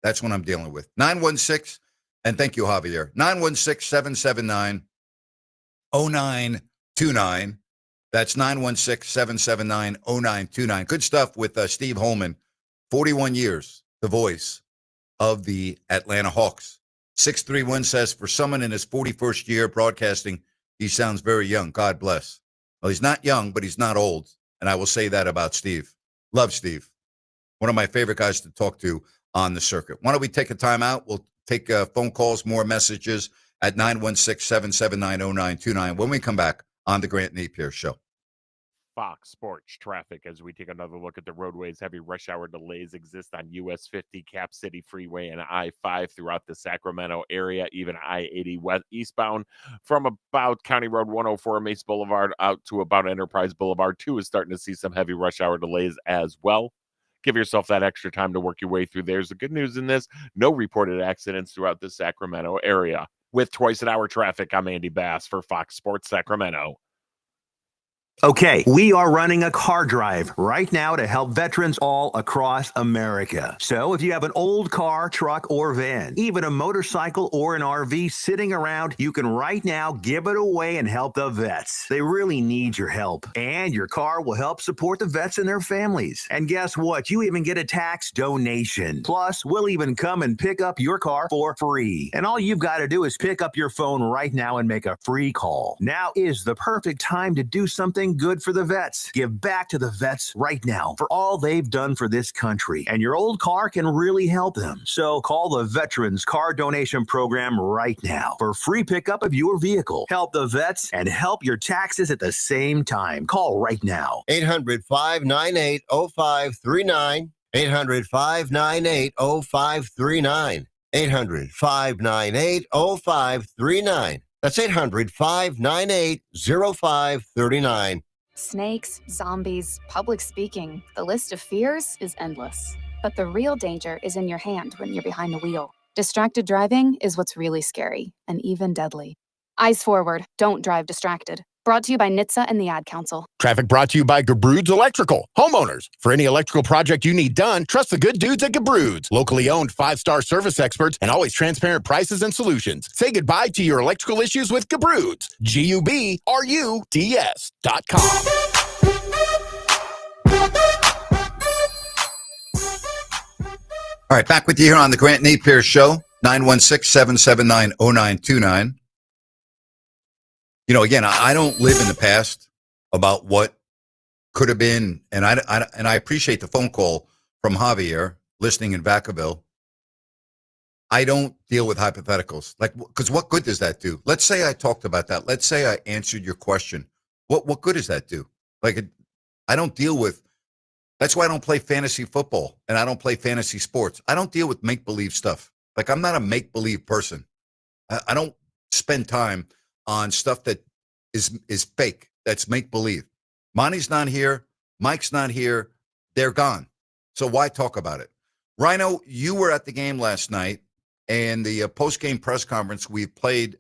That's what I'm dealing with. 916, and thank you, Javier. 916-779-0929. That's 916-779-0929. Good stuff with Steve Holman. 41 years, the voice of the Atlanta Hawks. 631 says, for someone in his 41st year broadcasting, he sounds very young. God bless. Well, he's not young, but he's not old. And I will say that about Steve. Love Steve. One of my favorite guys to talk to on the circuit. Why don't we take a time out? We'll take phone calls, more messages at 916-779-0929 when we come back on the Grant Napear Show. Fox Sports traffic as we take another look at the roadways. Heavy rush hour delays exist on US 50, Cap City Freeway, and I-5 throughout the Sacramento area, even I-80 west eastbound from about County Road 104 Mace Boulevard out to about Enterprise Boulevard 2 is starting to see some heavy rush hour delays as well. Give yourself that extra time to work your way through. There's the good news in this. No reported accidents throughout the Sacramento area. With twice an hour traffic, I'm Andy Bass for Fox Sports Sacramento. Okay, we are running a car drive right now to help veterans all across America. So if you have an old car, truck, or van, even a motorcycle or an RV sitting around, you can right now give it away and help the vets. They really need your help. And your car will help support the vets and their families. And guess what? You even get a tax donation. Plus, we'll even come and pick up your car for free. And all you've got to do is pick up your phone right now and make a free call. Now is the perfect time to do something good for the vets. Give back to the vets right now for all they've done for this country, and your old car can really help them. So call the Veterans Car Donation Program right now for free pickup of your vehicle. Help the vets and help your taxes at the same time. Call right now. 800-598-0539. 800-598-0539. 800-598-0539. That's 800-598-0539. Snakes, zombies, public speaking. The list of fears is endless. But the real danger is in your hand when you're behind the wheel. Distracted driving is what's really scary and even deadly. Eyes forward, don't drive distracted. Brought to you by NHTSA and the Ad Council. Traffic brought to you by Gabroods Electrical. Homeowners, for any electrical project you need done, trust the good dudes at Gabroods. Locally owned, 5-star service experts, and always transparent prices and solutions. Say goodbye to your electrical issues with Gabroods. GUBRUDS.com. All right, back with you here on the Grant Napear Show, 916-779-0929. You know, again, I don't live in the past about what could have been, and I appreciate the phone call from Javier listening in Vacaville. I don't deal with hypotheticals, because what good does that do? Let's say I talked about that. Let's say I answered your question. What good does that do? I don't deal with. That's why I don't play fantasy football and I don't play fantasy sports. I don't deal with make-believe stuff. I'm not a make-believe person. I don't spend time on stuff that is fake. That's make-believe. Monty's not here. Mike's not here. They're gone. So why talk about it? Rhino, you were at the game last night, and the post-game press conference, we played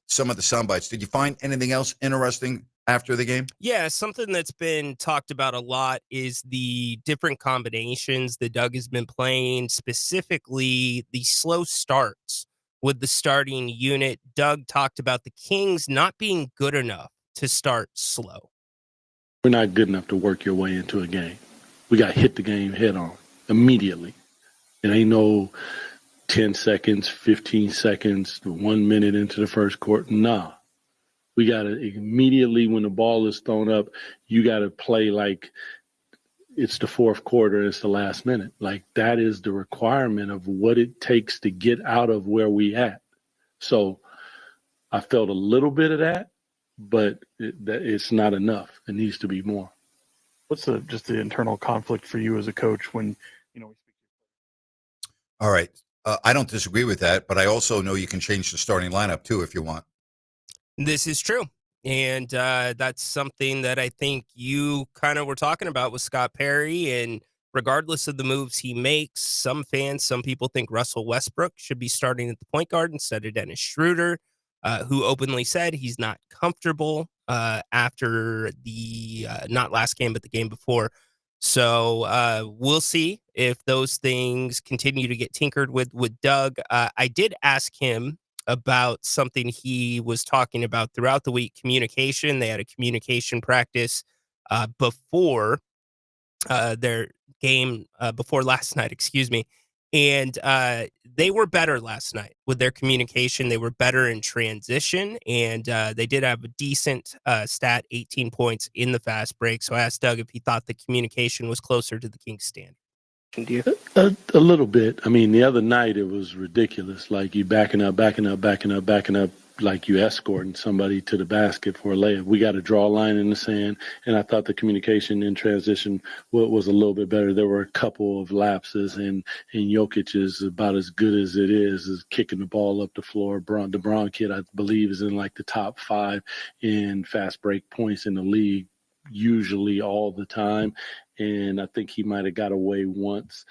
some of the sound bites. Did you find anything else interesting after the game? Yeah, something that's been talked about a lot is the different combinations that Doug has been playing, specifically the slow starts with the starting unit. Doug talked about the Kings not being good enough to start slow. We're not good enough to work your way into a game. We got to hit the game head on immediately. It ain't no 10 seconds, 15 seconds, 1 minute into the first quarter. Nah. We got to immediately, when the ball is thrown up, you got to play like it's the fourth quarter and it's the last minute. That is the requirement of what it takes to get out of where we at. So I felt a little bit of that, but it's not enough. It needs to be more. What's just the internal conflict for you as a coach when, All right. I don't disagree with that, but I also know you can change the starting lineup too if you want. This is true. And that's something that I think you kind of were talking about with Scott Perry. And regardless of the moves he makes, some people think Russell Westbrook should be starting at the point guard instead of Dennis Schroeder, who openly said he's not comfortable after the not last game, but the game before. So we'll see if those things continue to get tinkered with Doug. I did ask him about something he was talking about throughout the week, communication. They had a communication practice before their game, before last night, excuse me. And they were better last night with their communication. They were better in transition, and they did have a decent stat, 18 points in the fast break. So I asked Doug if he thought the communication was closer to the Kings standard. A little bit. I mean, the other night it was ridiculous. You backing up, like you escorting somebody to the basket for a layup. We got to draw a line in the sand, and I thought the communication in transition was a little bit better. There were a couple of lapses, and Jokic is about as good as it is kicking the ball up the floor. The Braun kid, I believe, is in the top 5 in fast break points in the league, usually all the time. And I think he might have got away once.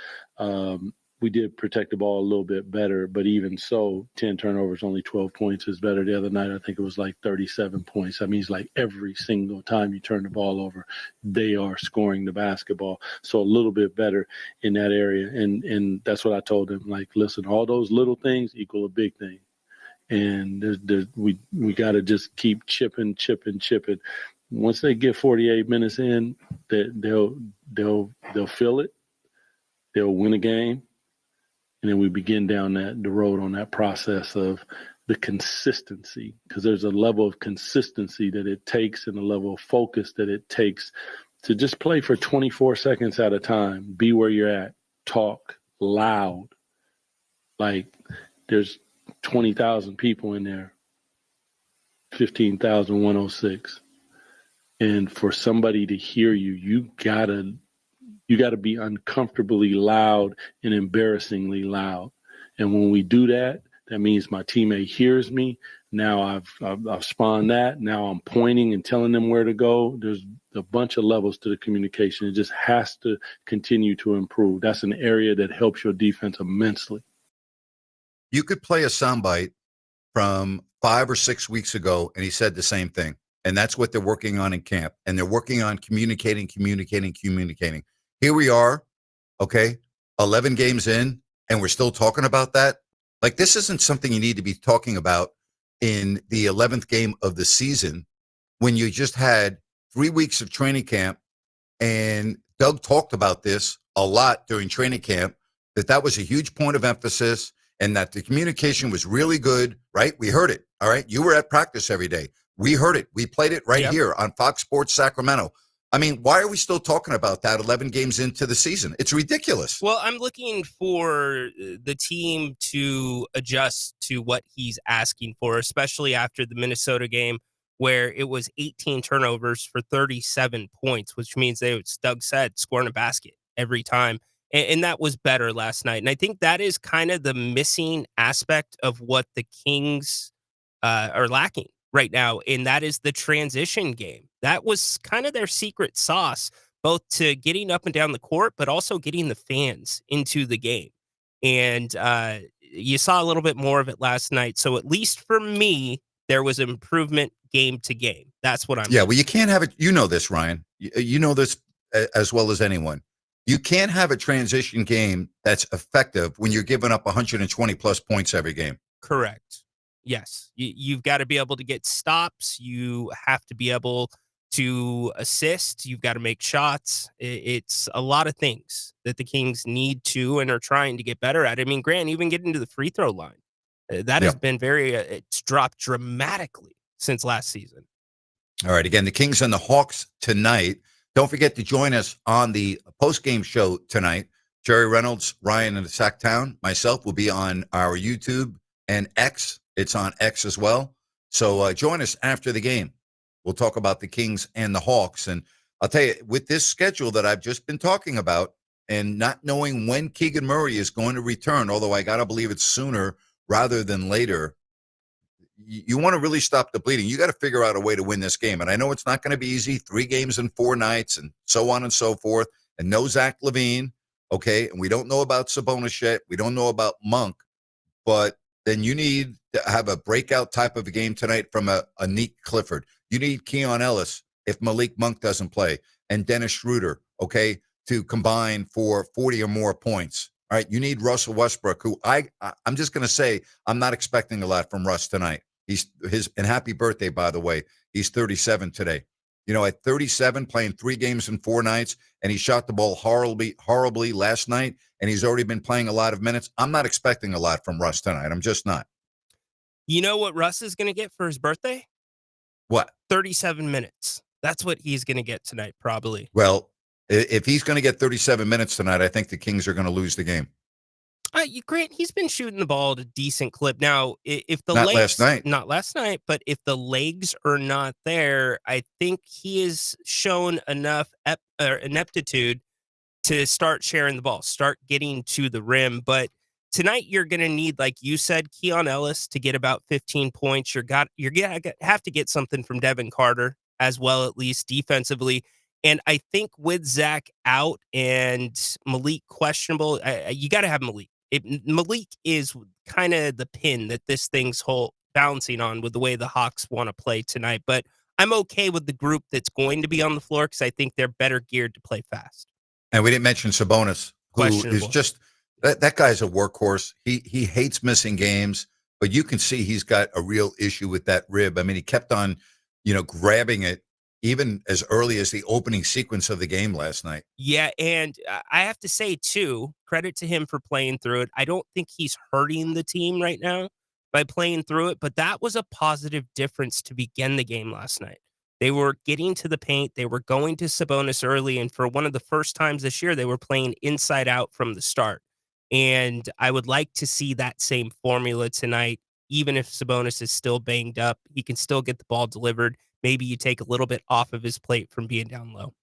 We did protect the ball a little bit better, but even so, 10 turnovers, only 12 points is better. The other night, I think it was 37 points. That means every single time you turn the ball over, they are scoring the basketball. So a little bit better in that area. And that's what I told him. Listen, all those little things equal a big thing. And we got to just keep chipping. Once they get 48 minutes in, they'll feel it. They'll win a game. And then we begin down the road on that process of the consistency, because there's a level of consistency that it takes and a level of focus that it takes to just play for 24 seconds at a time, be where you're at, talk loud. There's 20,000 people in there, 15,106. And for somebody to hear you, you gotta be uncomfortably loud and embarrassingly loud. And when we do that, that means my teammate hears me. Now I've spawned that. Now I'm pointing and telling them where to go. There's a bunch of levels to the communication. It just has to continue to improve. That's an area that helps your defense immensely. You could play a soundbite from 5 or 6 weeks ago, and he said the same thing. And that's what they're working on in camp. And they're working on communicating. Here we are, okay, 11 games in, and we're still talking about that. This isn't something you need to be talking about in the 11th game of the season when you just had 3 weeks of training camp. And Doug talked about this a lot during training camp, that was a huge point of emphasis and that the communication was really good, right? We heard it, all right? You were at practice every day. We heard it. We played it right here on Fox Sports Sacramento. I mean, why are we still talking about that 11 games into the season? It's ridiculous. Well, I'm looking for the team to adjust to what he's asking for, especially after the Minnesota game where it was 18 turnovers for 37 points, which means they, as Doug said, scoring a basket every time. And that was better last night. And I think that is kind of the missing aspect of what the Kings are lacking right now, and that is the transition game. That was kind of their secret sauce, both to getting up and down the court, but also getting the fans into the game. And you saw a little bit more of it last night. So at least for me, there was improvement game to game. That's what I'm Yeah, well, you can't have it. You know this, Ryan. You know this as well as anyone. You can't have a transition game that's effective when you're giving up 120 plus points every game. Correct. Yes. You've got to be able to get stops. You have to be able to assist. You've got to make shots. It's a lot of things that the Kings need to and are trying to get better at. I mean, Grant, even getting to the free throw line, that has been it's dropped dramatically since last season. All right. Again, the Kings and the Hawks tonight. Don't forget to join us on the post-game show tonight. Jerry Reynolds, Ryan in the Sacktown, myself will be on our YouTube and X. It's on X as well. So join us after the game. We'll talk about the Kings and the Hawks. And I'll tell you, with this schedule that I've just been talking about and not knowing when Keegan Murray is going to return, although I got to believe it's sooner rather than later, you want to really stop the bleeding. You got to figure out a way to win this game. And I know it's not going to be easy, 3 games in 4 nights and so on and so forth. And no Zach LaVine, okay? And we don't know about Sabonis yet. We don't know about Monk. But then you need to have a breakout type of a game tonight from a Nick Clifford. You need Keon Ellis if Malik Monk doesn't play, and Dennis Schroeder, okay, to combine for 40 or more points. All right, you need Russell Westbrook, who I'm just going to say I'm not expecting a lot from Russ tonight. And happy birthday, by the way. He's 37 today. You know, at 37, playing 3 games in 4 nights, and he shot the ball horribly last night, and he's already been playing a lot of minutes. I'm not expecting a lot from Russ tonight. I'm just not. You know what Russ is going to get for his birthday? What? 37 minutes. That's what he's going to get tonight, probably. Well, if he's going to get 37 minutes tonight, I think the Kings are going to lose the game. Grant, he's been shooting the ball at a decent clip. Now, if the not legs, last night, not last night, but if the legs are not there, I think he has shown enough ineptitude to start sharing the ball, start getting to the rim. But tonight, you're going to need, like you said, Keon Ellis to get about 15 points. You're going to have to get something from Devin Carter as well, at least defensively. And I think with Zach out and Malik questionable, you got to have Malik. Malik is kind of the pin that this thing's bouncing on with the way the Hawks want to play tonight. But I'm okay with the group that's going to be on the floor because I think they're better geared to play fast. And we didn't mention Sabonis, who is just that guy's a workhorse. He hates missing games, but you can see he's got a real issue with that rib. I mean, he kept on, grabbing it even as early as the opening sequence of the game last night. Yeah, and I have to say, too, credit to him for playing through it. I don't think he's hurting the team right now by playing through it, but that was a positive difference to begin the game last night. They were getting to the paint. They were going to Sabonis early, and for one of the first times this year, they were playing inside out from the start. And I would like to see that same formula tonight. Even if Sabonis is still banged up, he can still get the ball delivered. Maybe you take a little bit off of his plate from being down low.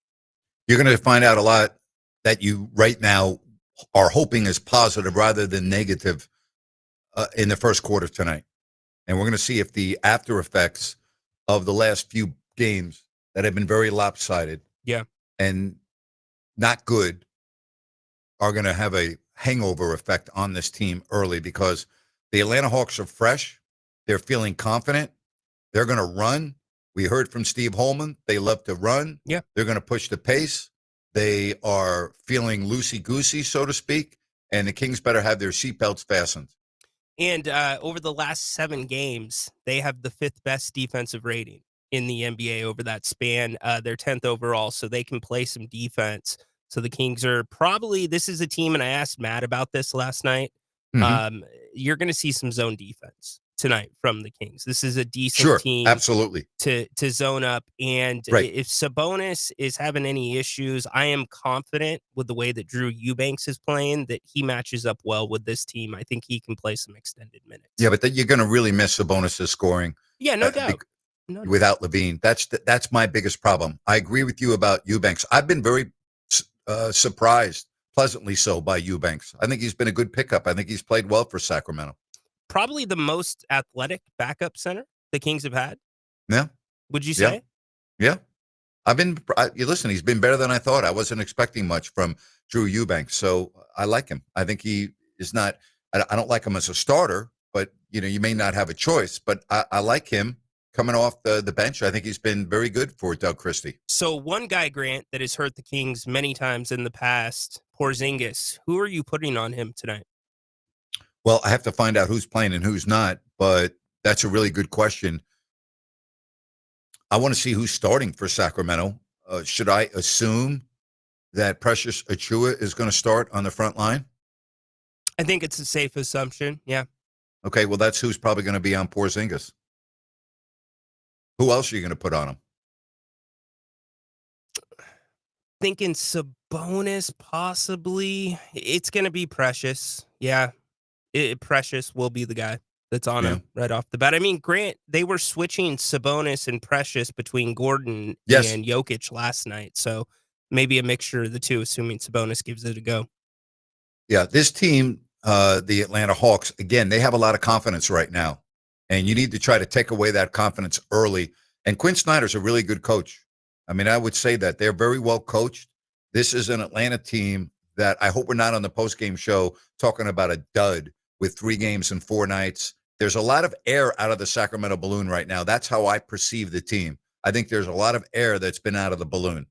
You're going to find out a lot that you right now are hoping is positive rather than negative in the first quarter tonight. And we're going to see if the after effects of the last few games that have been very lopsided and not good are going to have a hangover effect on this team early, because the Atlanta Hawks are fresh. They're feeling confident. They're going to run. We heard from Steve Holman. They love to run. Yeah. They're going to push the pace. They are feeling loosey-goosey, so to speak, and the Kings better have their seatbelts fastened. And over the last 7 games, they have the 5th best defensive rating in the NBA over that span. They're 10th overall, so they can play some defense. So the Kings are probably, this is a team, and I asked Matt about this last night, you're going to see some zone defense tonight from the Kings. This is a decent Sure, team absolutely. to zone up. And Right. if Sabonis is having any issues, I am confident with the way that Drew Eubanks is playing that he matches up well with this team. I think he can play some extended minutes. Yeah, but you're going to really miss Sabonis' scoring. Yeah, no doubt. No doubt. Without Levine. That's my biggest problem. I agree with you about Eubanks. I've been very surprised, pleasantly so, by Eubanks. I think he's been a good pickup. I think he's played well for Sacramento. Probably the most athletic backup center the Kings have had. Yeah. Would you say? Yeah. You listen, he's been better than I thought. I wasn't expecting much from Drew Eubanks. So I like him. I think he is not, I don't like him as a starter, but you may not have a choice, but I like him coming off the bench. I think he's been very good for Doug Christie. So one guy, Grant, that has hurt the Kings many times in the past, Porzingis. Who are you putting on him tonight? Well, I have to find out who's playing and who's not, but that's a really good question. I want to see who's starting for Sacramento. Should I assume that Precious Achiuwa is going to start on the front line? I think it's a safe assumption, yeah. Okay, well, that's who's probably going to be on Porzingis. Who else are you going to put on him? Thinking Sabonis, possibly. It's going to be Precious. Yeah, Precious will be the guy that's on him right off the bat. I mean, Grant, they were switching Sabonis and Precious between Gordon and Jokic last night. So maybe a mixture of the two, assuming Sabonis gives it a go. Yeah, this team, the Atlanta Hawks, again, they have a lot of confidence right now. And you need to try to take away that confidence early. And Quinn Snyder's a really good coach. I mean, I would say that they're very well coached. This is an Atlanta team that I hope we're not on the postgame show talking about a dud with 3 games and 4 nights. There's a lot of air out of the Sacramento balloon right now. That's how I perceive the team. I think there's a lot of air that's been out of the balloon.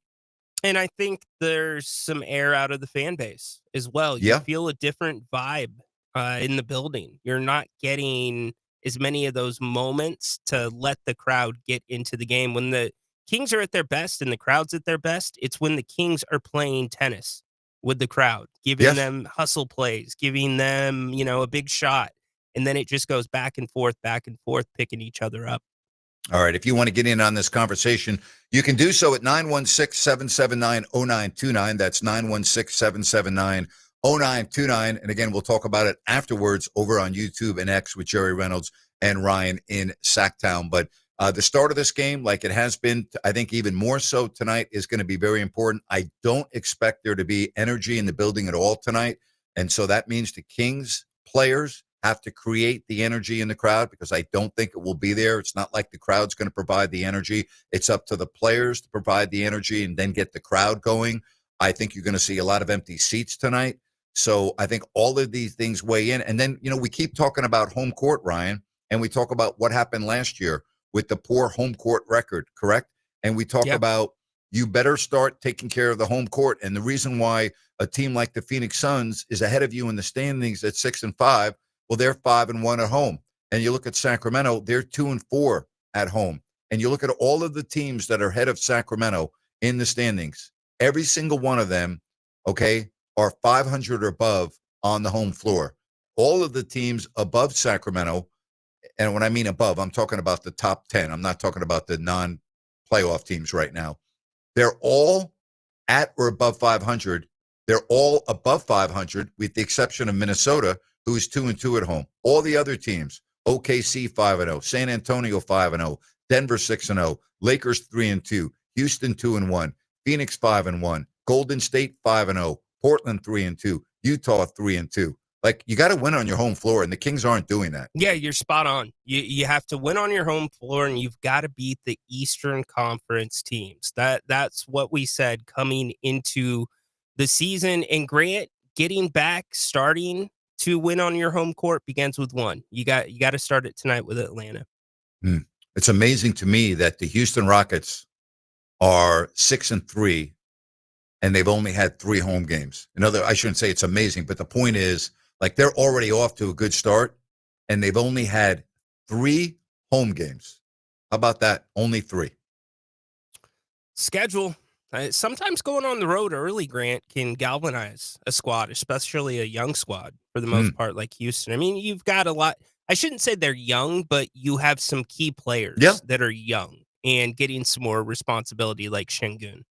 And I think there's some air out of the fan base as well. You feel a different vibe in the building. You're not getting as many of those moments to let the crowd get into the game. When the Kings are at their best and the crowd's at their best, it's when the Kings are playing tennis with the crowd, giving them hustle plays, giving them, a big shot. And then it just goes back and forth, picking each other up. All right. If you want to get in on this conversation, you can do so at 916-779-0929. That's 916-779-0929. And again, we'll talk about it afterwards over on YouTube and X with Jerry Reynolds and Ryan in Sacktown. But the start of this game, like it has been, I think even more so tonight, is going to be very important. I don't expect there to be energy in the building at all tonight. And so that means the Kings players have to create the energy in the crowd, because I don't think it will be there. It's not like the crowd's going to provide the energy. It's up to the players to provide the energy and then get the crowd going. I think you're going to see a lot of empty seats tonight. So I think all of these things weigh in. And then, we keep talking about home court, Ryan, and we talk about what happened last year with the poor home court record, correct? And we talk about you better start taking care of the home court. And the reason why a team like the Phoenix Suns is ahead of you in the standings at 6-5, well, they're 5-1 at home. And you look at Sacramento, they're 2-4 at home. And you look at all of the teams that are ahead of Sacramento in the standings, every single one of them, are 500 or above on the home floor. All of the teams above Sacramento, and when I mean above, I'm talking about the top 10. I'm not talking about the non-playoff teams right now. They're all at or above 500. They're all above 500 with the exception of Minnesota, who is 2-2 at home. All the other teams, OKC 5-0, San Antonio 5-0, Denver 6-0, Lakers 3-2, Houston 2-1, Phoenix 5-1, Golden State 5-0, Portland 3-2, Utah 3-2. Like, you got to win on your home floor, and the Kings aren't doing that. Yeah, you're spot on. You have to win on your home floor, and you've got to beat the Eastern Conference teams. That's what we said coming into the season. And Grant, getting back, starting to win on your home court begins with one. You got to start it tonight with Atlanta. It's amazing to me that the Houston Rockets are 6-3, and they've only had 3 home games. I shouldn't say it's amazing, but the point is, like, they're already off to a good start, and they've only had 3 home games. How about that? Only 3. Schedule. Sometimes going on the road early, Grant, can galvanize a squad, especially a young squad for the most part, like Houston. I mean, you've got a lot. I shouldn't say they're young, but you have some key players that are young and getting some more responsibility like Şengün.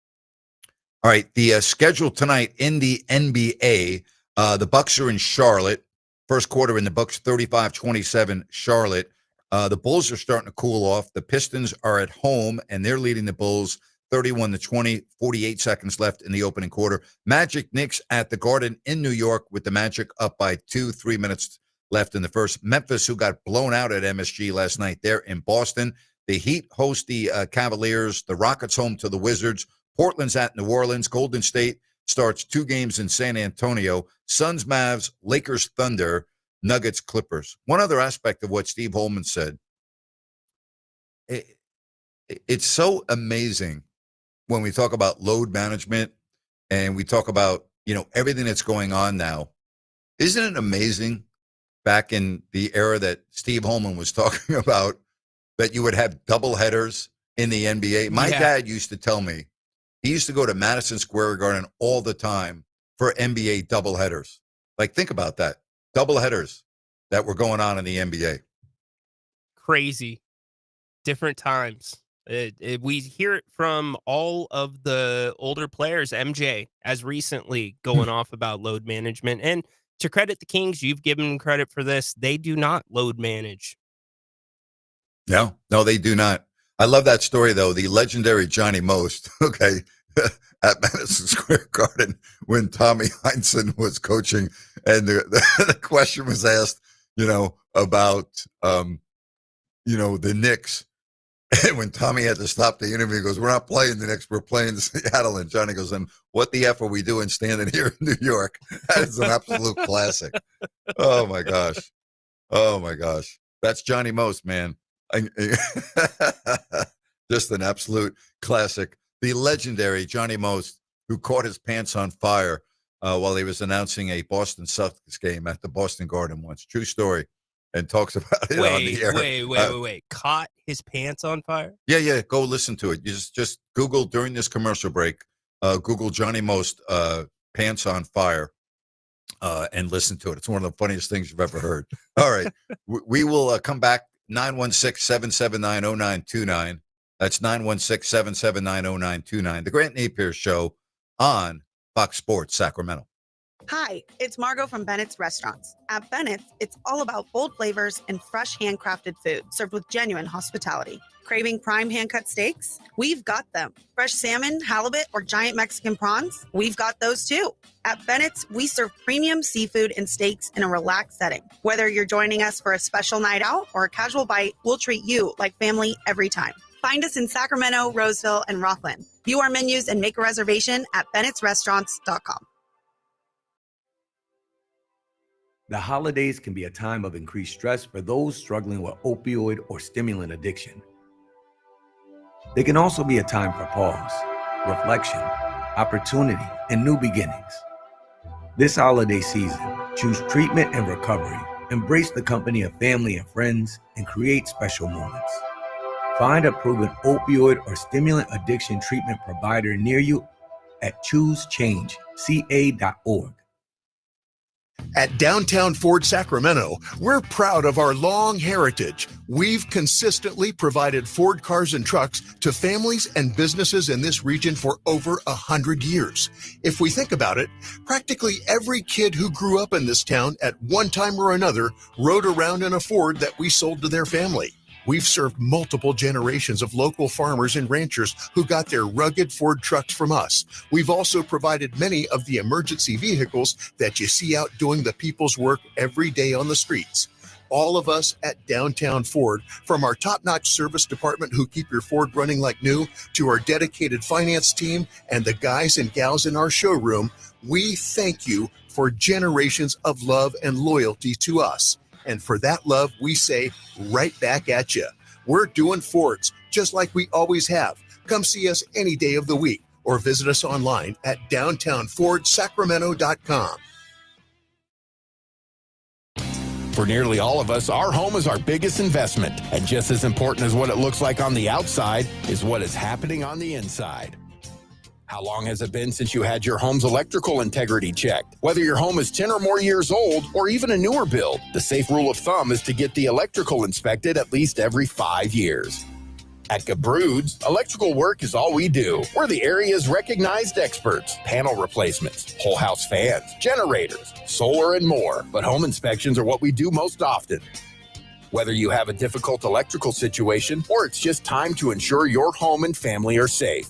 All right, the schedule tonight in the NBA, the Bucks are in Charlotte. First quarter in the Bucks 35-27 Charlotte. The Bulls are starting to cool off. The Pistons are at home, and they're leading the Bulls 31-20, 48 seconds left in the opening quarter. Magic Knicks at the Garden in New York with the Magic up by 3 minutes left in the first. Memphis, who got blown out at MSG last night, they're in Boston. The Heat host the Cavaliers. The Rockets home to the Wizards. Portland's at New Orleans. Golden State starts 2 games in San Antonio. Suns, Mavs, Lakers, Thunder, Nuggets, Clippers. One other aspect of what Steve Holman said, it's so amazing when we talk about load management and we talk about, everything that's going on now. Isn't it amazing back in the era that Steve Holman was talking about that you would have double headers in the NBA? My dad used to tell me he used to go to Madison Square Garden all the time for NBA double headers. Like, think about that. Double headers that were going on in the NBA. Crazy. Different times. We hear it from all of the older players, MJ, as recently going off about load management. And to credit the Kings, you've given them credit for this. They do not load manage. No, they do not. I love that story, though. The legendary Johnny Most, at Madison Square Garden when Tommy Heinsohn was coaching, and the question was asked, about, the Knicks. And when Tommy had to stop the interview, he goes, "We're not playing the Knicks, we're playing Seattle." And Johnny goes, "And what the F are we doing standing here in New York?" That is an absolute classic. Oh, my gosh. That's Johnny Most, man. Just an absolute classic. The legendary Johnny Most, who caught his pants on fire while he was announcing a Boston Celtics game at the Boston Garden once. True story. And talks about it on the air. Wait. Caught his pants on fire? Yeah. Go listen to it. You just Google during this commercial break, Google Johnny Most pants on fire and listen to it. It's one of the funniest things you've ever heard. All right. We will come back. 916-779-0929. That's 916-779-0929. The Grant Napear Show on Fox Sports Sacramento. Hi, it's Margot from Bennett's Restaurants. At Bennett's, it's all about bold flavors and fresh handcrafted food served with genuine hospitality. Craving prime hand-cut steaks? We've got them. Fresh salmon, halibut, or giant Mexican prawns? We've got those too. At Bennett's, we serve premium seafood and steaks in a relaxed setting. Whether you're joining us for a special night out or a casual bite, we'll treat you like family every time. Find us in Sacramento, Roseville, and Rockland. View our menus and make a reservation at bennettsrestaurants.com. The holidays can be a time of increased stress for those struggling with opioid or stimulant addiction. They can also be a time for pause, reflection, opportunity, and new beginnings. This holiday season, choose treatment and recovery. Embrace the company of family and friends and create special moments. Find a proven opioid or stimulant addiction treatment provider near you at choosechangeca.org. At Downtown Ford Sacramento, we're proud of our long heritage. We've consistently provided Ford cars and trucks to families and businesses in this region for over 100 years. If we think about it, practically every kid who grew up in this town at one time or another rode around in a Ford that we sold to their family. We've served multiple generations of local farmers and ranchers who got their rugged Ford trucks from us. We've also provided many of the emergency vehicles that you see out doing the people's work every day on the streets. All of us at Downtown Ford, from our top-notch service department who keep your Ford running like new, to our dedicated finance team and the guys and gals in our showroom, we thank you for generations of love and loyalty to us. And for that love, we say right back at you. We're doing Fords just like we always have. Come see us any day of the week or visit us online at downtownfordsacramento.com. For nearly all of us, our home is our biggest investment. And just as important as what it looks like on the outside is what is happening on the inside. How long has it been since you had your home's electrical integrity checked? Whether your home is 10 or more years old or even a newer build, the safe rule of thumb is to get the electrical inspected at least every 5 years. At Gabroods, electrical work is all we do. We're the area's recognized experts. Panel replacements, whole house fans, generators, solar, and more. But home inspections are what we do most often. Whether you have a difficult electrical situation or it's just time to ensure your home and family are safe,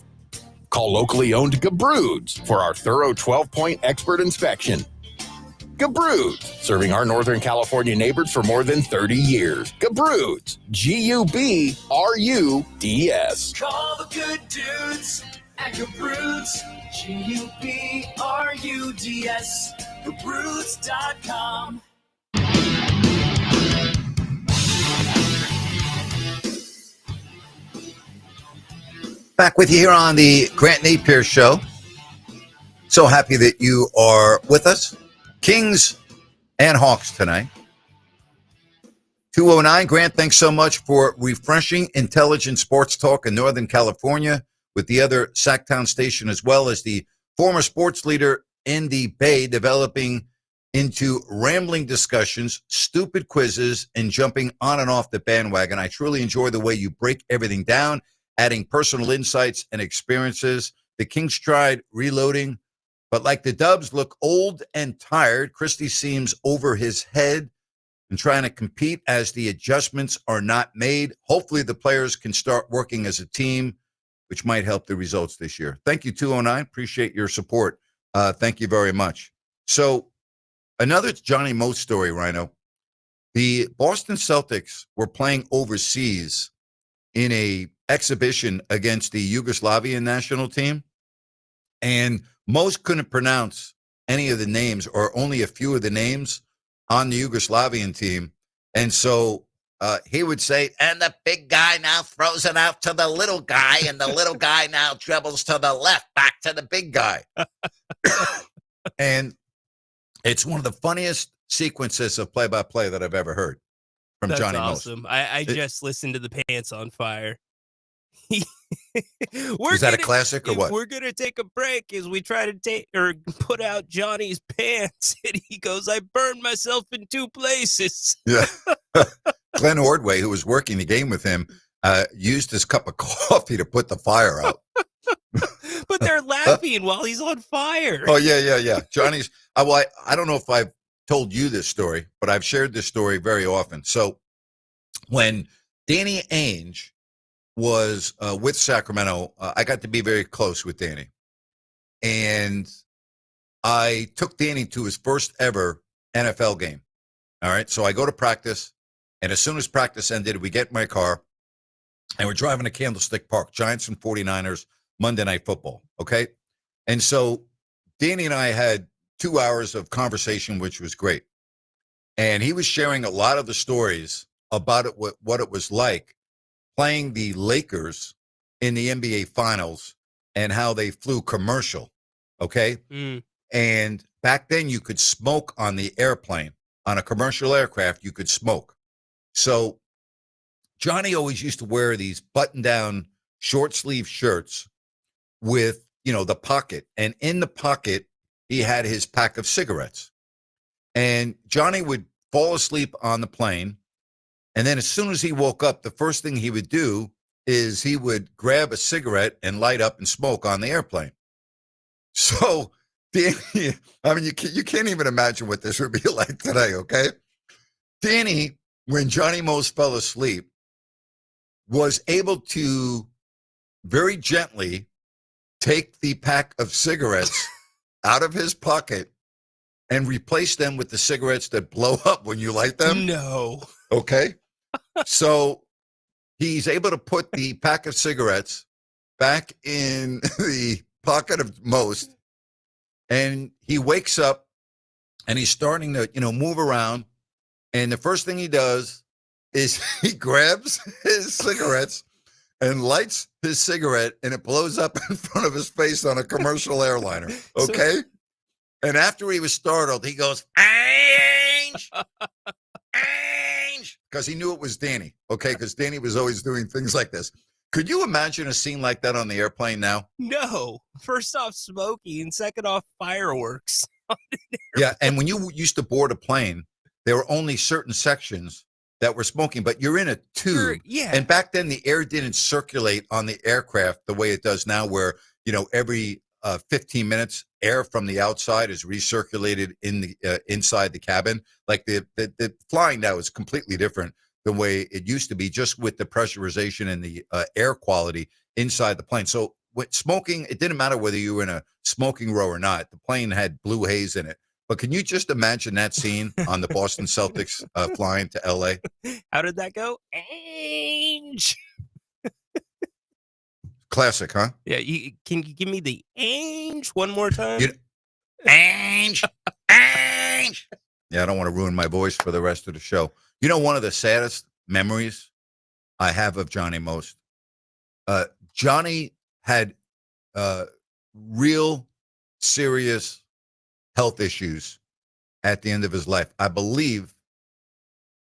call locally owned Gabroods for our thorough 12-point expert inspection. Gabroods, serving our Northern California neighbors for more than 30 years. Gabroods, G-U-B-R-U-D-S. Call the good dudes at Gabroods, G-U-B-R-U-D-S, Gabroods.com. Back with you here on the Grant Napear Show. So happy that you are with us. Kings and Hawks tonight. 209. Grant, thanks so much for refreshing intelligent sports talk in Northern California with the other Sacktown station, as well as the former sports leader in the Bay, developing into rambling discussions, stupid quizzes, and jumping on and off the bandwagon. I truly enjoy the way you break everything down, adding personal insights and experiences. The Kings tried reloading, but like the Dubs look old and tired. Christie seems over his head and trying to compete as the adjustments are not made. Hopefully the players can start working as a team, which might help the results this year. Thank you, 209. Appreciate your support. Thank you very much. So another Johnny Most story, Rhino. The Boston Celtics were playing overseas in a exhibition against the Yugoslavian national team, and Most couldn't pronounce any of the names or only a few of the names on the Yugoslavian team. And so he would say, and the big guy now throws it out to the little guy, and the little guy now dribbles to the left, back to the big guy. And it's one of the funniest sequences of play-by-play that I've ever heard from That's Johnny awesome. Most. I just listened to the Pants on Fire. Is that a classic or what? We're gonna take a break as we try to take or put out Johnny's pants, and he goes, "I burned myself in 2 places." Yeah. Glenn Ordway, who was working the game with him, used his cup of coffee to put the fire out. But they're laughing while he's on fire. Oh, yeah. Johnny's, I don't know if I've told you this story, but I've shared this story very often. So when Danny Ainge was with Sacramento, I got to be very close with Danny. And I took Danny to his first ever NFL game. All right. So I go to practice, and as soon as practice ended, we get in my car, and we're driving to Candlestick Park, Giants and 49ers, Monday Night Football. Okay. And so Danny and I had 2 hours of conversation, which was great. And he was sharing a lot of the stories about it, what it was like playing the Lakers in the NBA Finals and how they flew commercial. Okay. And back then you could smoke on the airplane. On a commercial aircraft, you could smoke. So Johnny always used to wear these button-down short sleeve shirts with, the pocket. And in the pocket, he had his pack of cigarettes. And Johnny would fall asleep on the plane. And then as soon as he woke up, the first thing he would do is he would grab a cigarette and light up and smoke on the airplane. So, Danny, I mean, you can't even imagine what this would be like today, okay? Danny, when Johnny Most fell asleep, was able to very gently take the pack of cigarettes out of his pocket and replace them with the cigarettes that blow up when you light them. No. Okay. So he's able to put the pack of cigarettes back in the pocket of Most, and he wakes up and he's starting to, move around. And the first thing he does is he grabs his cigarettes and lights his cigarette, and it blows up in front of his face on a commercial airliner. Okay. And after he was startled, he goes, Ainge! Ainge! Because he knew it was Danny. Okay. Because Danny was always doing things like this. Could you imagine a scene like that on the airplane now? No. First off, smoking. Second off, fireworks. Yeah, and when you used to board a plane, there were only certain sections that were smoking, but you're in a tube. Yeah. And back then, the air didn't circulate on the aircraft the way it does now, where, every 15 minutes, air from the outside is recirculated in the inside the cabin. Like the flying now is completely different the way it used to be, just with the pressurization and the air quality inside the plane. So with smoking, it didn't matter whether you were in a smoking row or not. The plane had blue haze in it. But can you just imagine that scene on the Boston Celtics flying to LA? How did that go? Ainge. Classic, huh? Yeah, can you give me the Ainge one more time? Ainge. Ainge. Yeah, I don't want to ruin my voice for the rest of the show. One of the saddest memories I have of Johnny Most. Johnny had real serious health issues at the end of his life. I believe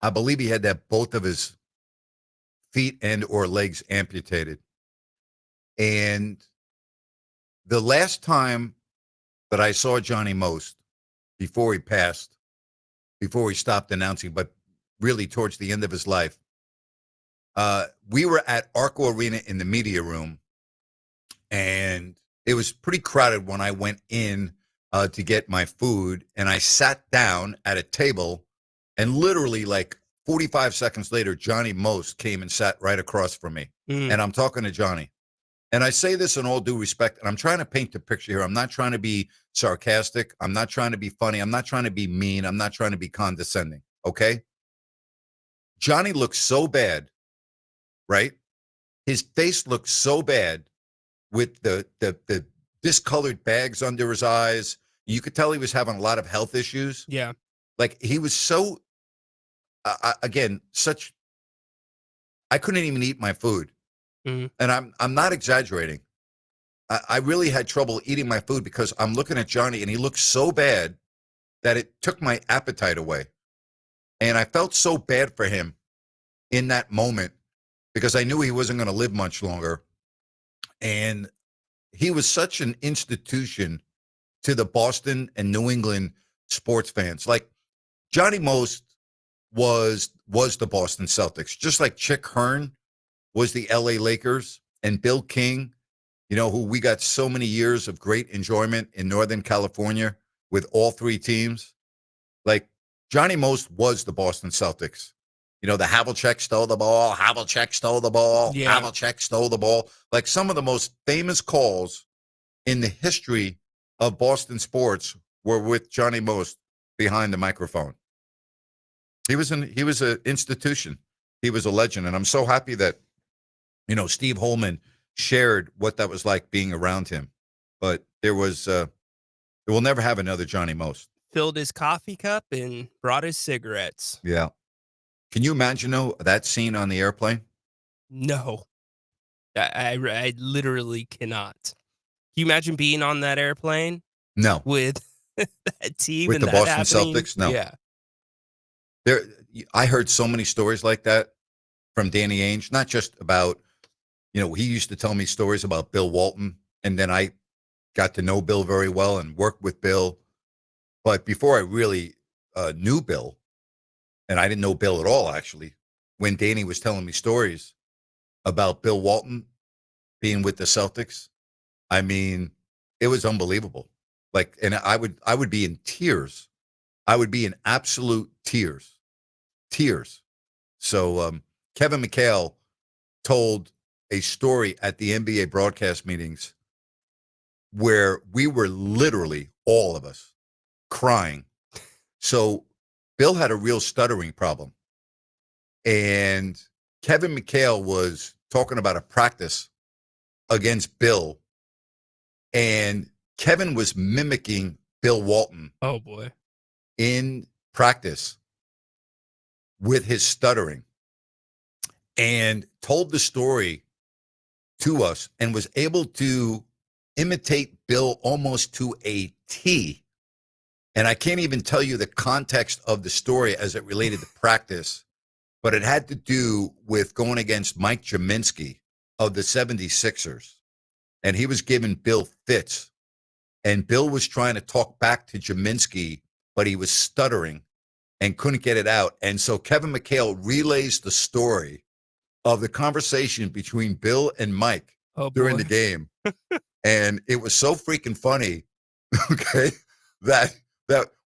he had both of his feet and or legs amputated. And the last time that I saw Johnny Most before he passed, before he stopped announcing, but really towards the end of his life, we were at Arco Arena in the media room, and it was pretty crowded when I went in to get my food, and I sat down at a table, and literally like 45 seconds later, Johnny Most came and sat right across from me. And I'm talking to Johnny. And I say this in all due respect, and I'm trying to paint the picture here. I'm not trying to be sarcastic. I'm not trying to be funny. I'm not trying to be mean. I'm not trying to be condescending, okay? Johnny looks so bad, right? His face looks so bad with the discolored bags under his eyes. You could tell he was having a lot of health issues. Yeah. Like he was so, again, I couldn't even eat my food. And I'm not exaggerating. I really had trouble eating my food because I'm looking at Johnny and he looked so bad that it took my appetite away. And I felt so bad for him in that moment because I knew he wasn't going to live much longer. And he was such an institution to the Boston and New England sports fans. Like Johnny Most was the Boston Celtics, just like Chick Hearn was the LA Lakers, and Bill King, who we got so many years of great enjoyment in Northern California with all three teams. Like Johnny Most was the Boston Celtics. The Havlicek stole the ball, Havlicek stole the ball, Havlicek stole the ball. Like some of the most famous calls in the history of Boston sports were with Johnny Most behind the microphone. He was an institution. He was a legend. And I'm so happy that Steve Holman shared what that was like being around him. But we'll never have another Johnny Most. Filled his coffee cup and brought his cigarettes. Yeah. Can you imagine, that scene on the airplane? No. I literally cannot. Can you imagine being on that airplane? No. With that team with and the that Boston happening? Celtics? No. Yeah. I heard so many stories like that from Danny Ainge, not just about, he used to tell me stories about Bill Walton, and then I got to know Bill very well and worked with Bill. But before I really knew Bill, and I didn't know Bill at all, actually, when Danny was telling me stories about Bill Walton being with the Celtics, I mean, it was unbelievable. Like, and I would be in tears. I would be in absolute tears. So Kevin McHale told a story at the NBA broadcast meetings where we were literally, all of us, crying. So Bill had a real stuttering problem. And Kevin McHale was talking about a practice against Bill. And Kevin was mimicking Bill Walton. Oh, boy. In practice with his stuttering, and told the story to us and was able to imitate Bill almost to a T. And I can't even tell you the context of the story as it related to practice, but it had to do with going against Mike Jaminski of the 76ers, and he was giving Bill fits, and Bill was trying to talk back to Jaminski, but he was stuttering and couldn't get it out. And so Kevin McHale relays the story of the conversation between Bill and Mike during the game. And it was so freaking funny, okay, that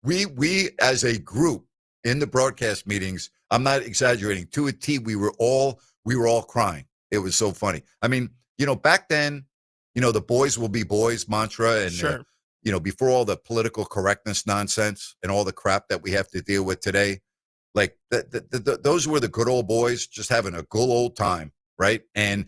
we as a group in the broadcast meetings, I'm not exaggerating, to a T, we were all crying. It was so funny. I mean, back then, the boys will be boys mantra, and Sure. Before all the political correctness nonsense and all the crap that we have to deal with today, like those were the good old boys just having a good old time, right? And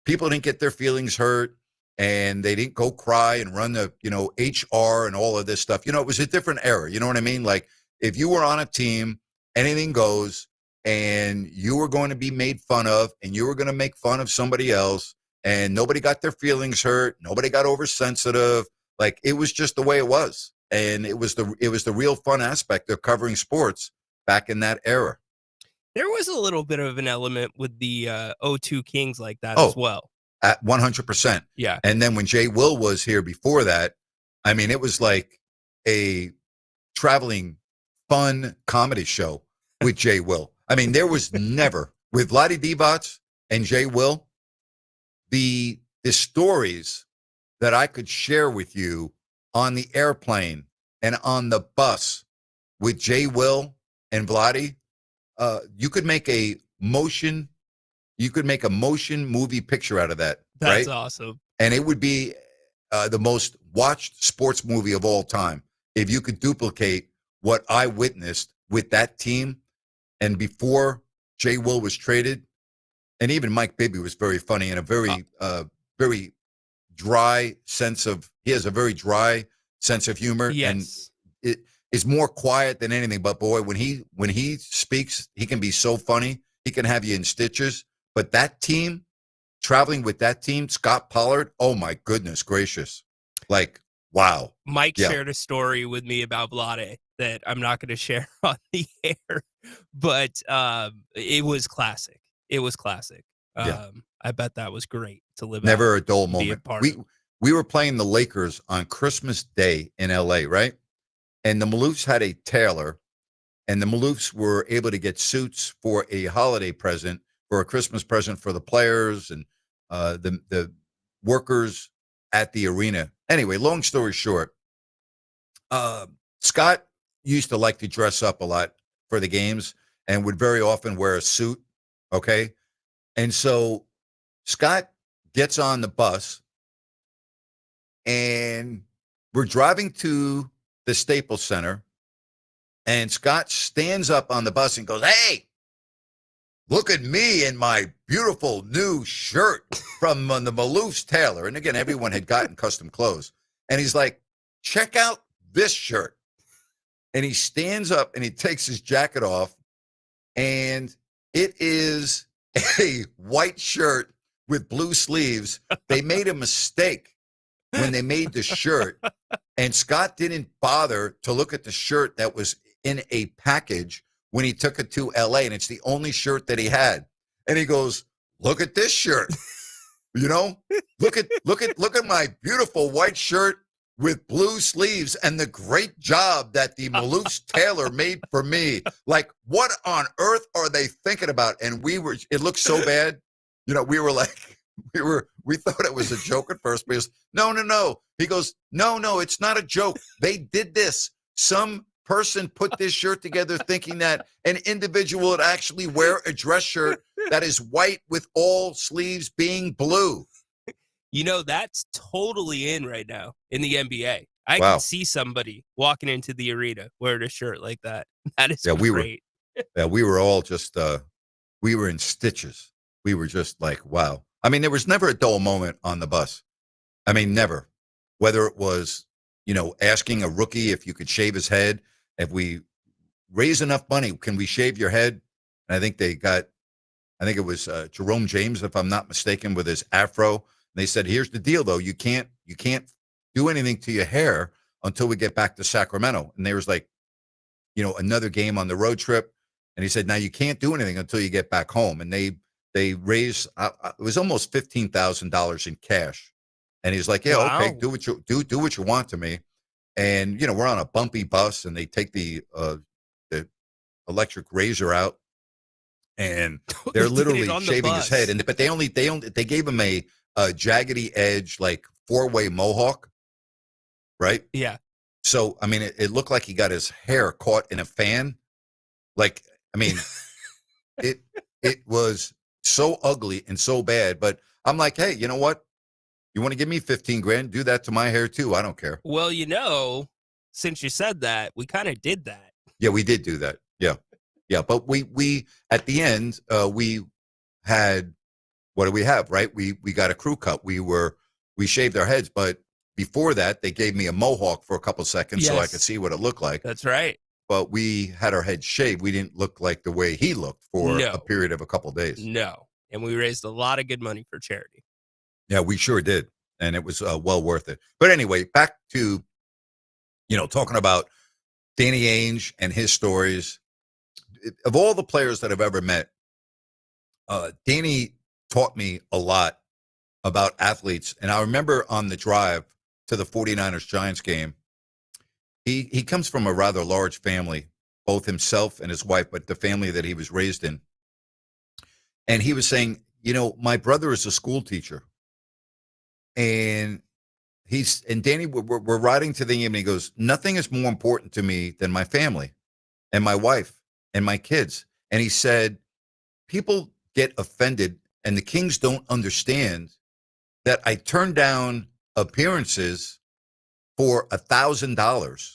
people didn't get their feelings hurt, and they didn't go cry and run the, HR and all of this stuff. It was a different era. You know what I mean? Like, if you were on a team, anything goes, and you were going to be made fun of, and you were going to make fun of somebody else, and nobody got their feelings hurt, nobody got oversensitive. Like, it was just the way it was. And it was the real fun aspect of covering sports back in that era. There was a little bit of an element with the 0-2 Kings like that as well. At 100%. Yeah. And then when Jay Will was here before that, I mean, it was like a traveling fun comedy show with Jay Will. I mean, there was never, with Vlade Divac and Jay Will, the stories that I could share with you on the airplane and on the bus with Jay Will and Vlade, you could make a motion movie picture out of that. That's right? awesome. And it would be the most watched sports movie of all time if you could duplicate what I witnessed with that team. And before Jay Will was traded, and even Mike Bibby was very funny and a very dry sense of, he has a very dry sense of humor. Yes. And it is more quiet than anything. But boy, when he speaks, he can be so funny. He can have you in stitches. But that team, traveling with that team, Scott Pollard, oh my goodness gracious. Like, wow. Mike shared a story with me about Vlade that I'm not going to share on the air, but it was classic. It was classic. I bet that was great to live. Never out, a dull be moment. part of. We were playing the Lakers on Christmas Day in LA, right? And the Maloofs had a tailor, and the Maloofs were able to get suits for a holiday present, for a Christmas present for the players and the workers at the arena. Anyway, long story short, Scott used to like to dress up a lot for the games and would very often wear a suit. Okay. And so Scott gets on the bus, and we're driving to the Staples Center, and Scott stands up on the bus and goes, "Hey, look at me in my beautiful new shirt from the Maloof's tailor." And again, everyone had gotten custom clothes. And he's like, "Check out this shirt." And he stands up and he takes his jacket off, and it is a white shirt with blue sleeves. They made a mistake when they made the shirt, and Scott didn't bother to look at the shirt that was in a package when he took it to LA, and it's the only shirt that he had. And he goes, "Look at this shirt. Look at my beautiful white shirt with blue sleeves and the great job that the Maloof's tailor made for me. Like, what on earth are they thinking about?" And it looked so bad. We were like, we thought it was a joke at first, because no. He goes, no, it's not a joke. They did this. Some person put this shirt together thinking that an individual would actually wear a dress shirt that is white with all sleeves being blue. That's totally in right now in the NBA. I Wow. can see somebody walking into the arena wearing a shirt like that. That is great. We were all just, we were in stitches. We were just like, wow. I mean, there was never a dull moment on the bus. I mean, never. Whether it was, asking a rookie if you could shave his head, if we raise enough money, can we shave your head? And I think it was Jerome James, if I'm not mistaken, with his afro. And they said, "Here's the deal, though. You can't do anything to your hair until we get back to Sacramento." And there was like, another game on the road trip. And he said, "Now you can't do anything until you get back home." And they they raised it was almost $15,000 in cash, and he's like, "Yeah, okay, Wow. do what you want to me." And we're on a bumpy bus, and they take the electric razor out, and They they're did it literally on the shaving his head. bus. But they gave him a jaggedy edge, like 4-way mohawk, right? Yeah. So I mean, it looked like he got his hair caught in a fan. Like, I mean, it was so ugly and so bad. But I'm like, hey, you know what? You want to give me 15 grand? Do that to my hair too. I don't care. Well, since you said that, we kind of did that. Yeah, we did do that. Yeah. Yeah. But we at the end, we had, what do we have? Right. We got a crew cut. We shaved our heads, but before that, they gave me a mohawk for a couple seconds so I Yes. could see what it looked like. That's right. But we had our heads shaved. We didn't look like the way he looked for No. a period of a couple days. No. And we raised a lot of good money for charity. Yeah, we sure did. And it was well worth it. But anyway, back to, talking about Danny Ainge and his stories. Of all the players that I've ever met, Danny taught me a lot about athletes. And I remember on the drive to the 49ers Giants game, he comes from a rather large family, both himself and his wife, but the family that he was raised in. And he was saying, my brother is a school teacher. And Danny, we're riding to the game, and he goes, nothing is more important to me than my family and my wife and my kids. And he said, people get offended, and the Kings don't understand that I turn down appearances for $1,000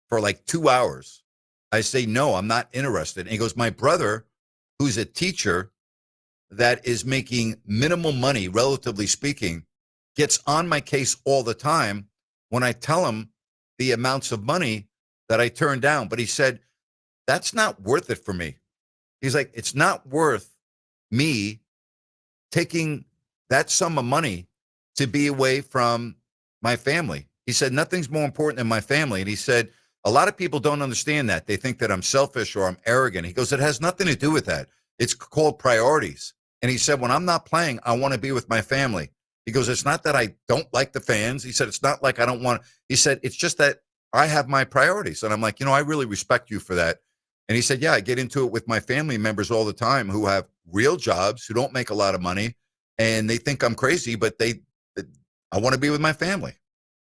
for like 2 hours. I say, no, I'm not interested. And he goes, my brother, who's a teacher that is making minimal money, relatively speaking, gets on my case all the time when I tell him the amounts of money that I turn down. But he said, that's not worth it for me. He's like, it's not worth me taking that sum of money to be away from my family. He said, nothing's more important than my family. And he said, a lot of people don't understand that. They think that I'm selfish or I'm arrogant. He goes, it has nothing to do with that. It's called priorities. And he said, when I'm not playing, I want to be with my family. He goes, it's not that I don't like the fans. He said, it's not like I don't want to. He said, it's just that I have my priorities. And I'm like, I really respect you for that. And he said, yeah, I get into it with my family members all the time who have real jobs, who don't make a lot of money, and they think I'm crazy, but I want to be with my family.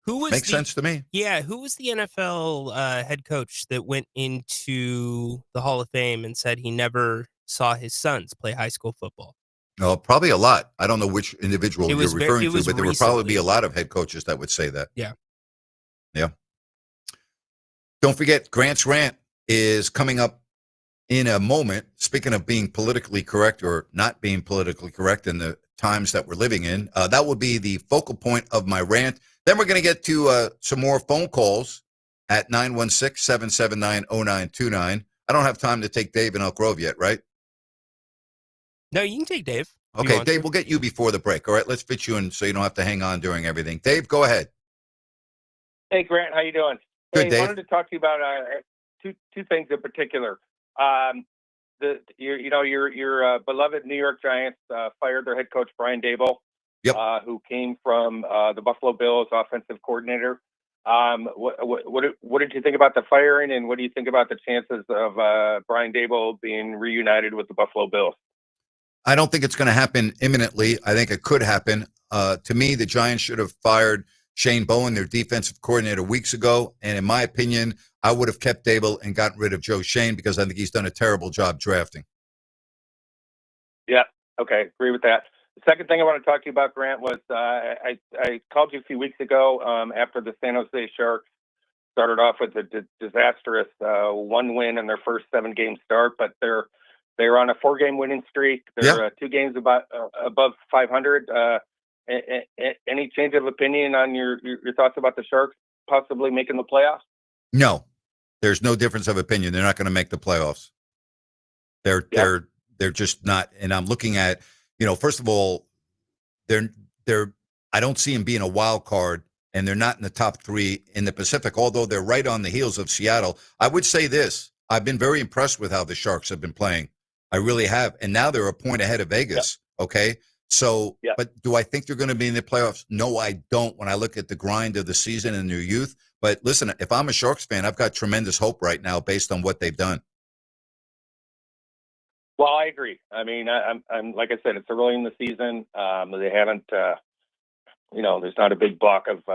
Makes sense to me. Yeah, who was the NFL head coach that went into the Hall of Fame and said he never saw his sons play high school football? No, probably a lot. I don't know which individual you're referring to, but there would probably be a lot of head coaches that would say that. Yeah. Yeah. Don't forget, Grant's Rant is coming up in a moment. Speaking of being politically correct or not being politically correct in the times that we're living in, that will be the focal point of my rant. Then we're going to get to some more phone calls at 916-779-0929. I don't have time to take Dave in Elk Grove yet, right? No, you can take Dave. Okay, Dave, we'll get you before the break. All right, let's fit you in so you don't have to hang on during everything. Dave, go ahead. Hey, Grant, how you doing? Good, Dave. I wanted to talk to you about two things in particular. Your beloved New York Giants fired their head coach Brian Daboll, who came from the Buffalo Bills offensive coordinator. What did you think about the firing, and what do you think about the chances of Brian Daboll being reunited with the Buffalo Bills? I don't think it's going to happen imminently. I think it could happen. To me, the Giants should have fired Shane Bowen, their defensive coordinator, weeks ago. And in my opinion, I would have kept Daboll and gotten rid of Joe Shane because I think he's done a terrible job drafting. Yeah. Okay. Agree with that. The second thing I want to talk to you about, Grant, was I called you a few weeks ago after the San Jose Sharks started off with a disastrous 1 win in their first 7-game start, but they're on a 4-game winning streak. They're 2 games above 500. Any change of opinion on your thoughts about the Sharks possibly making the playoffs? No, there's no difference of opinion. They're not going to make the playoffs. They're just not. And I'm looking at, first of all, I don't see them being a wild card, and they're not in the top 3 in the Pacific, although they're right on the heels of Seattle. I would say this. I've been very impressed with how the Sharks have been playing. I really have. And now they're a point ahead of Vegas. Yep. Okay. So, but do I think they're going to be in the playoffs? No, I don't when I look at the grind of the season and their youth. But listen, if I'm a Sharks fan, I've got tremendous hope right now based on what they've done. Well, I agree. I mean, I'm like I said, it's early in the season. They haven't, there's not a big buck of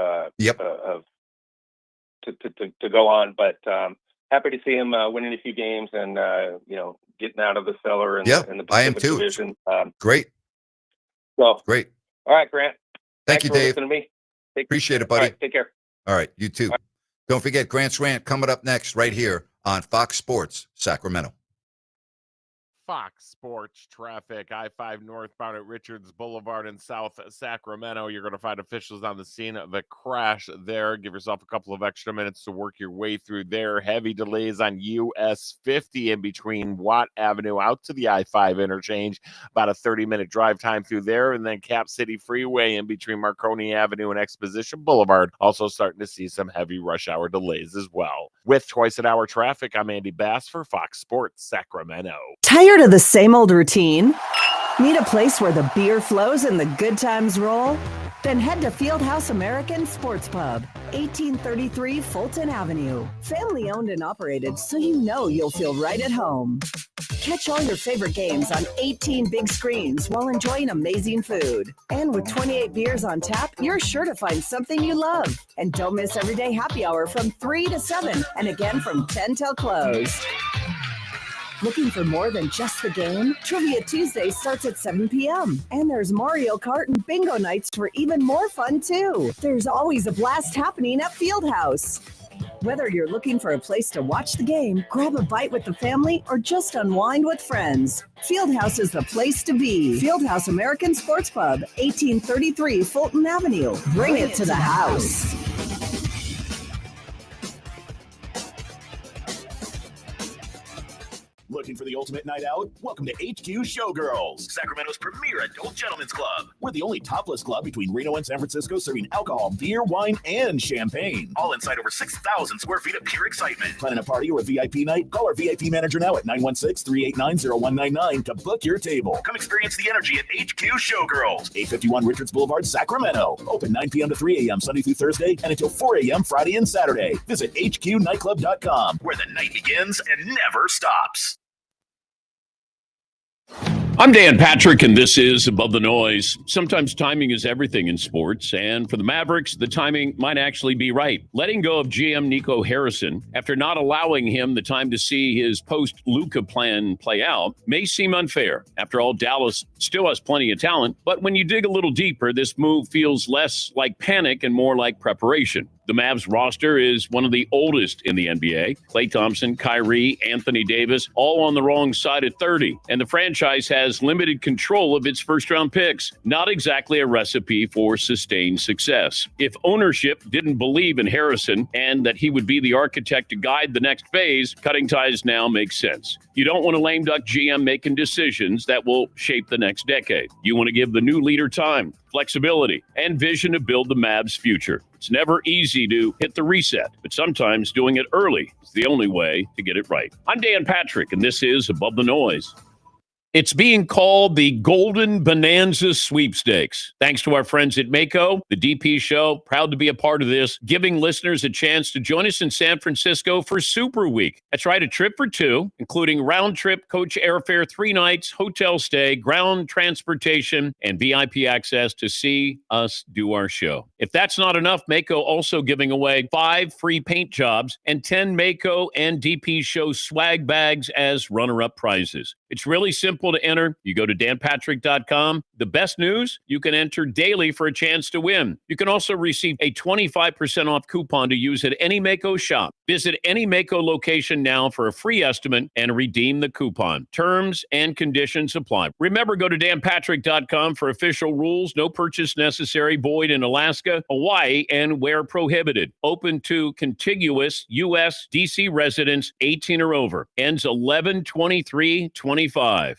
to go on, but happy to see him winning a few games and getting out of the cellar in the Pacific Division. Great. So great. All right, Grant. Thank you, for Dave. listening to me. Appreciate it, buddy. All right, take care. All right, you too. Don't forget Grant's Rant coming up next right here on Fox Sports Sacramento. Fox Sports traffic, I-5 northbound at Richards Boulevard in South Sacramento. You're going to find officials on the scene of the crash there. Give yourself a couple of extra minutes to work your way through there. Heavy delays on US 50 in between Watt Avenue out to the I-5 interchange. About a 30-minute drive time through there. And then Cap City Freeway in between Marconi Avenue and Exposition Boulevard. Also starting to see some heavy rush hour delays as well. With twice-an-hour traffic, I'm Andy Bass for Fox Sports Sacramento. Tired of the same old routine? Need a place where the beer flows and the good times roll? Then head to Fieldhouse American Sports Pub, 1833 Fulton Avenue. Family owned and operated, so you know you'll feel right at home. Catch all your favorite games on 18 big screens while enjoying amazing food. And with 28 beers on tap, you're sure to find something you love. And don't miss everyday happy hour from 3 to 7 and again from 10 till close. Looking for more than just the game? Trivia Tuesday starts at 7 p.m. And there's Mario Kart and bingo nights for even more fun, too. There's always a blast happening at Fieldhouse. Whether you're looking for a place to watch the game, grab a bite with the family, or just unwind with friends, Fieldhouse is the place to be. Fieldhouse American Sports Pub, 1833 Fulton Avenue. Bring it to the house. Looking for the ultimate night out? Welcome to HQ Showgirls, Sacramento's premier adult gentlemen's club. We're the only topless club between Reno and San Francisco serving alcohol, beer, wine, and champagne. All inside over 6,000 square feet of pure excitement. Planning a party or a VIP night? Call our VIP manager now at 916-389-0199 to book your table. Come experience the energy at HQ Showgirls. 851 Richards Boulevard, Sacramento. Open 9 p.m. to 3 a.m. Sunday through Thursday and until 4 a.m. Friday and Saturday. Visit hqnightclub.com, where the night begins and never stops. I'm Dan Patrick, and this is Above the Noise. Sometimes timing is everything in sports, and for the Mavericks, the timing might actually be right. Letting go of GM Nico Harrison after not allowing him the time to see his post-Luka plan play out may seem unfair. After all, Dallas still has plenty of talent, but when you dig a little deeper, this move feels less like panic and more like preparation. The Mavs roster is one of the oldest in the NBA. Klay Thompson, Kyrie, Anthony Davis, all on the wrong side of 30. And the franchise has limited control of its first-round picks. Not exactly a recipe for sustained success. If ownership didn't believe in Harrison and that he would be the architect to guide the next phase, cutting ties now makes sense. You don't want a lame duck GM making decisions that will shape the next decade. You want to give the new leader time, flexibility, and vision to build the Mavs' future. It's never easy to hit the reset, but sometimes doing it early is the only way to get it right. I'm Dan Patrick, and this is Above the Noise. It's being called the Golden Bonanza Sweepstakes. Thanks to our friends at Mako, the DP Show, proud to be a part of this, giving listeners a chance to join us in San Francisco for Super Week. That's right, a trip for two, including round-trip coach airfare, 3 nights, hotel stay, ground transportation, and VIP access to see us do our show. If that's not enough, Mako also giving away 5 free paint jobs and 10 Mako and DP Show swag bags as runner-up prizes. It's really simple to enter. You go to danpatrick.com. The best news, you can enter daily for a chance to win. You can also receive a 25% off coupon to use at any Mako shop. Visit any Mako location now for a free estimate and redeem the coupon. Terms and conditions apply. Remember, go to danpatrick.com for official rules. No purchase necessary. Void in Alaska, Hawaii, and where prohibited. Open to contiguous U.S. D.C. residents 18 or over. Ends 11/23/25.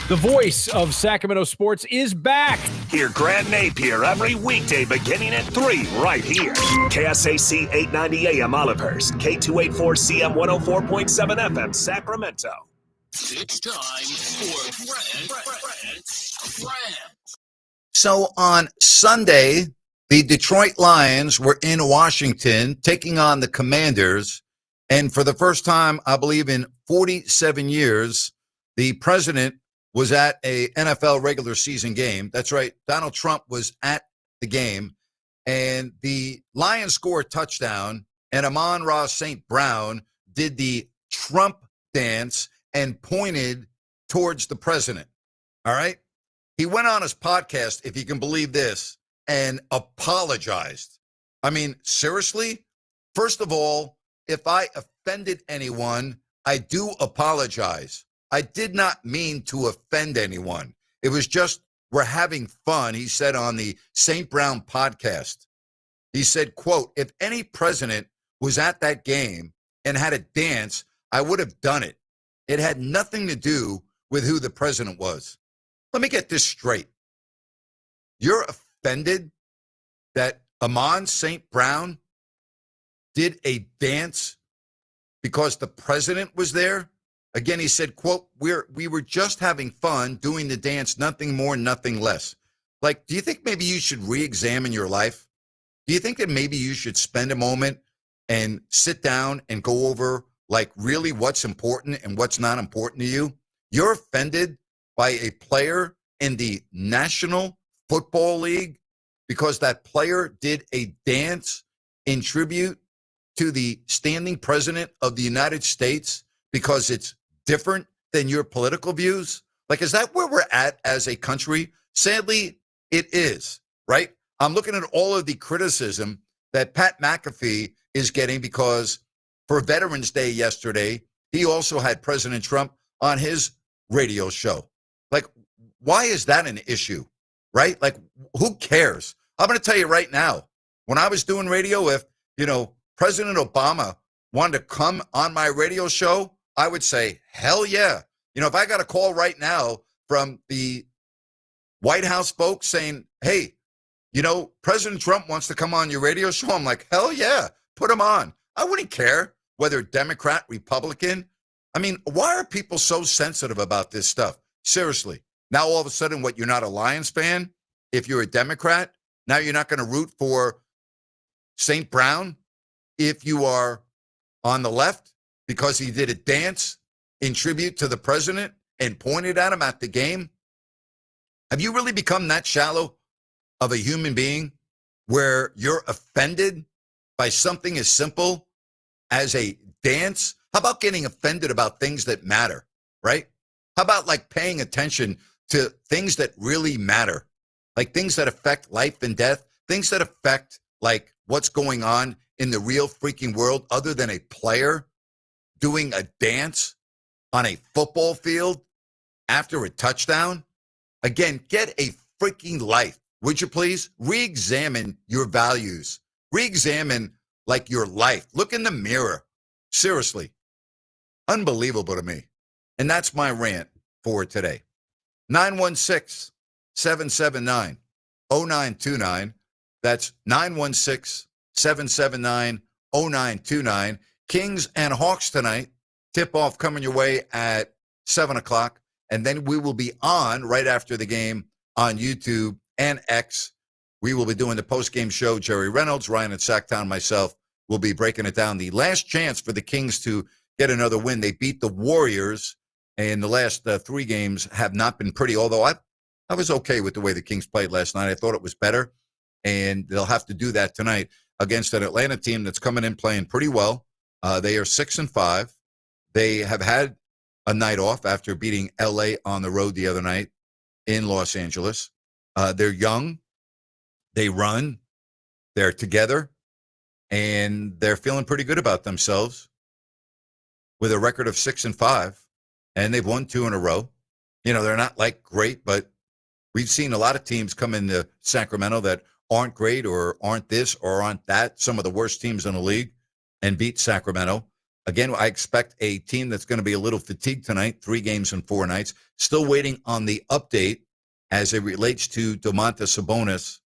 The voice of Sacramento sports is back. Hear Grant Napear every weekday beginning at 3 right here. KSAC 890 AM Olivehurst, K284CM 104.7 FM Sacramento. It's time for Grant. So on Sunday, the Detroit Lions were in Washington taking on the Commanders. And for the first time, I believe in 47 years, the president was at a NFL regular season game. That's right. Donald Trump was at the game. And the Lions scored a touchdown. And Amon-Ra St. Brown did the Trump dance and pointed towards the president. All right. He went on his podcast, if you can believe this, and apologized. I mean, seriously? First of all, if I offended anyone, I do apologize. I did not mean to offend anyone. It was just, we're having fun, he said on the St. Brown podcast. He said, quote, if any president was at that game and had a dance, I would have done it. It had nothing to do with who the president was. Let me get this straight. You're offended that Amon St. Brown did a dance because the president was there? Again, he said, quote, we were just having fun doing the dance, nothing more, nothing less. Like, do you think maybe you should re-examine your life? Do you think that maybe you should spend a moment and sit down and go over, like, really what's important and what's not important to you? You're offended by a player in the National Football League because that player did a dance in tribute to the standing president of the United States because it's different than your political views? Like, is that where we're at as a country? Sadly, it is, right? I'm looking at all of the criticism that Pat McAfee is getting because for Veterans Day yesterday, he also had President Trump on his radio show. Like, why is that an issue, right? Like, who cares? I'm going to tell you right now, when I was doing radio, if, President Obama wanted to come on my radio show, I would say, hell yeah. If I got a call right now from the White House folks saying, hey, President Trump wants to come on your radio show, I'm like, hell yeah, put him on. I wouldn't care whether Democrat, Republican. I mean, why are people so sensitive about this stuff? Seriously. Now, all of a sudden, you're not a Lions fan? If you're a Democrat, now you're not going to root for St. Brown if you are on the left because he did a dance in tribute to the president and pointed at him at the game? Have you really become that shallow of a human being where you're offended by something as simple as a dance? How about getting offended about things that matter, right? How about like paying attention to things that really matter, like things that affect life and death, things that affect like what's going on in the real freaking world other than a player doing a dance on a football field after a touchdown? Again, get a freaking life. Would you please re-examine your values? Re-examine like your life. Look in the mirror. Seriously. Unbelievable to me. And that's my rant for today. 916-779-0929. That's 916-779-0929. Kings and Hawks tonight. Tip-off coming your way at 7 o'clock. And then we will be on right after the game on YouTube and X. We will be doing the post-game show. Jerry Reynolds, Ryan at Sacktown, myself will be breaking it down. The last chance for the Kings to get another win. They beat the Warriors, and the last 3 games have not been pretty, although I was okay with the way the Kings played last night. I thought it was better, and they'll have to do that tonight against an Atlanta team that's coming in playing pretty well. They are 6-5. They have had a night off after beating L.A. on the road the other night in Los Angeles. They're young. They run. They're together. And they're feeling pretty good about themselves with a record of 6-5. And they've won 2 in a row. They're not like great, but we've seen a lot of teams come into Sacramento that aren't great or aren't this or aren't that. Some of the worst teams in the league and beat Sacramento. Again, I expect a team that's going to be a little fatigued tonight, 3 games in 4 nights. Still waiting on the update as it relates to Domantas Sabonis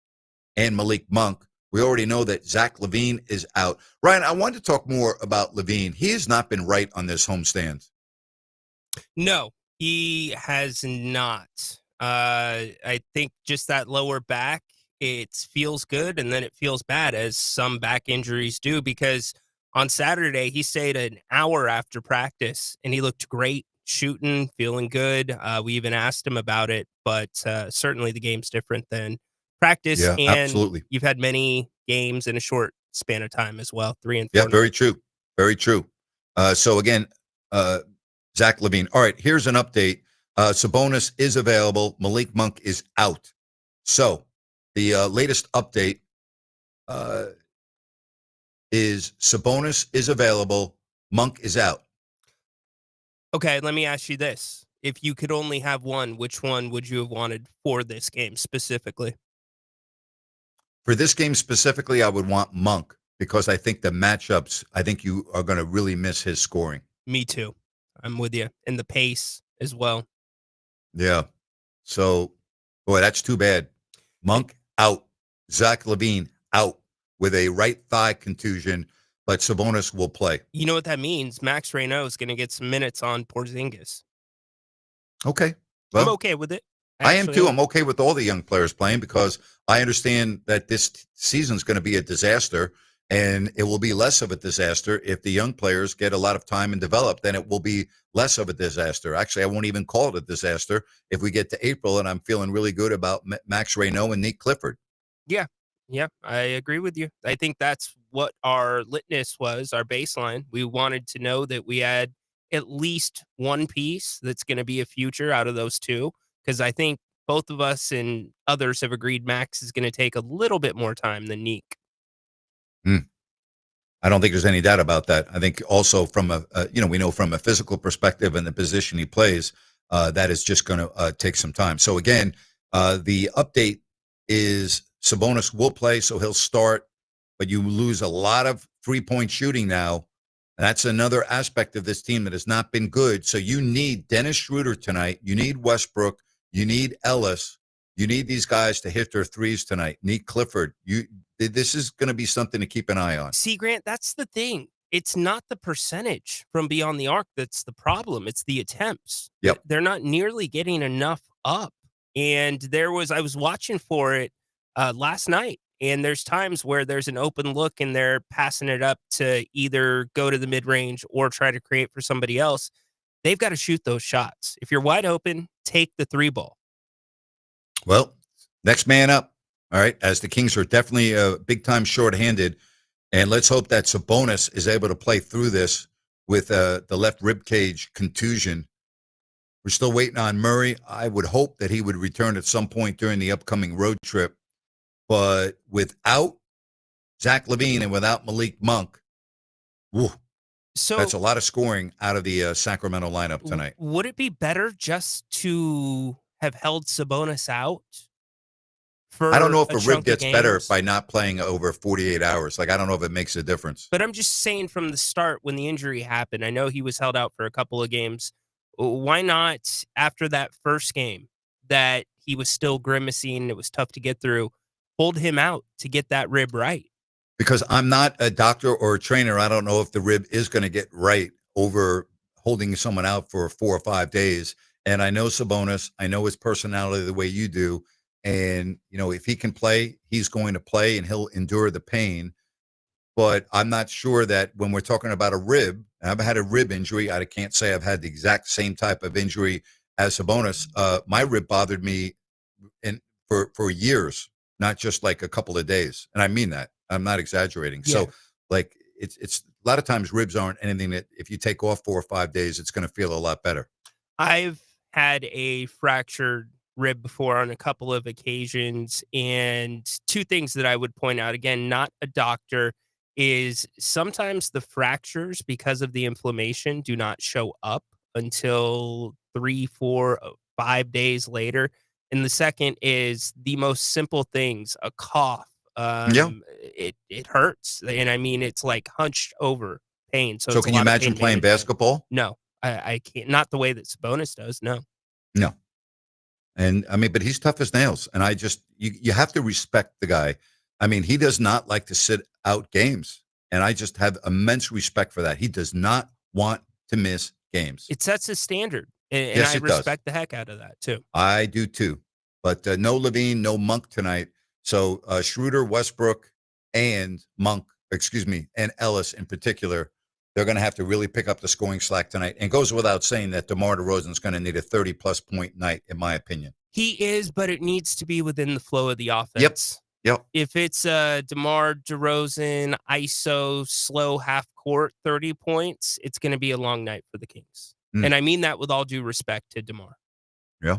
and Malik Monk. We already know that Zach LaVine is out. Ryan, I wanted to talk more about LaVine. He has not been right on this homestand. No, he has not. I think just that lower back, it feels good and then it feels bad, as some back injuries do, because on Saturday he stayed an hour after practice and he looked great, shooting, feeling good. We even asked him about it, but certainly the game's different than practice, Yeah, and absolutely. you've had many games in a short span of time as well, 3 and 4 Yeah, nights. very true. Very true. So again, Zach LaVine. All right, here's an update. Sabonis is available. Malik Monk is out. So the latest update is Sabonis is available. Monk is out. Okay, let me ask you this. If you could only have one, which one would you have wanted for this game specifically? For this game specifically, I would want Monk because I think the matchups, I think you are going to really miss his scoring. Me too. I'm with you. And the pace as well. Yeah. So, boy, that's too bad. Monk out. Zach LaVine out with a right thigh contusion, but Sabonis will play. You know what that means? Max Reynaud is going to get some minutes on Porzingis. Okay. Well, I'm okay with it. I am too. I'm okay with all the young players playing because I understand that this season's going to be a disaster, and it will be less of a disaster if the young players get a lot of time and develop. Then it will be less of a disaster. Actually, I won't even call it a disaster if we get to April and I'm feeling really good about Max Reynaud and Nick Clifford. Yeah. Yeah, I agree with you. I think that's what our litmus was, our baseline. We wanted to know that we had at least one piece that's going to be a future out of those two, because I think both of us and others have agreed Max is going to take a little bit more time than Neek. I don't think there's any doubt about that. I think also from we know from a physical perspective and the position he plays, that is just going to take some time. So again, the update is Sabonis will play, so he'll start, but you lose a lot of 3-point shooting now. That's another aspect of this team that has not been good. So you need Dennis Schroeder tonight. You need Westbrook. You need Ellis. You need these guys to hit their threes tonight. Need Clifford. This is going to be something to keep an eye on. See, Grant, that's the thing. It's not the percentage from beyond the arc that's the problem. It's the attempts. Yep. They're not nearly getting enough up. And I was watching for it last night, and there's times where there's an open look and they're passing it up to either go to the mid-range or try to create for somebody else. They've got to shoot those shots. If you're wide open, take the 3-ball. Well, next man up. All right, as the Kings are definitely big time shorthanded, and let's hope that Sabonis is able to play through this with the left rib cage contusion. We're still waiting on Murray. I would hope that he would return at some point during the upcoming road trip, but without Zach LaVine and without Malik Monk, that's a lot of scoring out of the Sacramento lineup tonight. Would it be better just to have held Sabonis out? I don't know if a rib gets better by not playing over 48 hours. I don't know if it makes a difference. But I'm just saying from the start when the injury happened, I know he was held out for a couple of games. Why not, after that first game that he was still grimacing, it was tough to get through, hold him out to get that rib right? Because I'm not a doctor or a trainer. I don't know if the rib is going to get right over holding someone out for 4 or 5 days. And I know Sabonis. I know his personality the way you do. And, if he can play, he's going to play and he'll endure the pain. But I'm not sure that when we're talking about a rib, I've had a rib injury. I can't say I've had the exact same type of injury as Sabonis. My rib bothered me for years, not just like a couple of days. And I mean that. I'm not exaggerating. Yeah. So it's a lot of times ribs aren't anything that if you take off 4 or 5 days, it's going to feel a lot better. I've had a fractured rib before on a couple of occasions, and two things that I would point out, again, not a doctor, is sometimes the fractures, because of the inflammation, do not show up until 3, 4, 5 days later. And the second is the most simple things, a cough. It hurts. And I mean, it's like hunched over pain. So can you imagine playing basketball? No, I can't. Not the way that Sabonis does. No. And I mean, but he's tough as nails. And you have to respect the guy. I mean, he does not like to sit out games. And I just have immense respect for that. He does not want to miss games. It sets a standard, and Yes, I it does. respect the heck out of that too. I do too. But no Levine, no Monk tonight. So Schroeder, Westbrook, and and Ellis in particular, they're going to have to really pick up the scoring slack tonight. And it goes without saying that DeMar DeRozan's going to need a 30-plus point night, in my opinion. He is, but it needs to be within the flow of the offense. Yep. If it's DeMar DeRozan, ISO, slow half court, 30 points, it's going to be a long night for the Kings. And I mean that with all due respect to DeMar. Yeah,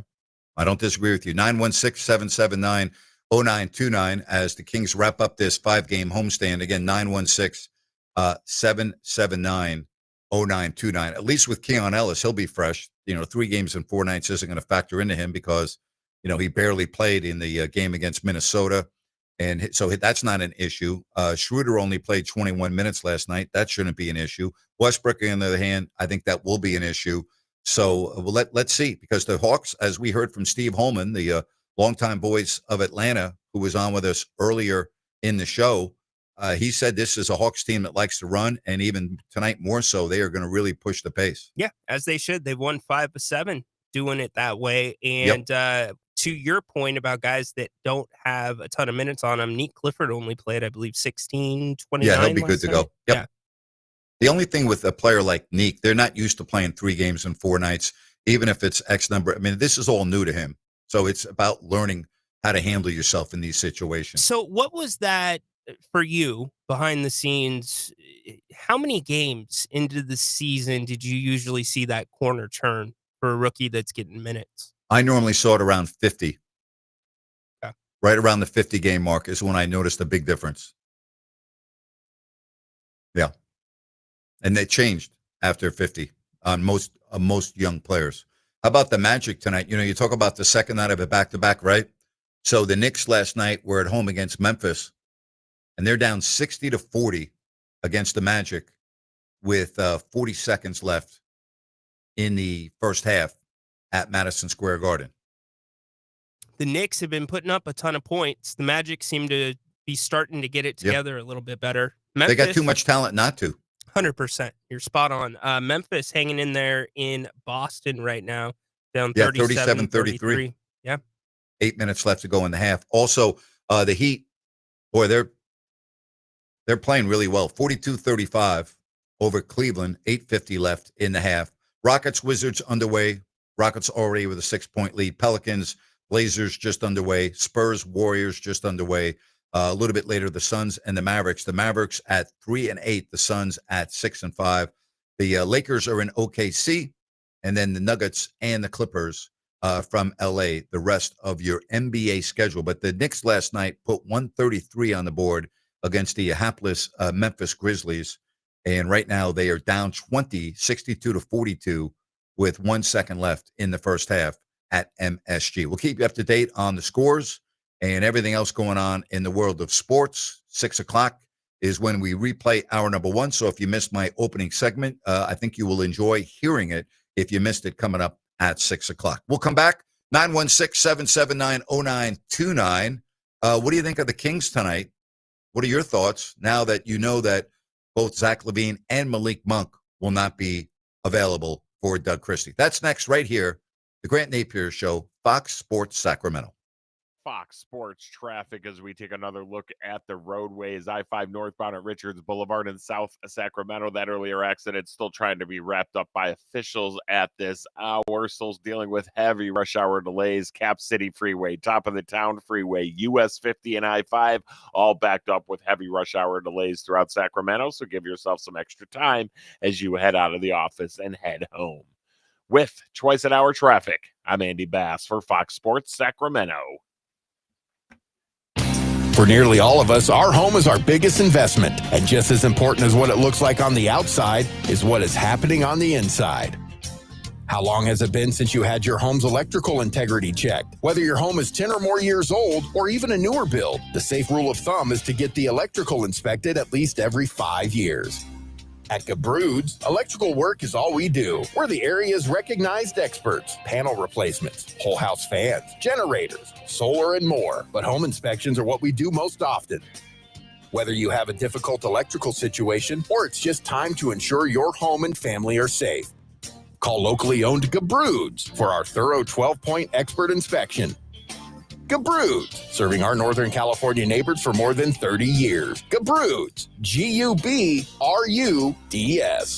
I don't disagree with you. 916-779-0929 as the Kings wrap up this 5-game homestand. Again, 916-779-0929. At least with Keon Ellis, he'll be fresh. 3 games in 4 nights isn't going to factor into him because, he barely played in the game against Minnesota. And so that's not an issue. Schroeder only played 21 minutes last night. That shouldn't be an issue. Westbrook, on the other hand, I think that will be an issue. So let's see, because the Hawks, as we heard from Steve Holman, the longtime voice of Atlanta, who was on with us earlier in the show, he said this is a Hawks team that likes to run, and even tonight more so, they are going to really push the pace. Yeah, as they should. They've won 5 of 7 doing it that way. And to your point about guys that don't have a ton of minutes on them, Nick Clifford only played, I believe, 16, 29. Yeah, he'll be good to go. Yep. Yeah. The only thing with a player like Neek, they're not used to playing 3 games in 4 nights, even if it's X number. I mean, this is all new to him. So it's about learning how to handle yourself in these situations. So what was that for you behind the scenes? How many games into the season did you usually see that corner turn for a rookie that's getting minutes? I normally saw it around 50. Okay. Right around the 50-game mark is when I noticed a big difference. Yeah. And they changed after 50 on most young players. How about the Magic tonight? You talk about the second night of a back-to-back, right? So the Knicks last night were at home against Memphis, and they're down 60-40 against the Magic with 40 seconds left in the first half at Madison Square Garden. The Knicks have been putting up a ton of points. The Magic seem to be starting to get it together a little bit better. Memphis, they got too much talent not to. 100%. You're spot on. Memphis hanging in there in Boston right now, down 37-33. Yeah. 8 minutes left to go in the half. Also, the Heat, boy, they're playing really well. 42-35 over Cleveland, 8:50 left in the half. Rockets, Wizards underway. Rockets already with a 6-point lead. Pelicans, Blazers just underway. Spurs, Warriors just underway. A little bit later, the Suns and the Mavericks. The Mavericks at 3-8. The Suns at 6-5. The Lakers are in OKC, and then the Nuggets and the Clippers from LA. The rest of your NBA schedule. But the Knicks last night put 133 on the board against the hapless Memphis Grizzlies, and right now they are down 20, 62-42, with 1 second left in the first half at MSG. We'll keep you up to date on the scores and everything else going on in the world of sports. 6 o'clock is when we replay hour number 1. So if you missed my opening segment, I think you will enjoy hearing it if you missed it coming up at 6 o'clock. We'll come back. 916-779-0929. What do you think of the Kings tonight? What are your thoughts now that you know that both Zach LaVine and Malik Monk will not be available for Doug Christie? That's next right here, the Grant Napear Show, Fox Sports Sacramento. Fox Sports traffic as we take another look at the roadways. I-5 northbound at Richards Boulevard in South Sacramento. That earlier accident still trying to be wrapped up by officials at this hour. Still dealing with heavy rush hour delays. Cap City Freeway, top of the town freeway, US 50 and I-5, all backed up with heavy rush hour delays throughout Sacramento. So give yourself some extra time as you head out of the office and head home. With twice an hour traffic, I'm Andy Bass for Fox Sports Sacramento. For nearly all of us, our home is our biggest investment. And just as important as what it looks like on the outside is what is happening on the inside. How long has it been since you had your home's electrical integrity checked? Whether your home is 10 or more years old or even a newer build, the safe rule of thumb is to get the electrical inspected at least every 5 years. At Gabrud's, electrical work is all we do. We're the area's recognized experts. Panel replacements, whole house fans, generators, solar, and more. But home inspections are what we do most often. Whether you have a difficult electrical situation or it's just time to ensure your home and family are safe, Call locally owned Gabroods for our thorough 12-point expert inspection. Gabroods, serving our Northern California neighbors for more than 30 years. Gabroods, G-U-B-R-U-D-S.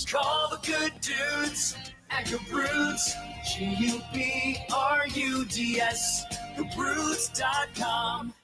Call the good dudes at Gabroods, G-U-B-R-U-D-S, Gabroods.com.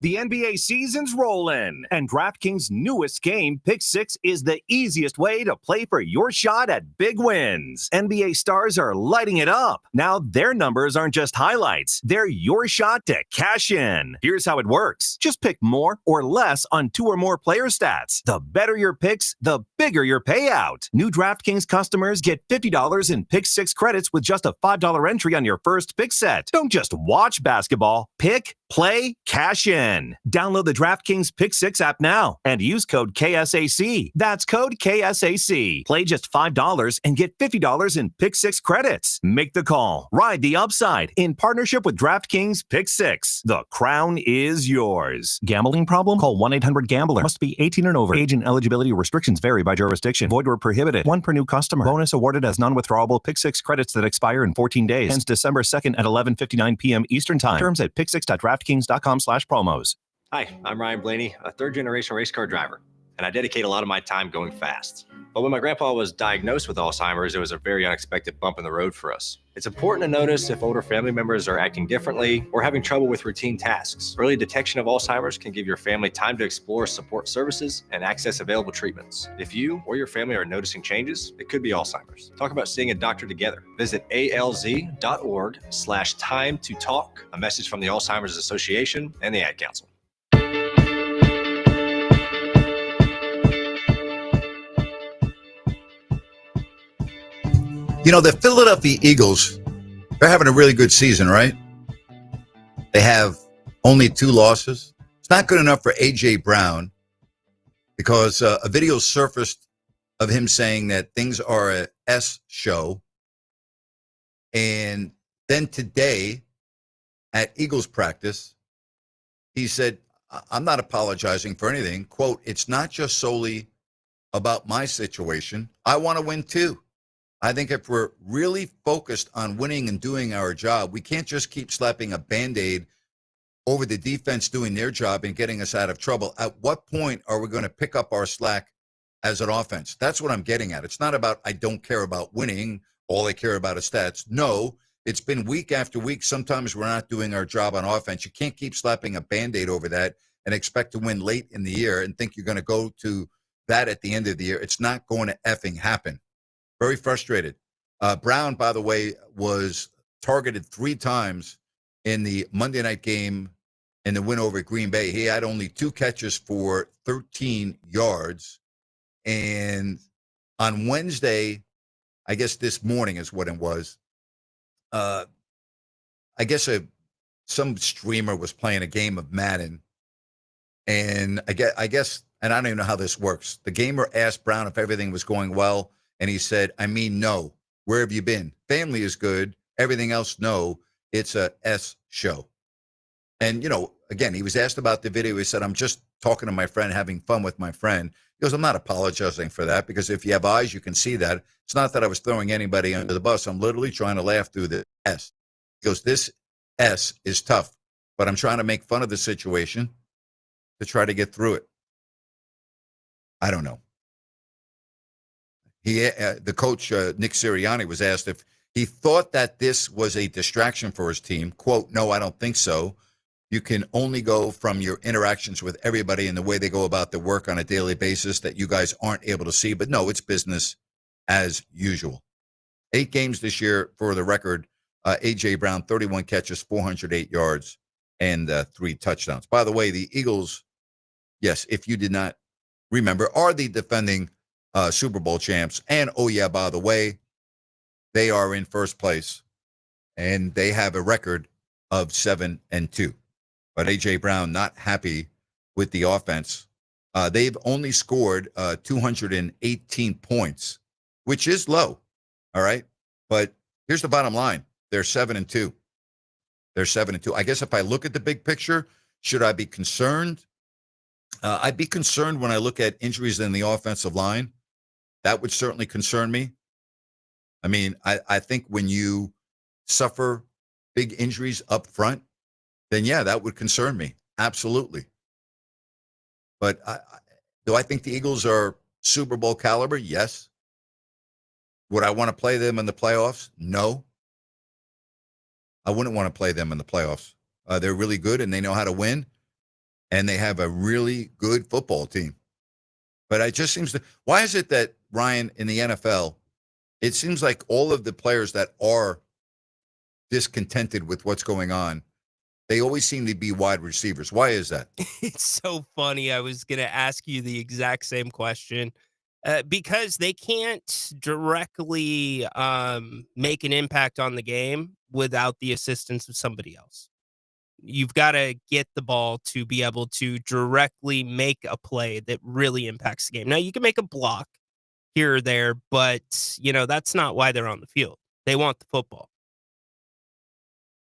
The NBA season's rolling, and DraftKings' newest game, Pick 6, is the easiest way to play for your shot at big wins. NBA stars are lighting it up. Now their numbers aren't just highlights. They're your shot to cash in. Here's how it works. Just pick more or less on 2 or more player stats. The better your picks, the bigger your payout. New DraftKings customers get $50 in Pick 6 credits with just a $5 entry on your first pick set. Don't just watch basketball. Pick, play, cash in. Download the DraftKings Pick 6 app now and use code KSAC. That's code KSAC. Play just $5 and get $50 in Pick 6 credits. Make the call. Ride the upside in partnership with DraftKings Pick 6. The crown is yours. Gambling problem? Call 1-800-GAMBLER. Must be 18 and over. Age and eligibility restrictions vary by jurisdiction. Void where prohibited. 1 per new customer. Bonus awarded as non-withdrawable Pick 6 credits that expire in 14 days. Ends December 2nd at 11:59 p.m. Eastern Time. Terms at pick6.draftkings.com/promos. Hi, I'm Ryan Blaney, a third-generation race car driver, and I dedicate a lot of my time going fast. But when my grandpa was diagnosed with Alzheimer's, it was a very unexpected bump in the road for us. It's important to notice if older family members are acting differently or having trouble with routine tasks. Early detection of Alzheimer's can give your family time to explore support services and access available treatments. If you or your family are noticing changes, it could be Alzheimer's. Talk about seeing a doctor together. Visit alz.org/time to talk. A message from the Alzheimer's Association and the Ad Council. You know, the Philadelphia Eagles, they're having a really good season, right? They have only 2 losses. It's not good enough for A.J. Brown because a video surfaced of him saying that things are a S show. And then today at Eagles practice, he said, I'm not apologizing for anything. Quote, it's not just solely about my situation. I want to win too. I think if we're really focused on winning and doing our job, we can't just keep slapping a Band-Aid over the defense doing their job and getting us out of trouble. At what point are we going to pick up our slack as an offense? That's what I'm getting at. It's not about I don't care about winning. All I care about is stats. No, it's been week after week. Sometimes we're not doing our job on offense. You can't keep slapping a Band-Aid over that and expect to win late in the year and think you're going to go to that at the end of the year. It's not going to effing happen. Very frustrated. Brown, by the way, was targeted 3 times in the Monday night game in the win over Green Bay. He had only 2 catches for 13 yards. And on Wednesday, I guess this morning is what it was, I guess some streamer was playing a game of Madden. And I guess, and I don't even know how this works. The gamer asked Brown if everything was going well. And he said, I mean, no. Where have you been? Family is good. Everything else, no. It's a S show. And, you know, again, he was asked about the video. He said, I'm just talking to my friend, having fun with my friend. He goes, I'm not apologizing for that because if you have eyes, you can see that. It's not that I was throwing anybody under the bus. I'm literally trying to laugh through the S. He goes, this S is tough, but I'm trying to make fun of the situation to try to get through it. I don't know. The coach, Nick Sirianni, was asked if he thought that this was a distraction for his team. Quote, no, I don't think so. You can only go from your interactions with everybody and the way they go about their work on a daily basis that you guys aren't able to see. But no, it's business as usual. 8 games this year for the record. A.J. Brown, 31 catches, 408 yards, and 3 touchdowns. By the way, the Eagles, yes, if you did not remember, are the defending Super Bowl champs. And, oh, yeah, by the way, they are in first place, and they have a record of 7-2. But A.J. Brown not happy with the offense. They've only scored 218 points, which is low, all right? But here's the bottom line. They're 7-2. They're 7-2. I guess if I look at the big picture, should I be concerned? I'd be concerned when I look at injuries in the offensive line. That would certainly concern me. I mean, I think when you suffer big injuries up front, then yeah, that would concern me. Absolutely. But do I think the Eagles are Super Bowl caliber? Yes. Would I want to play them in the playoffs? No. I wouldn't want to play them in the playoffs. They're really good and they know how to win, and they have a really good football team. But it just seems to, why is it that, Ryan, in the NFL, it seems like all of the players that are discontented with what's going on, they always seem to be wide receivers. Why is that? It's so funny. I was going to ask you the exact same question. Because they can't directly make an impact on the game without the assistance of somebody else. You've got to get the ball to be able to directly make a play that really impacts the game. Now, you can make a block here or there, but, that's not why they're on the field. They want the football.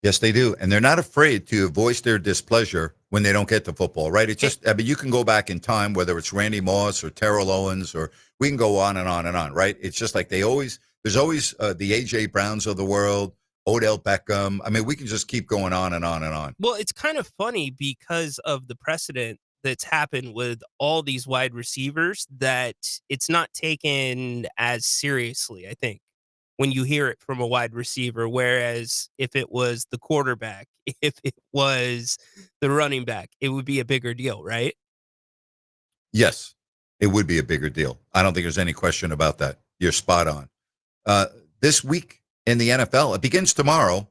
Yes, they do. And they're not afraid to voice their displeasure when they don't get the football, right? It's just, I mean, you can go back in time, whether it's Randy Moss or Terrell Owens, or we can go on and on and on, right? It's just like there's always the A.J. Browns of the world, Odell Beckham. I mean, we can just keep going on and on and on. Well, it's kind of funny because of the precedent that's happened with all these wide receivers that it's not taken as seriously, I think, when you hear it from a wide receiver. Whereas if it was the quarterback, if it was the running back, it would be a bigger deal, right? Yes, it would be a bigger deal. I don't think there's any question about that. You're spot on. This week in the NFL, it begins tomorrow.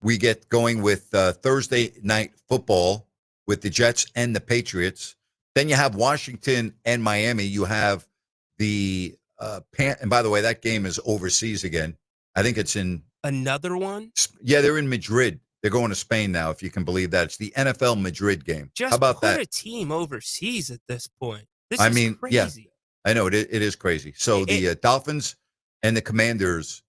We get going with Thursday night football with the Jets and the Patriots. Then you have Washington and Miami. You have the and by the way, that game is overseas again. I think it's in another one. Yeah, they're in Madrid. They're going to Spain now, if you can believe that. It's the NFL Madrid game. Just how about put that? A team overseas at this point. This I is mean, crazy. yeah, I know it is crazy. So the Dolphins and the Commanders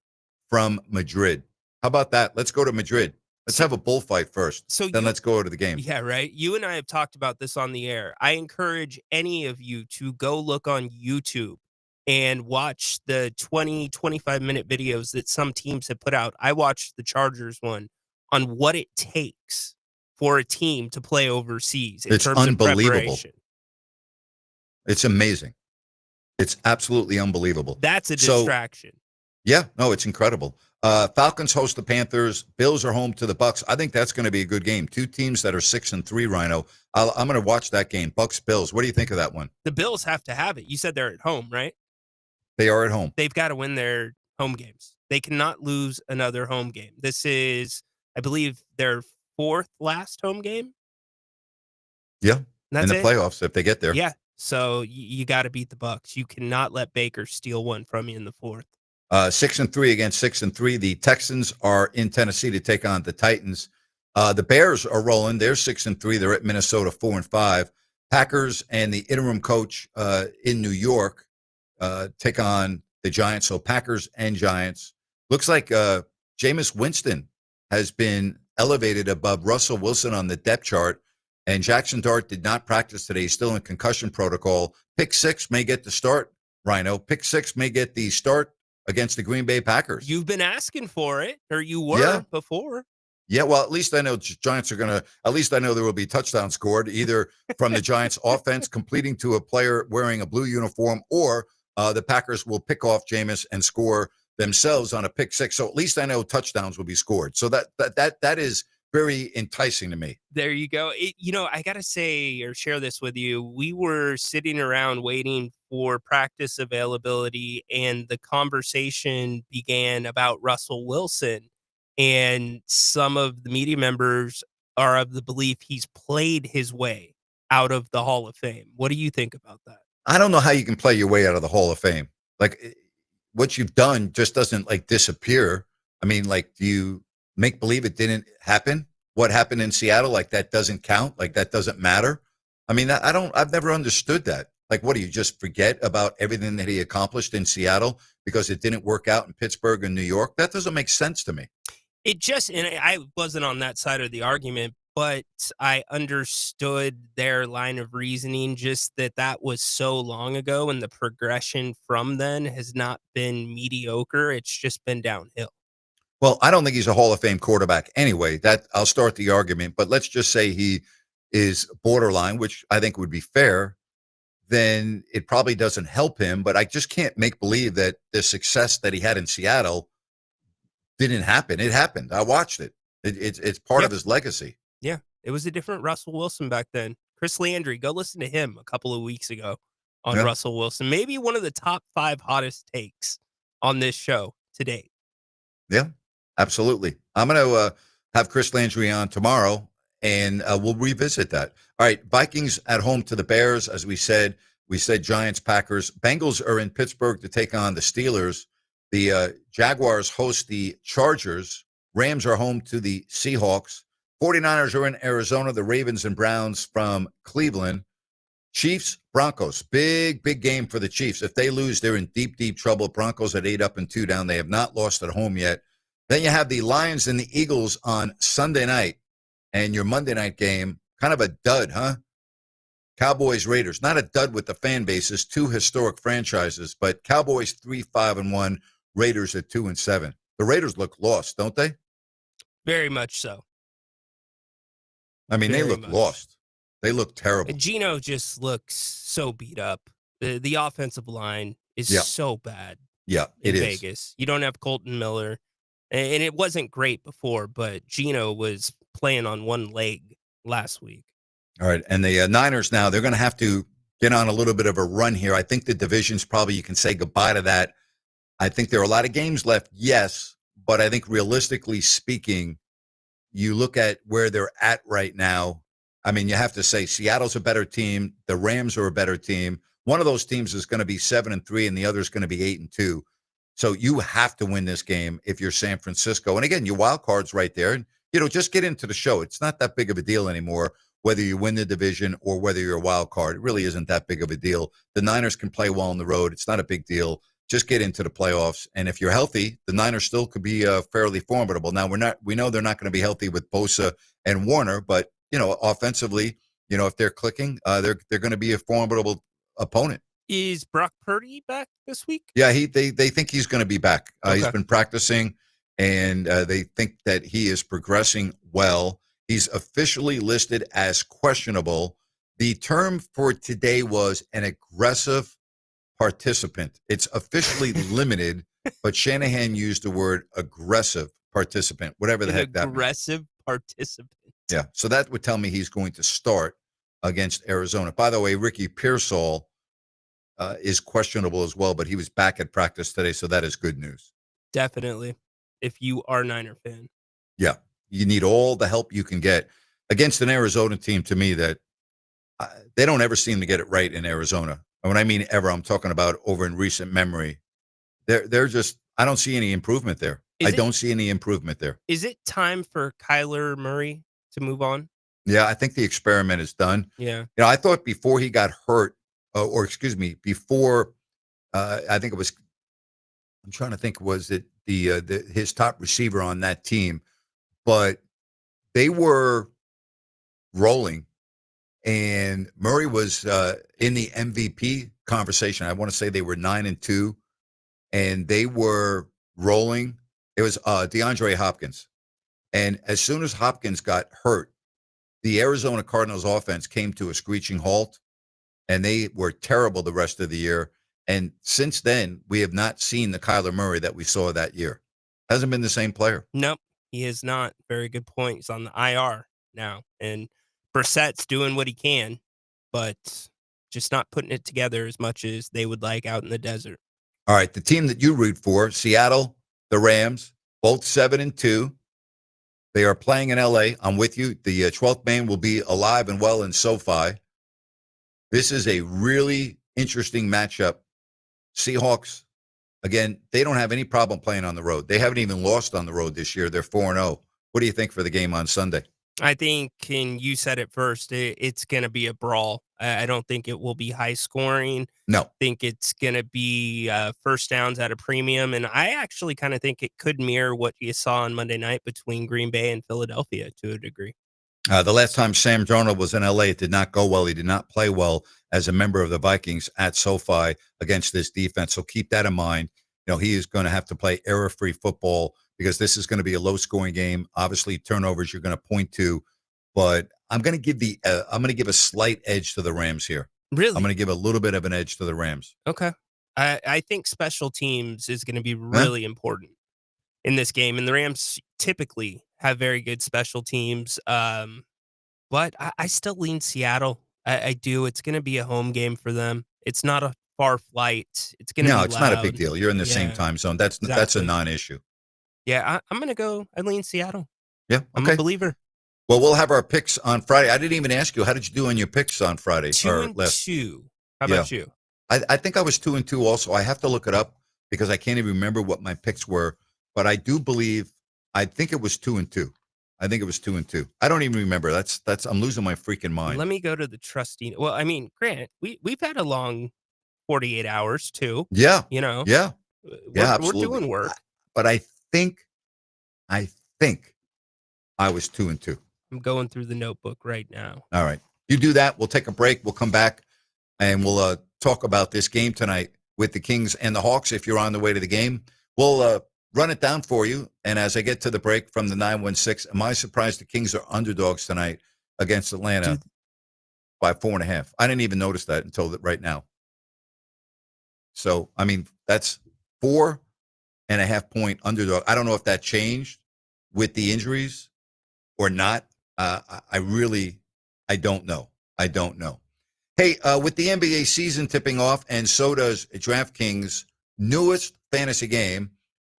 from Madrid. How about that? Let's go to Madrid. Let's have a bullfight first. Then let's go to the game. Yeah, right. You and I have talked about this on the air. I encourage any of you to go look on YouTube and watch the 20, 25-minute videos that some teams have put out. I watched the Chargers one on what it takes for a team to play overseas in terms of preparation. It's amazing. It's absolutely unbelievable. That's a distraction. Yeah, no, it's incredible. Falcons host the Panthers. Bills are home to the Bucks. I think that's going to be a good game. Two teams that are 6-3, Rhino. I'm going to watch that game. Bucks Bills. What do you think of that one? The Bills have to have it. You said they're at home, right? They are at home. They've got to win their home games. They cannot lose another home game. This is, I believe, their fourth last home game. Yeah, in the playoffs if they get there. Yeah, so you got to beat the Bucks. You cannot let Baker steal one from you in the fourth. 6-3 against 6-3. The Texans are in Tennessee to take on the Titans. The Bears are rolling. They're 6-3. They're at Minnesota 4-5. Packers and the interim coach in New York take on the Giants. So Packers and Giants. Looks like Jameis Winston has been elevated above Russell Wilson on the depth chart. And Jackson Dart did not practice today. He's still in concussion protocol. Pick six may get the start, Rhino. Pick six may get the start against the Green Bay Packers. You've been asking for it, or you were before. Yeah, well, at least I know Giants are going to, at least I know there will be touchdowns scored either from the Giants offense completing to a player wearing a blue uniform, or the Packers will pick off Jameis and score themselves on a pick six. So at least I know touchdowns will be scored. So that is very enticing to me. There you go. I got to say or share this with you. We were sitting around waiting for practice availability, and the conversation began about Russell Wilson. And some of the media members are of the belief he's played his way out of the Hall of Fame. What do you think about that? I don't know how you can play your way out of the Hall of Fame. Like, what you've done just doesn't like disappear. I mean, like, do you make believe it didn't happen? What happened in Seattle, like that doesn't count? Like that doesn't matter? I mean, I've never understood that. Like, what do you just forget about everything that he accomplished in Seattle because it didn't work out in Pittsburgh and New York? That doesn't make sense to me. And I wasn't on that side of the argument, but I understood their line of reasoning, just that was so long ago, and the progression from then has not been mediocre. It's just been downhill. Well, I don't think he's a Hall of Fame quarterback anyway. That I'll start the argument, but let's just say he is borderline, which I think would be fair. Then it probably doesn't help him. But I just can't make believe that the success that he had in Seattle didn't happen. It happened. I watched it. It's part of his legacy. Yeah, it was a different Russell Wilson back then. Chris Landry, go listen to him a couple of weeks ago on Russell Wilson. Maybe one of the top 5 hottest takes on this show today. Yeah, absolutely. I'm going to have Chris Landry on tomorrow, and we'll revisit that. All right, Vikings at home to the Bears. As we said Giants, Packers. Bengals are in Pittsburgh to take on the Steelers. The Jaguars host the Chargers. Rams are home to the Seahawks. 49ers are in Arizona. The Ravens and Browns from Cleveland. Chiefs, Broncos. Big game for the Chiefs. If they lose, they're in deep trouble. Broncos at 8-2 down. They have not lost at home yet. Then you have the Lions and the Eagles on Sunday night. And your Monday night game, kind of a dud, huh? Cowboys, Raiders. Not a dud with the fan bases. 2 historic franchises. But Cowboys 3-5-1. Raiders at 2-7. The Raiders look lost, don't they? Very much so. I mean, they look lost. They look terrible. Geno just looks so beat up. The offensive line is so bad. Yeah, in Vegas. You don't have Colton Miller. And it wasn't great before, but Geno was playing on one leg last week. All right. And the Niners now, they're going to have to get on a little bit of a run here. I think the division's probably, you can say goodbye to that. I think there are a lot of games left, yes. But I think realistically speaking, you look at where they're at right now. I mean, you have to say Seattle's a better team. The Rams are a better team. One of those teams is going to be 7-3 and the other is going to be 8-2. So you have to win this game if you're San Francisco. And again, your wild card's right there. And, just get into the show. It's not that big of a deal anymore, whether you win the division or whether you're a wild card. It really isn't that big of a deal. The Niners can play well on the road. It's not a big deal. Just get into the playoffs. And if you're healthy, the Niners still could be fairly formidable. Now, we know they're not going to be healthy with Bosa and Warner, but, offensively, if they're clicking, they're going to be a formidable opponent. Is Brock Purdy back this week? Yeah, they think he's going to be back. Okay. He's been practicing, and they think that he is progressing well. He's officially listed as questionable. The term for today was an aggressive participant. It's officially limited, but Shanahan used the word aggressive participant, whatever the heck that means. Aggressive participant. Yeah, so that would tell me he's going to start against Arizona. By the way, Ricky Pearsall is questionable as well, but he was back at practice today, so that is good news. Definitely, if you are a Niner fan. Yeah, you need all the help you can get against an Arizona team, to me, that they don't ever seem to get it right in Arizona. And when I mean ever, I'm talking about over in recent memory. They're just, I don't see any improvement there. Don't see any improvement there. Is it time for Kyler Murray to move on? Yeah, I think the experiment is done. Yeah. I thought before he got hurt, before I think it was, I'm trying to think, was it his top receiver on that team, but they were rolling, and Murray was in the MVP conversation. I want to say they were 9-2, and they were rolling. It was DeAndre Hopkins, and as soon as Hopkins got hurt, the Arizona Cardinals offense came to a screeching halt, and they were terrible the rest of the year. And since then, we have not seen the Kyler Murray that we saw that year. Hasn't been the same player. Nope, he is not. Very good point. He's on the IR now. And Brissett's doing what he can, but just not putting it together as much as they would like out in the desert. All right, the team that you root for, Seattle, the Rams, both 7-2. They are playing in L.A. I'm with you. The 12th man will be alive and well in SoFi. This is a really interesting matchup. Seahawks, again, they don't have any problem playing on the road. They haven't even lost on the road this year. They're 4-0. What do you think for the game on Sunday? I think, and you said it first, it's going to be a brawl. I don't think it will be high scoring. No. I think it's going to be first downs at a premium. And I actually kind of think it could mirror what you saw on Monday night between Green Bay and Philadelphia to a degree. The last time Sam Darnold was in LA, it did not go well. He did not play well as a member of the Vikings at SoFi against this defense. So keep that in mind. He is going to have to play error-free football because this is going to be a low-scoring game. Obviously, turnovers you're going to point to, but I'm going to give a slight edge to the Rams here. Really? I'm going to give a little bit of an edge to the Rams. Okay. I think special teams is going to be really important in this game, and the Rams typically have very good special teams. But I still lean Seattle. I do. It's going to be a home game for them. It's not a far flight. It's going to be No, it's not a big loud. deal. You're in the same Yeah, time zone. That's a exactly. non-issue. Yeah, I'm going to go. I lean Seattle. Yeah, okay. I'm a believer. Well, we'll have our picks on Friday. I didn't even ask you, how did you do on your picks on Friday? 2-2. How about you? I think I was 2-2 also. I have to look it up because I can't even remember what my picks were. But I do believe, I think it was 2-2. I think it was 2-2. I don't even remember. I'm losing my freaking mind. Let me go to the trusty. Well, I mean, Grant, we've had a long 48 hours too. Yeah. Yeah. Absolutely. We're doing work. But I think I was 2-2. I'm going through the notebook right now. All right. You do that. We'll take a break. We'll come back and we'll talk about this game tonight with the Kings and the Hawks. If you're on the way to the game, we'll run it down for you. And as I get to the break from the 916, am I surprised the Kings are underdogs tonight against Atlanta by 4.5? I didn't even notice that until right now. So, I mean, that's 4.5 point underdog. I don't know if that changed with the injuries or not. I don't know. Hey, with the NBA season tipping off, and so does DraftKings' newest fantasy game,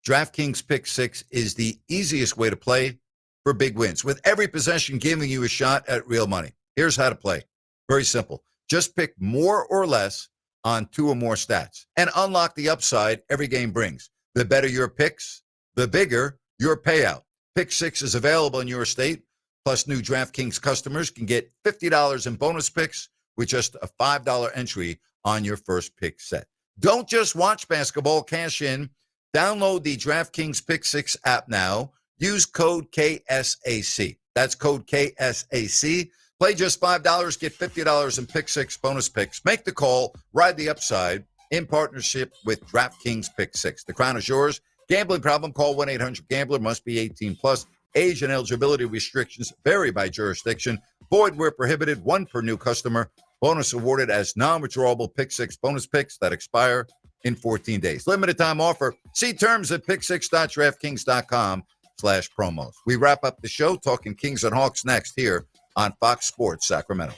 DraftKings Pick 6 is the easiest way to play for big wins, with every possession giving you a shot at real money. Here's how to play. Very simple. Just pick more or less on 2 or more stats and unlock the upside every game brings. The better your picks, the bigger your payout. Pick 6 is available in your state. Plus, new DraftKings customers can get $50 in bonus picks with just a $5 entry on your first pick set. Don't just watch basketball, cash in. Download the DraftKings Pick 6 app now. Use code KSAC. That's code KSAC. Play just $5, get $50 in Pick 6 bonus picks. Make the call, ride the upside in partnership with DraftKings Pick 6. The crown is yours. Gambling problem, call 1-800-GAMBLER. Must be 18 plus. Age and eligibility restrictions vary by jurisdiction. Void where prohibited. 1 per new customer. Bonus awarded as non-withdrawable Pick 6 bonus picks that expire in 14 days. Limited time offer. See terms at pick6.draftkings.com/promos. We wrap up the show talking Kings and Hawks next here on Fox Sports Sacramento.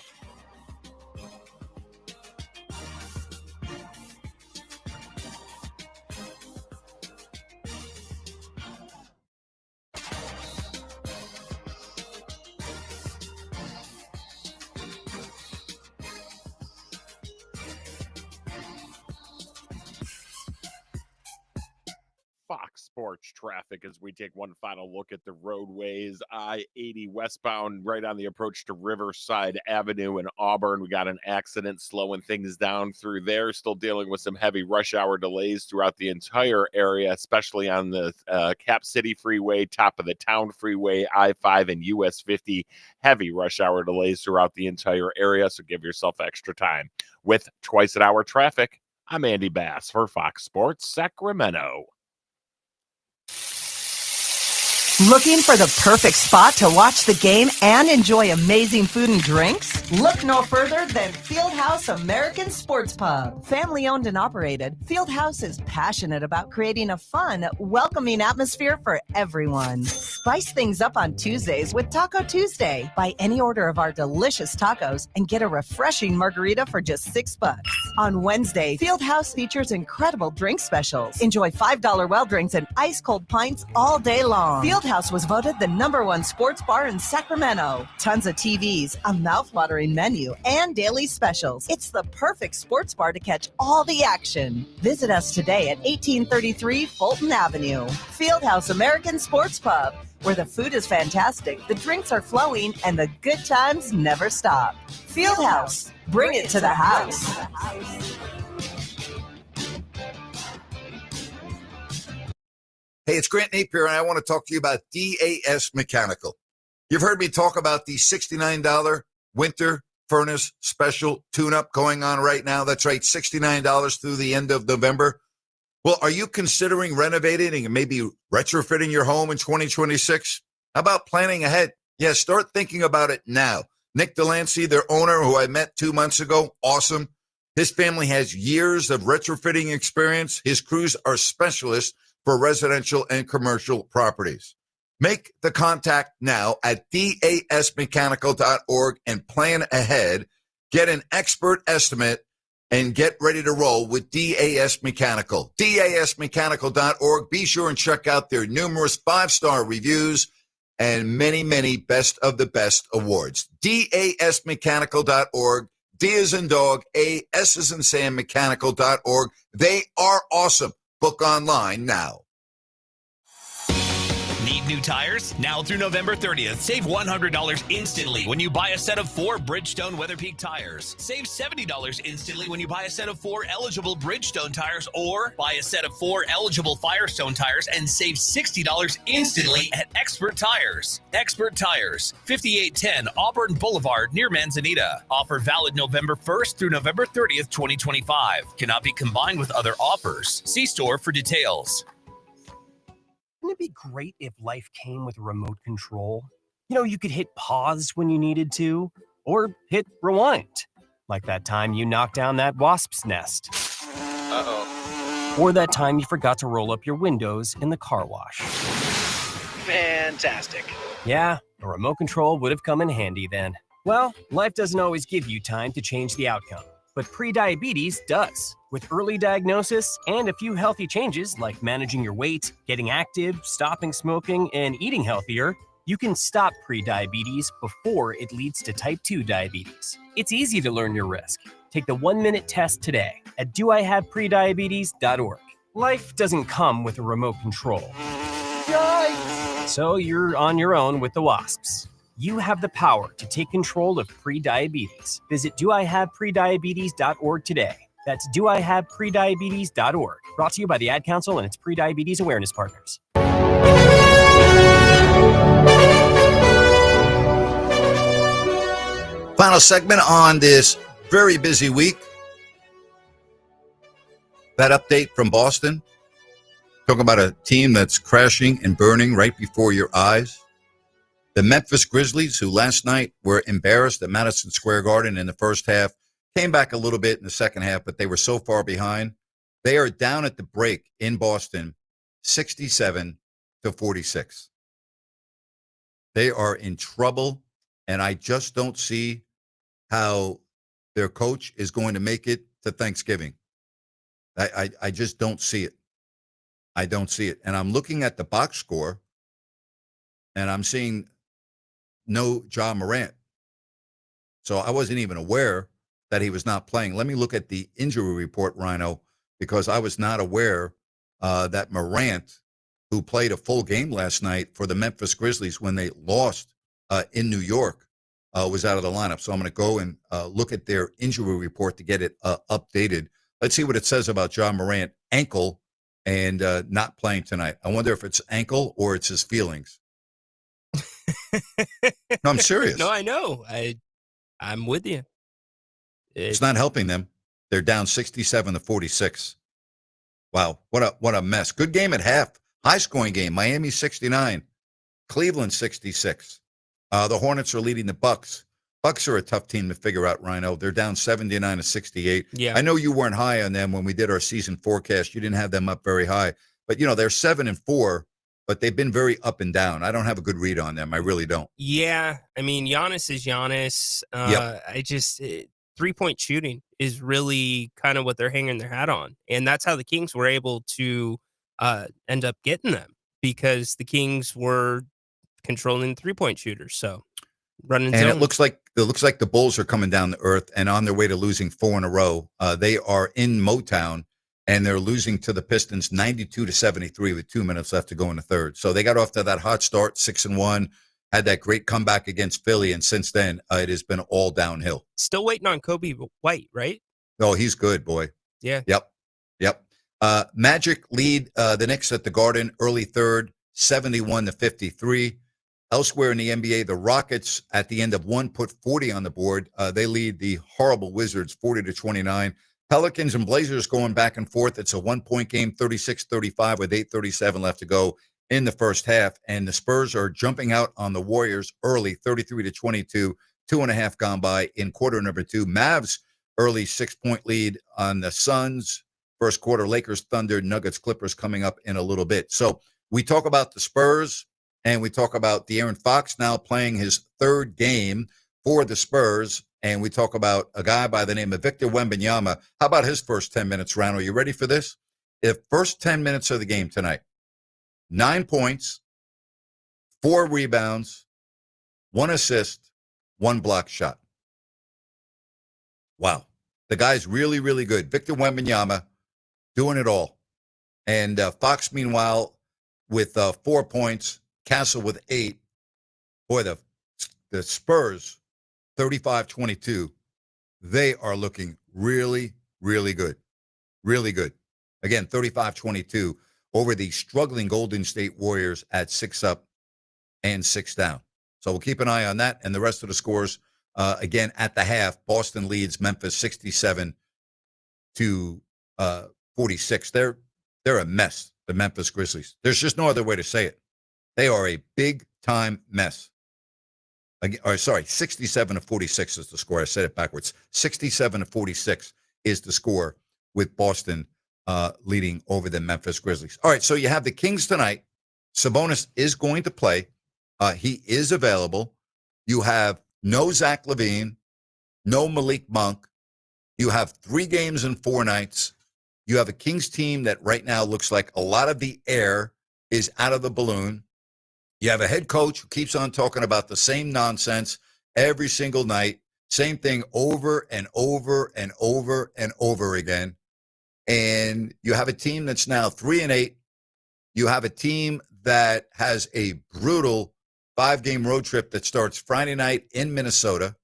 Fox Sports traffic as we take one final look at the roadways. I-80 westbound right on the approach to Riverside Avenue in Auburn. We got an accident slowing things down through there. Still dealing with some heavy rush hour delays throughout the entire area, especially on the Cap City Freeway, top of the town freeway, I-5 and US 50. Heavy rush hour delays throughout the entire area, so give yourself extra time. With twice-an-hour traffic, I'm Andy Bass for Fox Sports Sacramento. Looking for the perfect spot to watch the game and enjoy amazing food and drinks? Look no further than Fieldhouse American Sports Pub. Family owned and operated, Fieldhouse is passionate about creating a fun, welcoming atmosphere for everyone. Spice things up on Tuesdays with Taco Tuesday. Buy any order of our delicious tacos and get a refreshing margarita for just $6. On Wednesday, Fieldhouse features incredible drink specials. Enjoy $5 well drinks and ice cold pints all day long. Fieldhouse was voted the #1 sports bar in Sacramento. Tons of TVs, a mouth-watering menu, and daily specials. It's the perfect sports bar to catch all the action. Visit us today at 1833 Fulton Avenue. Fieldhouse American Sports Pub, where the food is fantastic, the drinks are flowing, and the good times never stop. Fieldhouse, bring it to the house. Hey, it's Grant Napear, and I want to talk to you about DAS Mechanical. You've heard me talk about the $69 winter furnace special tune-up going on right now. That's right, $69 through the end of November. Well, are you considering renovating and maybe retrofitting your home in 2026? How about planning ahead? Yeah, start thinking about it now. Nick Delancey, their owner, who I met 2 months ago, awesome. His family has years of retrofitting experience. His crews are specialists for residential and commercial properties. Make the contact now at dasmechanical.org and plan ahead. Get an expert estimate and get ready to roll with DAS Mechanical. dasmechanical.org. Be sure and check out their numerous 5-star reviews and many, many best of the best awards. dasmechanical.org. D as in dog, A, S as in Sam, mechanical.org. They are awesome. Book online now. Need new tires? Now through November 30th, save $100 instantly when you buy a set of 4 Bridgestone Weatherpeak tires. Save $70 instantly when you buy a set of 4 eligible Bridgestone tires, or buy a set of 4 eligible Firestone tires and save $60 instantly at Expert Tires. Expert Tires, 5810 Auburn Boulevard near Manzanita. Offer valid November 1st through November 30th, 2025. Cannot be combined with other offers. See store for details. Wouldn't it be great if life came with a remote control? You know, you could hit pause when you needed to, or hit rewind, like that time you knocked down that wasp's nest. Uh-oh. Or that time you forgot to roll up your windows in the car wash. Fantastic. Yeah, a remote control would have come in handy then. Well, life doesn't always give you time to change the outcome, but prediabetes does. With early diagnosis and a few healthy changes like managing your weight, getting active, stopping smoking, and eating healthier, you can stop prediabetes before it leads to type 2 diabetes. It's easy to learn your risk. Take the 1-minute test today at doihaveprediabetes.org. Life doesn't come with a remote control. Yikes! So you're on your own with the wasps. You have the power to take control of prediabetes. Visit doihaveprediabetes.org today. That's doihaveprediabetes.org. Brought to you by the Ad Council and its prediabetes awareness partners. Final segment on this very busy week. That update from Boston. Talking about a team that's crashing and burning right before your eyes. The Memphis Grizzlies, who last night were embarrassed at Madison Square Garden in the first half, came back a little bit in the second half, but they were so far behind. They are down at the break in Boston, 67-46. They are in trouble, and I just don't see how their coach is going to make it to Thanksgiving. I just don't see it. I don't see it. And I'm looking at the box score, and I'm seeing no Ja Morant. So I wasn't even aware that he was not playing. Let me look at the injury report, Rhino, because I was not aware that Morant, who played a full game last night for the Memphis Grizzlies when they lost in New York, was out of the lineup. So I'm going to go and look at their injury report to get it updated. Let's see what it says about Ja Morant. Ankle and not playing tonight. I wonder if it's ankle or it's his feelings. No, I'm serious. No, I know. I'm with you. It's not helping them. They're down 67-46. Wow, what a mess. Good game at half. High scoring game. Miami 69, Cleveland 66. The Hornets are leading the Bucks. Bucks are a tough team to figure out, Rhino. They're down 79-68. Yeah. I know you weren't high on them when we did our season forecast. You didn't have them up very high. But, they're 7-4, but they've been very up and down. I don't have a good read on them. I really don't. Yeah. I mean, Giannis is Giannis. Yep. I just, 3-point shooting is really kind of what they're hanging their hat on. And that's how the Kings were able to end up getting them, because the Kings were controlling the 3-point shooters. So running and zone. it looks like the Bulls are coming down to earth and on their way to losing 4 in a row. They are in Motown, and they're losing to the Pistons 92-73 with 2 minutes left to go in the third. So they got off to that hot start, 6-1, had that great comeback against Philly, and since then it has been all downhill. Still waiting on Kobe White, right? Oh, he's good, boy. Yeah. Yep. Magic lead the Knicks at the Garden early third, 71-53. Elsewhere in the NBA, the Rockets at the end of one put 40 on the board. They lead the horrible Wizards 40-29. Pelicans and Blazers going back and forth. It's a 1-point game, 36-35 with 8:37 left to go in the first half. And the Spurs are jumping out on the Warriors early, 33-22, 2.5 gone by in quarter number 2. Mavs early 6-point lead on the Suns. First quarter, Lakers, Thunder, Nuggets, Clippers coming up in a little bit. So we talk about the Spurs and we talk about De'Aaron Fox now playing his third game for the Spurs. And we talk about a guy by the name of Victor Wembanyama. How about his first 10 minutes, Ron? Are you ready for this? If first 10 minutes of the game tonight, 9 points, 4 rebounds, 1 assist, 1 block shot. Wow. The guy's really, really good. Victor Wembanyama doing it all. And Fox, meanwhile, with 4 points, Castle with 8. Boy, the Spurs, 35-22, they are looking really, really good. Really good. Again, 35-22 over the struggling Golden State Warriors at 6 up and 6 down. So we'll keep an eye on that. And the rest of the scores, again, at the half, Boston leads Memphis 67-46. They're a mess, the Memphis Grizzlies. There's just no other way to say it. They are a big-time mess. 67-46 is the score. I said it backwards. 67-46 is the score with Boston leading over the Memphis Grizzlies. All right, so you have the Kings tonight. Sabonis is going to play. He is available. You have no Zach LaVine, no Malik Monk. You have 3 games in 4 nights. You have a Kings team that right now looks like a lot of the air is out of the balloon. You have a head coach who keeps on talking about the same nonsense every single night, same thing over and over and over and over again. And you have a team that's now 3-8. You have a team that has a brutal 5-game road trip that starts Friday night in Minnesota.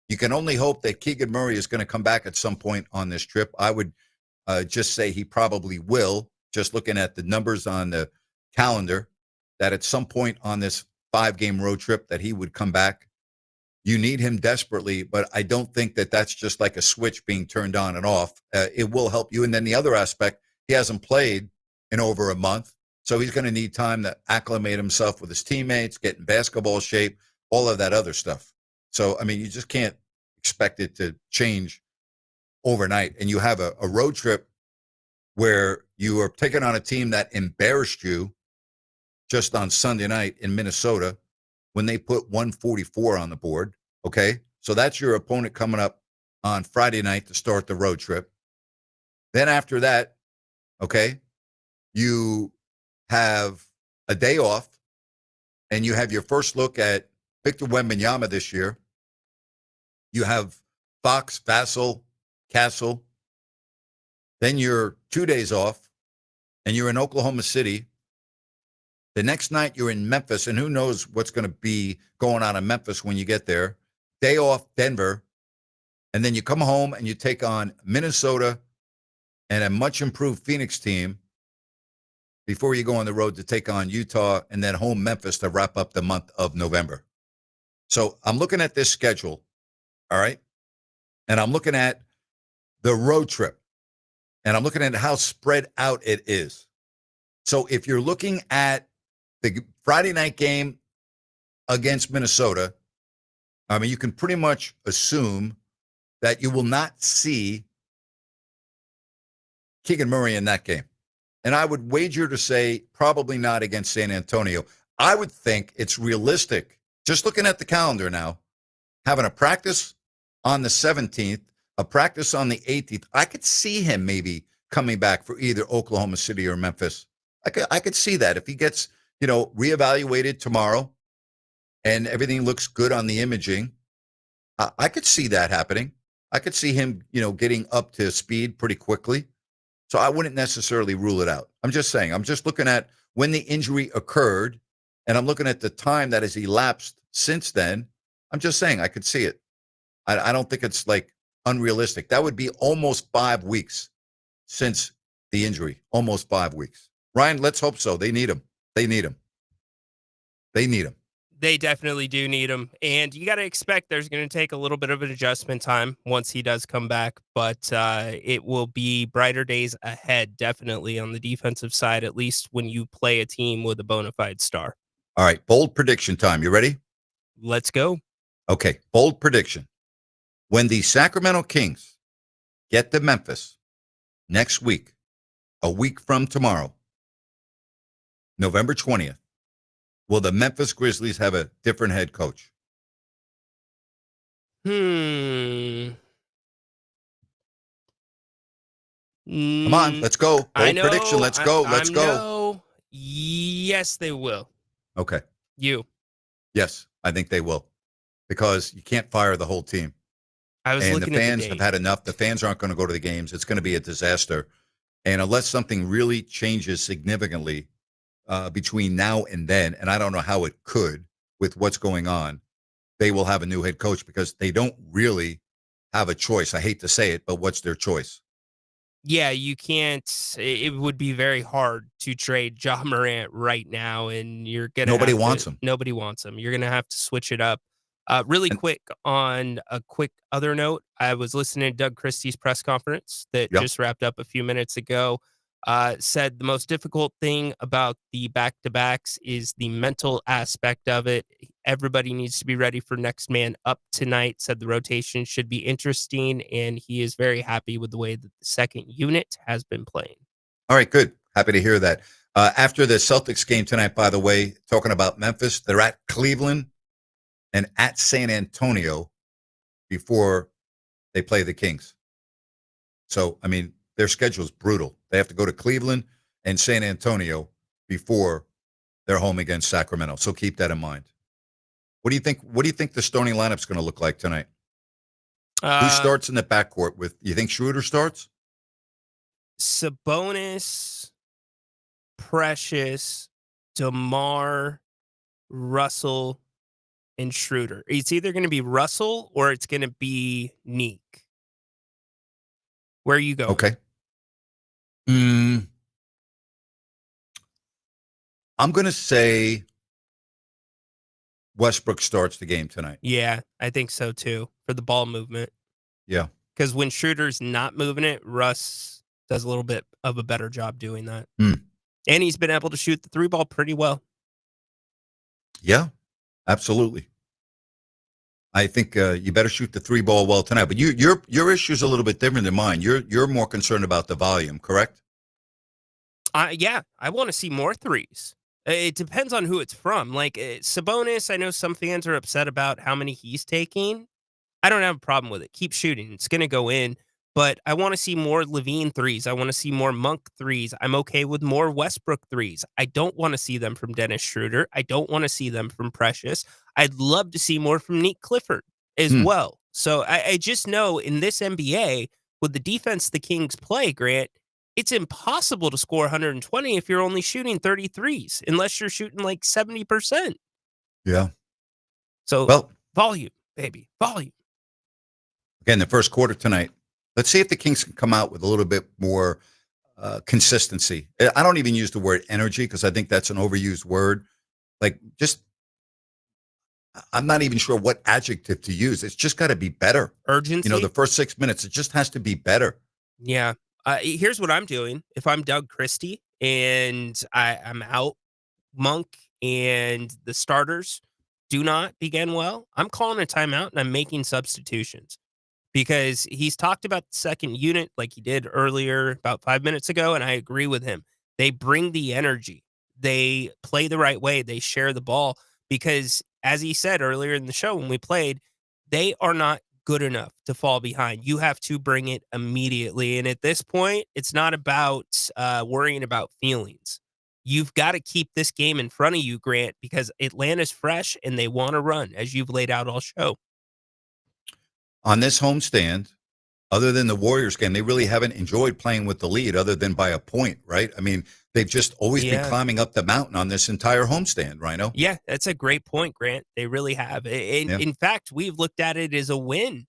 You can only hope that Keegan Murray is going to come back at some point on this trip. I would just say he probably will, just looking at the numbers on the calendar, that at some point on this 5-game road trip that he would come back. You need him desperately, but I don't think that that's just like a switch being turned on and off. It will help you. And then the other aspect, he hasn't played in over a month, so he's going to need time to acclimate himself with his teammates, get in basketball shape, all of that other stuff. So, I mean, you just can't expect it to change overnight. And you have a road trip where you are taking on a team that embarrassed you just on Sunday night in Minnesota when they put 144 on the board, okay? So that's your opponent coming up on Friday night to start the road trip. Then after that, okay, you have a day off, and you have your first look at Victor Wembanyama this year. You have Fox, Vassell, Castle. Then you're 2 days off, and you're in Oklahoma City. The next night you're in Memphis, and who knows what's going to be going on in Memphis when you get there. Day off, Denver. And then you come home and you take on Minnesota and a much improved Phoenix team before you go on the road to take on Utah and then home Memphis to wrap up the month of November. So I'm looking at this schedule, all right? And I'm looking at the road trip. And I'm looking at how spread out it is. So if you're looking at the Friday night game against Minnesota, I mean, you can pretty much assume that you will not see Keegan Murray in that game. And I would wager to say probably not against San Antonio. I would think it's realistic, just looking at the calendar now, having a practice on the 17th, a practice on the 18th. I could see him maybe coming back for either Oklahoma City or Memphis. I could see that if he gets, reevaluated tomorrow and everything looks good on the imaging. I could see that happening. I could see him, getting up to speed pretty quickly. So I wouldn't necessarily rule it out. I'm just saying, I'm just looking at when the injury occurred, and I'm looking at the time that has elapsed since then. I'm just saying I could see it. I don't think it's like unrealistic. That would be almost 5 weeks since the injury, almost 5 weeks. Ryan, let's hope so. They need him. They need him. They need him. They definitely do need him. And you got to expect there's going to take a little bit of an adjustment time once he does come back. But it will be brighter days ahead, definitely, on the defensive side, at least when you play a team with a bona fide star. All right, bold prediction time. You ready? Let's go. Okay, bold prediction. When the Sacramento Kings get to Memphis next week, a week from tomorrow, November 20th, will the Memphis Grizzlies have a different head coach? Come on, let's go. Bold prediction. Let's go. Let's go. No. Yes, they will. Okay. You. Yes, I think they will. Because you can't fire the whole team. I was and looking the at the fans date. have had enough. The fans aren't going to go to the games. It's going to be a disaster. And unless something really changes significantly between now and then, and I don't know how it could with what's going on, they will have a new head coach because they don't really have a choice. I hate to say it, but what's their choice? Yeah, you can't. It would be very hard to trade Ja Morant right now, and you're gonna. Nobody wants him. Nobody wants him. You're gonna have to switch it up. Really quick on a quick other note, I was listening to Doug Christie's press conference that just wrapped up a few minutes ago. Said the most difficult thing about the back-to-backs is the mental aspect of it. Everybody needs to be ready for next man up tonight. Said the rotation should be interesting, and he is very happy with the way that the second unit has been playing. All right, good. Happy to hear that. After the Celtics game tonight, by the way, talking about Memphis, they're at Cleveland and at San Antonio before they play the Kings. So, I mean, their schedule is brutal. They have to go to Cleveland and San Antonio before they're home against Sacramento. So keep that in mind. What do you think? What do you think the starting lineup's going to look like tonight? Who starts in the backcourt with? You think Schroeder starts? Sabonis, Precious, DeMar, Russell, and Schroeder. It's either going to be Russell or it's going to be Neek. Where are you going? Okay. I'm going to say Westbrook starts the game tonight. Yeah, I think so too, for the ball movement. Yeah. Because when Schroeder's not moving it, Russ does a little bit of a better job doing that. And he's been able to shoot the three ball pretty well. Yeah, absolutely. I think you better shoot the three ball well tonight. But your issue is a little bit different than mine. You're more concerned about the volume, correct? Yeah, I want to see more threes. It depends on who it's from. Like Sabonis, I know some fans are upset about how many he's taking. I don't have a problem with it. Keep shooting. It's going to go in. But I want to see more Levine threes. I want to see more Monk threes. I'm okay with more Westbrook threes. I don't want to see them from Dennis Schroeder. I don't want to see them from Precious. I'd love to see more from Nick Clifford as well. So I just know in this NBA, with the defense the Kings play, Grant, it's impossible to score 120 if you're only shooting 33s, unless you're shooting like 70%. Yeah. So, volume, baby, volume. Again, the first quarter tonight. Let's see if the Kings can come out with a little bit more consistency. I don't even use the word energy because I think that's an overused word. Like, I'm not even sure what adjective to use. It's just got to be better. Urgency? The first 6 minutes, it just has to be better. Yeah. Here's what I'm doing. If I'm Doug Christie and I'm out, Monk and the starters do not begin well, I'm calling a timeout and I'm making substitutions. Because he's talked about the second unit like he did earlier about 5 minutes ago, and I agree with him. They bring the energy. They play the right way. They share the ball because, as he said earlier in the show when we played, they are not good enough to fall behind. You have to bring it immediately. And at this point, it's not about worrying about feelings. You've got to keep this game in front of you, Grant, because Atlanta's fresh and they want to run, as you've laid out all show. On this homestand, other than the Warriors game, they really haven't enjoyed playing with the lead other than by a point, right? I mean, they've just always been climbing up the mountain on this entire homestand, Rhino. Yeah, that's a great point, Grant. They really have. In fact, we've looked at it as a win.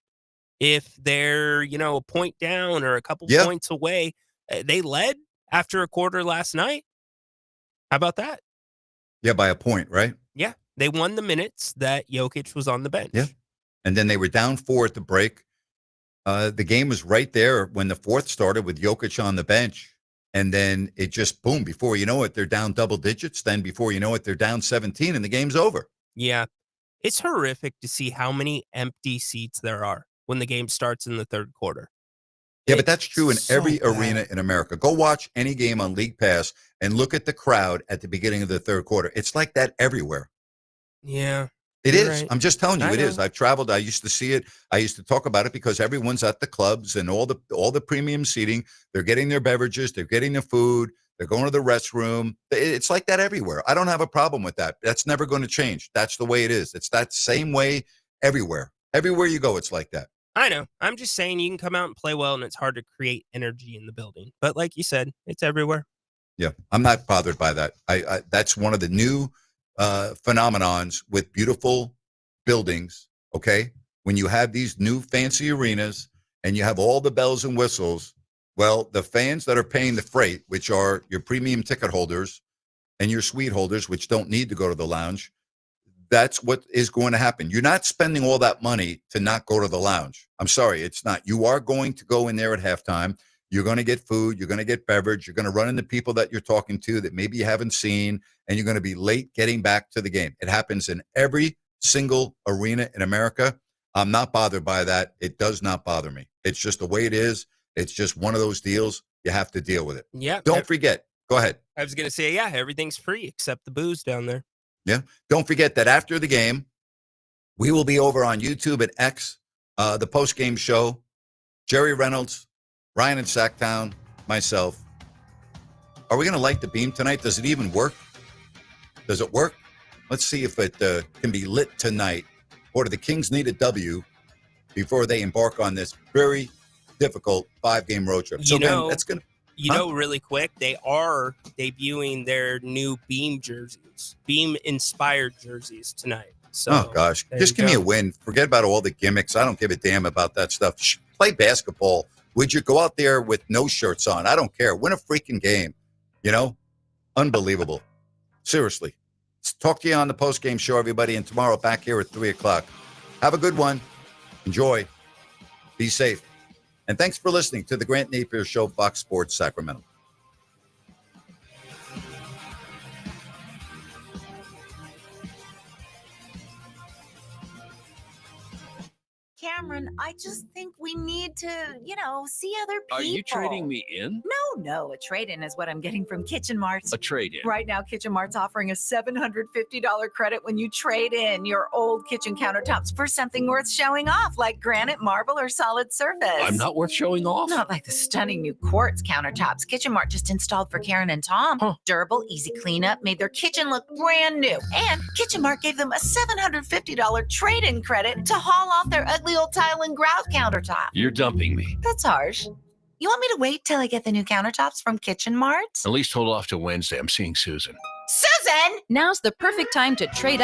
If they're, a point down or a couple points away, they led after a quarter last night. How about that? Yeah, by a point, right? Yeah. They won the minutes that Jokic was on the bench. Yeah. And then they were down 4 at the break. The game was right there when the fourth started with Jokic on the bench. And then it just, boom, before you know it, they're down double digits. Then before you know it, they're down 17 and the game's over. Yeah. It's horrific to see how many empty seats there are when the game starts in the third quarter. Yeah, but that's true in every arena in America. Go watch any game on League Pass and look at the crowd at the beginning of the third quarter. It's like that everywhere. Yeah. It you're is. right. I'm just telling you, I it is. know. I've traveled. I used to see it. I used to talk about it because everyone's at the clubs and all the premium seating. They're getting their beverages. They're getting their food. They're going to the restroom. It's like that everywhere. I don't have a problem with that. That's never going to change. That's the way it is. It's that same way everywhere. Everywhere you go, it's like that. I know. I'm just saying you can come out and play well, and it's hard to create energy in the building. But like you said, it's everywhere. Yeah, I'm not bothered by that. I that's one of the new phenomenons with beautiful buildings. Okay, when you have these new fancy arenas and you have all the bells and whistles, well, the fans that are paying the freight, which are your premium ticket holders and your suite holders, which don't need to go to the lounge, that's what is going to happen. You're not spending all that money to not go to the lounge. I'm sorry, it's not. You are going to go in there at halftime. You're going to get food. You're going to get beverage. You're going to run into people that you're talking to that maybe you haven't seen, and you're going to be late getting back to the game. It happens in every single arena in America. I'm not bothered by that. It does not bother me. It's just the way it is. It's just one of those deals. You have to deal with it. Yeah. Don't forget. Go ahead. I was going to say, yeah, everything's free except the booze down there. Yeah. Don't forget that after the game, we will be over on YouTube at X, the post-game show. Jerry Reynolds, Ryan in Sacktown, myself. Are we going to light the beam tonight? Does it even work? Does it work? Let's see if it can be lit tonight. Or do the Kings need a W before they embark on this very difficult 5-game road trip? So then that's going to... You know, really quick, they are debuting their new Beam jerseys, Beam-inspired jerseys tonight. So, oh, gosh. Just give me a win. Forget about all the gimmicks. I don't give a damn about that stuff. Play basketball. Would you go out there with no shirts on? I don't care. Win a freaking game. You know? Unbelievable. Seriously. Talk to you on the post-game show, everybody, and tomorrow back here at 3 o'clock. Have a good one. Enjoy. Be safe. And thanks for listening to the Grant Napear Show, Fox Sports Sacramento. Cameron, I just think we need to, see other people. Are you trading me in? No. A trade-in is what I'm getting from Kitchen Mart. A trade-in? Right now, Kitchen Mart's offering a $750 credit when you trade in your old kitchen countertops for something worth showing off, like granite, marble, or solid surface. I'm not worth showing off? Not like the stunning new quartz countertops Kitchen Mart just installed for Karen and Tom. Huh. Durable, easy cleanup, made their kitchen look brand new. And Kitchen Mart gave them a $750 trade-in credit to haul off their ugly old tile and grout countertop. You're dumping me. That's harsh. You want me to wait till I get the new countertops from Kitchen Mart? At least hold off to Wednesday. I'm seeing Susan. Susan! Now's the perfect time to trade